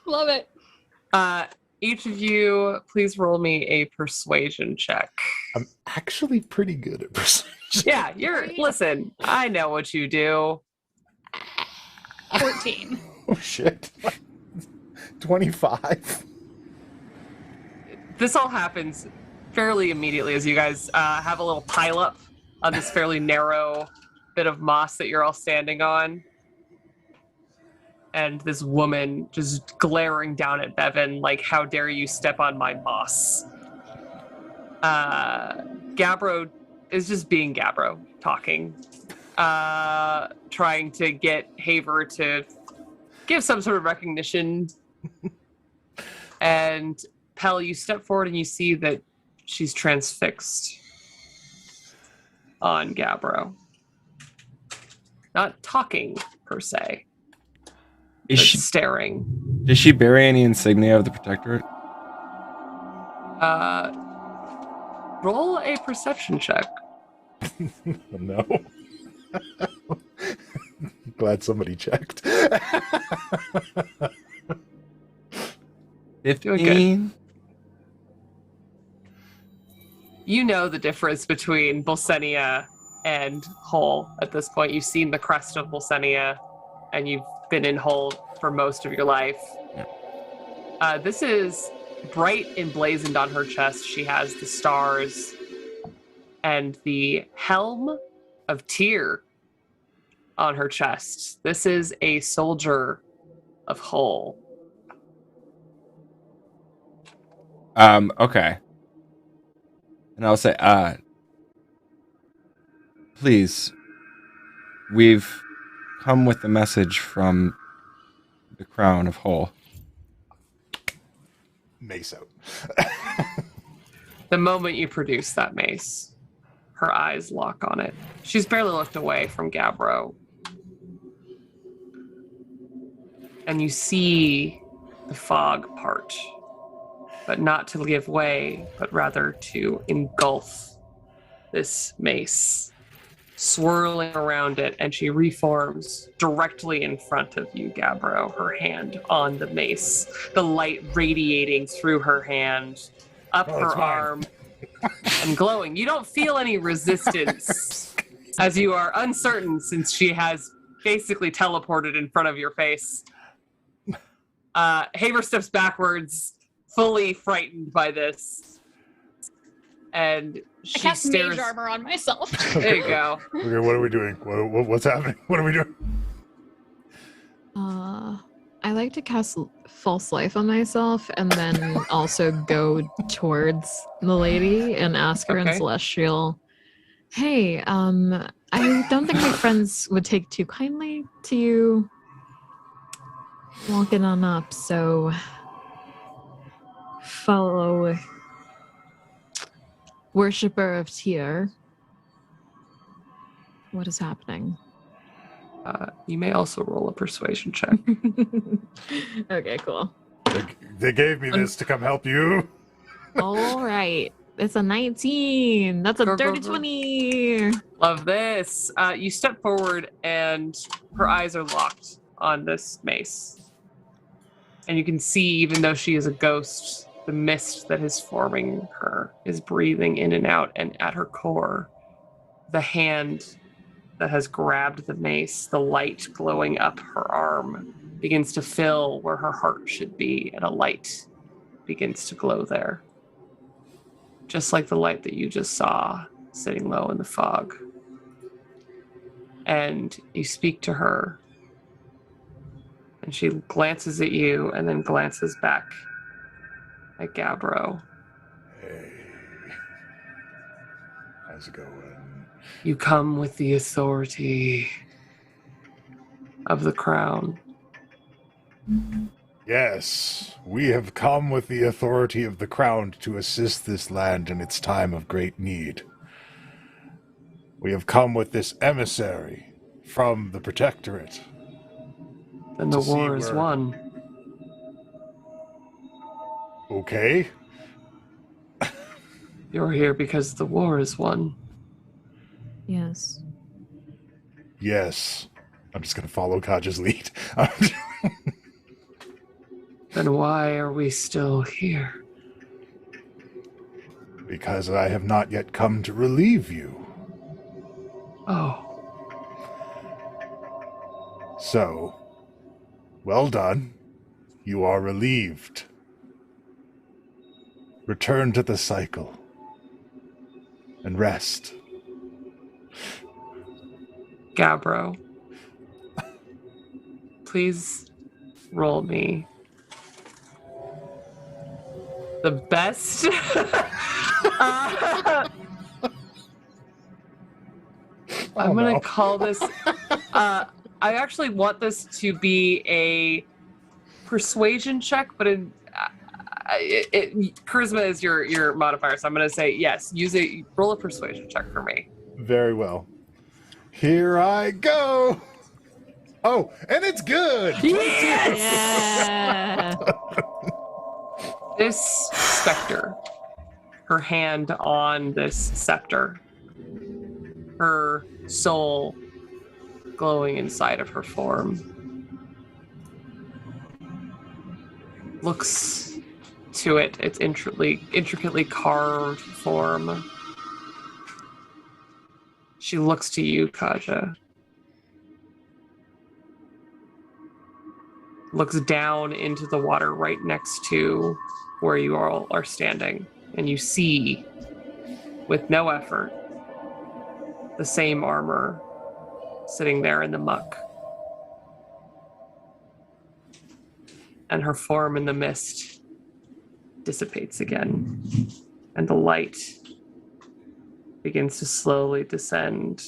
Love it. Each of you, please roll me a persuasion check. I'm actually pretty good at persuasion. Yeah, listen, I know what you do. 14. Oh, shit. 25? This all happens fairly immediately as you guys have a little pile up on this fairly narrow bit of moss that you're all standing on. And this woman just glaring down at Bevan like, how dare you step on my moss? Gabro is just being Gabro, talking. Trying to get Haver to give some sort of recognition. And Pell, you step forward and you see that she's transfixed on Gabro. Not talking, per se. Is but she staring. Does she bear any insignia of the protectorate? Roll a perception check. No. Glad somebody checked. 15. You know the difference between Bolsenia and Hull at this point. You've seen the crest of Bolsenia, and you've been in Hull for most of your life. This is bright emblazoned on her chest. She has the stars and the helm of Tyr on her chest. This is a soldier of Hull. Okay. And I'll say, please, we've come with a message from the Crown of Hull. Mace out. The moment you produce that mace, her eyes lock on it. She's barely looked away from Gabro. And you see the fog part, but not to give way, but rather to engulf this mace, swirling around it, and she reforms directly in front of you, Gabro, her hand on the mace, the light radiating through her hand, up her arm, and glowing. You don't feel any resistance as you are uncertain since she has basically teleported in front of your face. Haver steps backwards, fully frightened by this. And I cast mage armor on myself. There you go. Okay, what are we doing? What's happening? What are we doing? I like to cast false life on myself and then also go towards the lady and ask her in Okay. Celestial, hey, I don't think my friends would take too kindly to you walking on up, so follow worshipper of Tyr. What is happening? You may also roll a persuasion check. Okay, cool. They gave me this to come help you. All right. It's a 19. That's a Go, go, dirty go. 20. Love this. You step forward and her eyes are locked on this mace. And you can see, even though she is a ghost, the mist that is forming her is breathing in and out. And at her core, the hand that has grabbed the mace, the light glowing up her arm, begins to fill where her heart should be, and a light begins to glow there. Just like the light that you just saw sitting low in the fog. And you speak to her, and she glances at you and then glances back at Gabbro. Hey. How's it going? You come with the authority of the crown. Yes, we have come with the authority of the crown to assist this land in its time of great need. We have come with this emissary from the protectorate. Then the To see war is where- won. Okay. You're here because the war is won. Yes. Yes. I'm just going to follow Kaja's lead. Then why are we still here? Because I have not yet come to relieve you. Oh, So, well done. You are relieved. Return to the cycle. And rest. Gabbro. Please roll me the best. I'm gonna no. call this. I actually want this to be a persuasion check, but charisma is your modifier, so I'm gonna say yes. Roll a persuasion check for me. Very well. Here I go. Oh, and it's good. Yeah. This specter, her hand on this scepter, her soul glowing inside of her form, looks to its intricately carved form. She looks to you, Kaja. Looks down into the water right next to where you all are standing, and you see, with no effort, the same armor sitting there in the muck. And her form in the mist dissipates again, and the light begins to slowly descend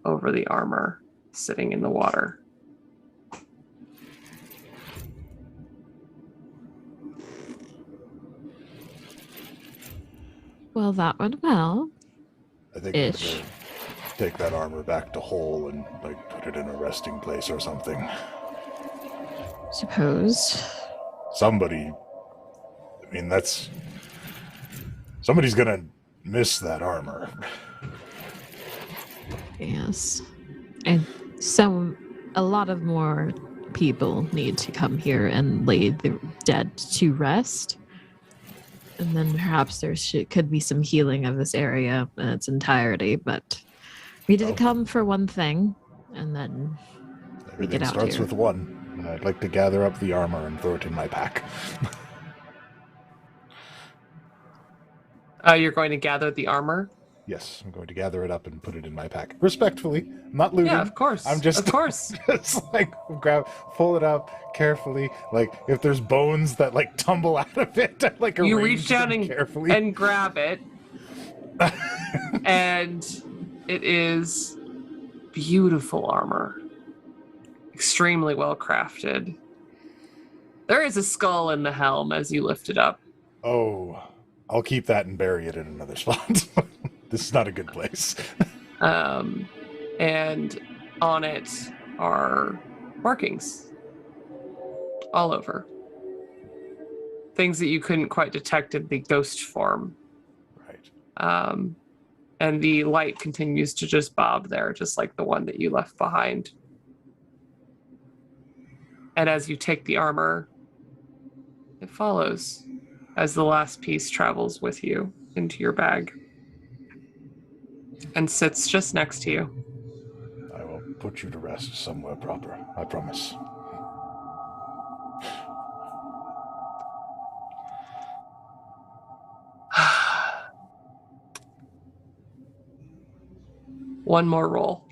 over the armor sitting in the water. Well, that went well. I think Ish. I'm gonna take that armor back to Hole and put it in a resting place or something. Suppose. Somebody. I mean, somebody's gonna miss that armor. Yes. And a lot of more people need to come here and lay the dead to rest. And then perhaps there could be some healing of this area in its entirety, but we did come for one thing, and then we Everything get out starts here. with one. And I'd like to gather up the armor and throw it in my pack. You're going to gather the armor? Yes, I'm going to gather it up and put it in my pack. Respectfully. I'm not looting. Yeah, of course. I'm just, of course. just like pull it up carefully. Like if there's bones that like tumble out of it, I like You arrange reach down them and, carefully. and grab it. And it is beautiful armor. Extremely well crafted. There is a skull in the helm as you lift it up. Oh, I'll keep that and bury it in another spot. This is not a good place. And on it are markings all over. Things that you couldn't quite detect in the ghost form. Right. And the light continues to just bob there, just like the one that you left behind. And as you take the armor, it follows as the last piece travels with you into your bag and sits just next to you. I will put you to rest somewhere proper, I promise. One more roll.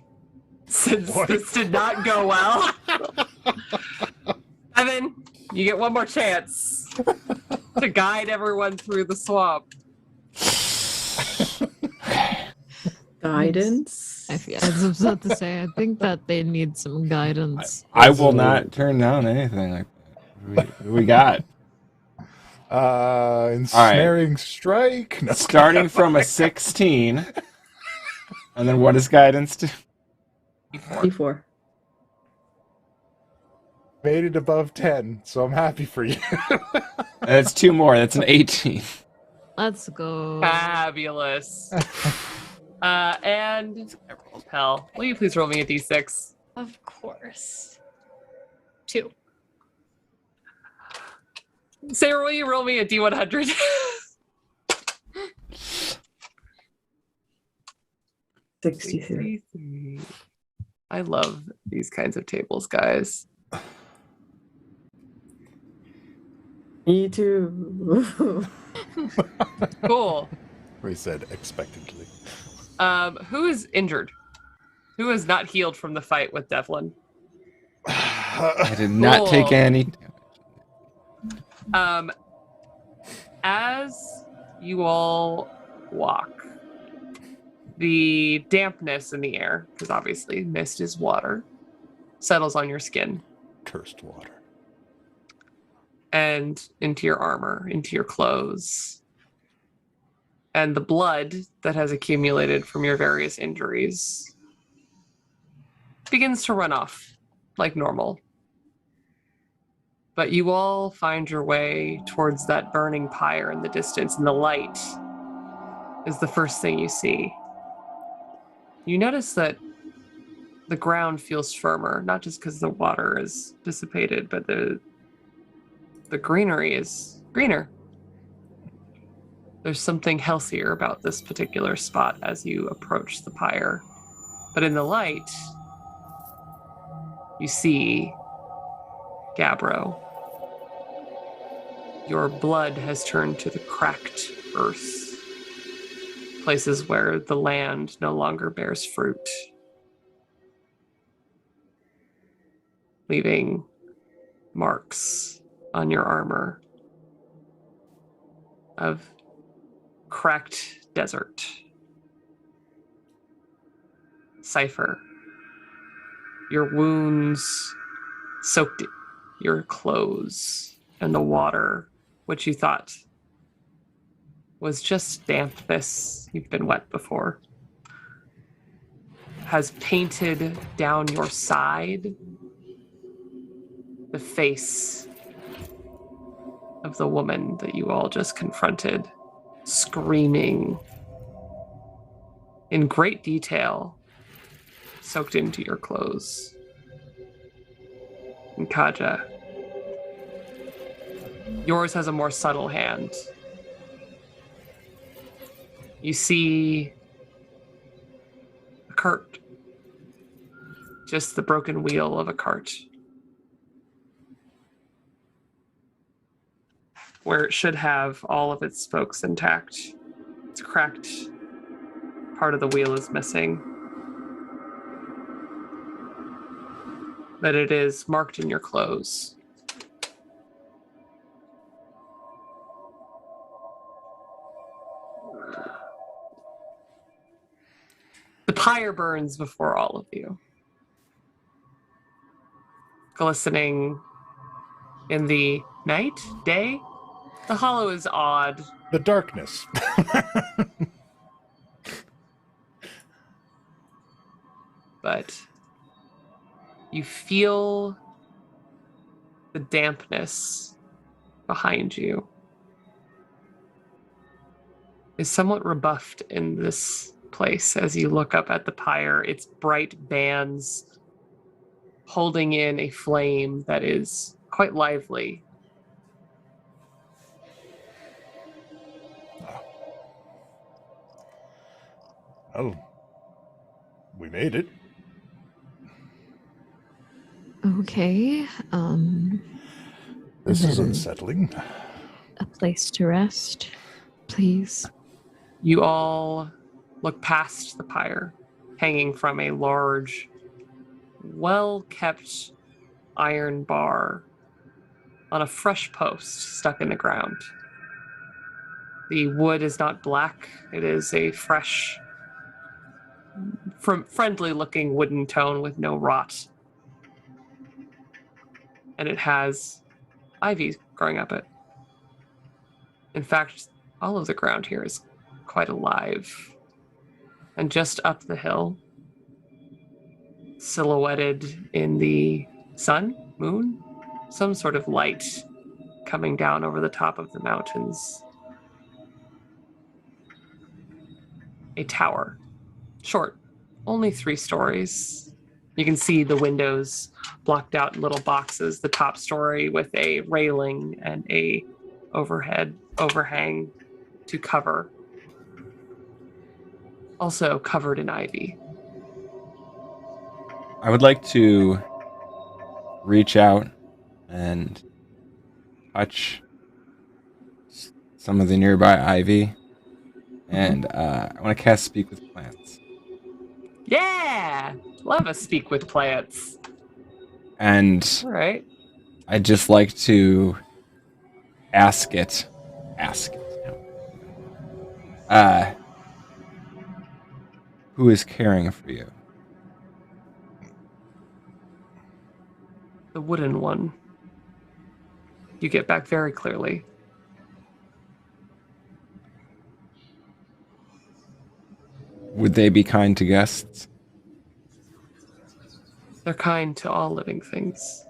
Since this did not go well. Evan, you get one more chance to guide everyone through the swamp. Guidance. I was about to say, I think that they need some guidance. I will not turn down anything like that. What do we got? Ensnaring strike. No. Starting from a 16. And then what does guidance do? D4. Made it above 10, so I'm happy for you. And it's 2 more. That's an 18. Let's go. Fabulous. And Hell, will you please roll me a d6? Of course. 2. Sarah, will you roll me a d100? $63. I love these kinds of tables, guys. Me too. Cool. We said expectantly. Who is injured? Who is not healed from the fight with Devlin? I did not take Cool. any. As you all walk, the dampness in the air, because obviously mist is water, settles on your skin Cursed water. and into your armor, into your clothes. And the blood that has accumulated from your various injuries begins to run off like normal. But you all find your way towards that burning pyre in the distance, and the light is the first thing you see. You notice that the ground feels firmer, not just because the water is dissipated, but the greenery is greener. There's something healthier about this particular spot as you approach the pyre. But in the light, you see Gabbro. Your blood has turned to the cracked earth, places where the land no longer bears fruit, leaving marks on your armor of cracked desert. Cypher, your wounds soaked your clothes, and the water, which you thought was just dampness, you've been wet before, has painted down your side the face of the woman that you all just confronted, screaming in great detail, soaked into your clothes. And Kaja, yours has a more subtle hand. You see a cart, just the broken wheel of a cart, where it should have all of its spokes intact. Its cracked part of the wheel is missing. But it is marked in your clothes. The pyre burns before all of you, glistening in the night, day. The hollow is odd. The darkness. But you feel the dampness behind you is somewhat rebuffed in this place as you look up at the pyre, its bright bands holding in a flame that is quite lively. Oh, we made it. Okay. This is then unsettling. a place to rest, please. You all look past the pyre, hanging from a large, well-kept iron bar on a fresh post stuck in the ground. The wood is not black. It is a fresh, friendly-looking wooden tone with no rot. And it has ivy growing up it. In fact, all of the ground here is quite alive. And just up the hill, silhouetted in the sun, moon, some sort of light coming down over the top of the mountains. A tower, short, only 3 stories. You can see the windows blocked out in little boxes, the top story with a railing and a overhang to cover. Also covered in ivy. I would like to reach out and touch some of the nearby ivy, and I want to cast Speak with Plants. Yeah! Love a speak with plants. And All right. I'd just like to ask it. Who is caring for you? The wooden one. You get back very clearly. Would they be kind to guests? They're kind to all living things.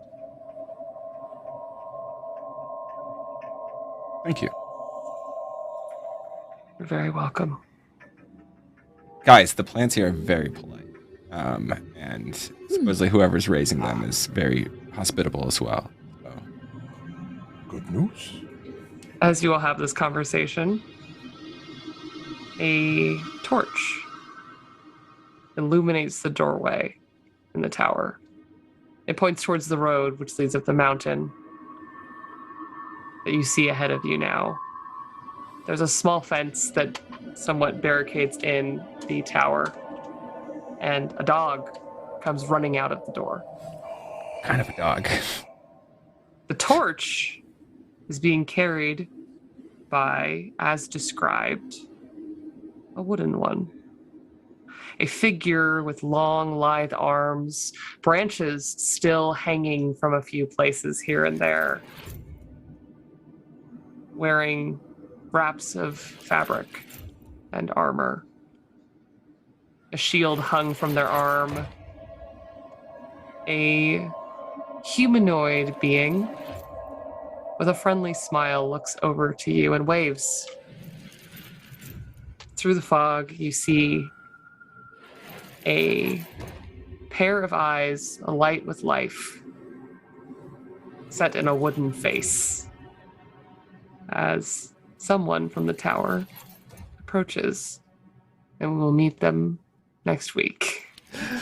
Thank you. You're very welcome. Guys, the plants here are very polite. And supposedly whoever's raising them is very hospitable as well. So. Good news. As you all have this conversation, a torch illuminates the doorway in the tower. It points towards the road, which leads up the mountain that you see ahead of you now. There's a small fence that somewhat barricades in the tower, and a dog comes running out of the door. Kind of a dog. The torch is being carried by, as described, a wooden one. A figure with long, lithe arms, branches still hanging from a few places here and there, wearing wraps of fabric and armor. A shield hung from their arm. A humanoid being with a friendly smile looks over to you and waves. Through the fog, you see a pair of eyes alight with life set in a wooden face as someone from the tower approaches, and we will meet them next week.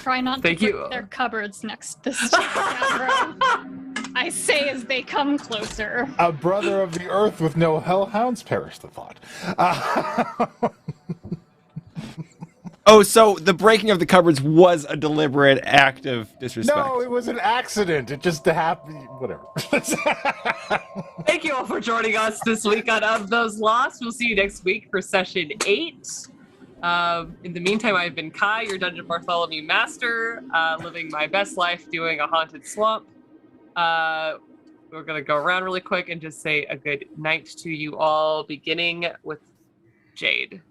Try not Thank to you. put their cupboards next to the camera. I say as they come closer. A brother of the earth with no hellhounds, perish the thought. Oh, so the breaking of the cupboards was a deliberate act of disrespect. No, it was an accident. It just happened. Whatever. Thank you all for joining us this week on Of Those Lost. We'll see you next week for session 8. In the meantime, I've been Kai, your Dungeon Bartholomew Master, living my best life doing a haunted swamp. We're going to go around really quick and just say a good night to you all, beginning with Jade.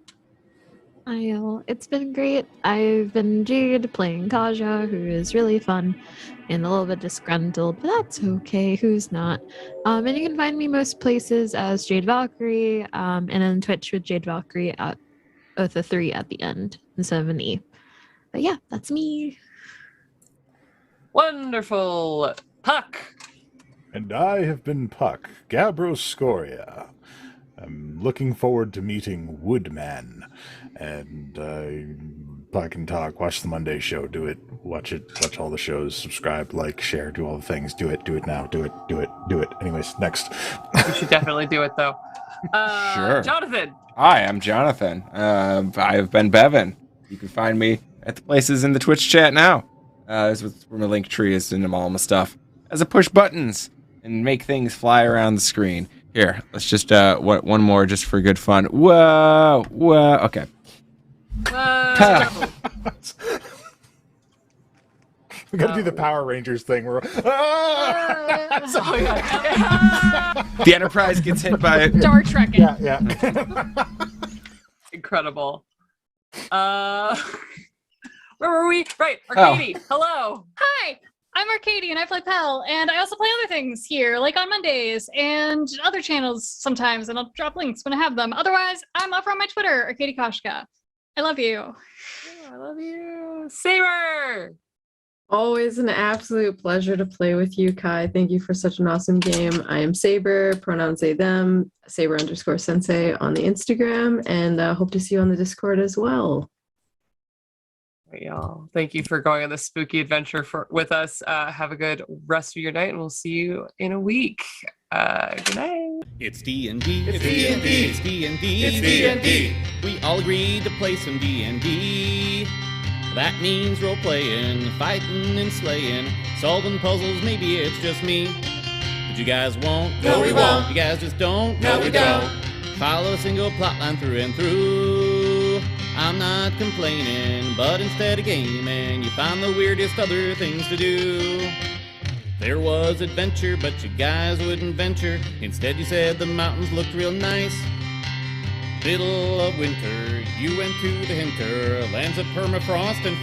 Hi, y'all. It's been great. I've been Jade playing Kaja, who is really fun and a little bit disgruntled, but that's okay. Who's not? And you can find me most places as Jade Valkyrie, and on Twitch with Jade Valkyrie with a 3 at the end instead of an E. But yeah, that's me. Wonderful. Puck. And I have been Puck, Gabros Scoria. I'm looking forward to meeting Woodman. And Puck and talk, watch the Monday show, do it, watch all the shows, subscribe, like, share, do all the things, do it now, do it. Anyways, next. You should definitely do it, though. Sure. Jonathan. Hi, I'm Jonathan. I've been Bevan. You can find me at the places in the Twitch chat now. This is where my link tree is and all my stuff. As I push buttons and make things fly around the screen. Here, let's just one more just for good fun. Whoa, okay. Whoa. We gotta do the Power Rangers thing. Where Oh, yeah. The Enterprise gets hit by Star Trekking. yeah. Incredible. Where were we? Right, Arcady. Hello. Hi, I'm Arcady and I play Pell, and I also play other things here, like on Mondays and other channels sometimes, and I'll drop links when I have them. Otherwise, I'm over on my Twitter, Arcady Koshka. I love you. Oh, I love you. Saber. Always an absolute pleasure to play with you, Kai. Thank you for such an awesome game. I am Saber, pronouns they, them, Saber_Sensei on the Instagram, and hope to see you on the Discord as well. Right, y'all. Thank you for going on this spooky adventure with us. Have a good rest of your night, and we'll see you in a week. Good night. It's D&D. It's D&D. It's D&D. It's D&D. We all agreed to play some D&D. That means role-playing, fighting and slaying, solving puzzles, maybe it's just me. But you guys won't. No, we won't. You guys just don't. No, we don't. Follow a single plotline through and through. I'm not complaining, but instead of gaming, you find the weirdest other things to do. There was adventure, but you guys wouldn't venture. Instead you said the mountains looked real nice. Middle of winter, you went to the hinter, lands of permafrost and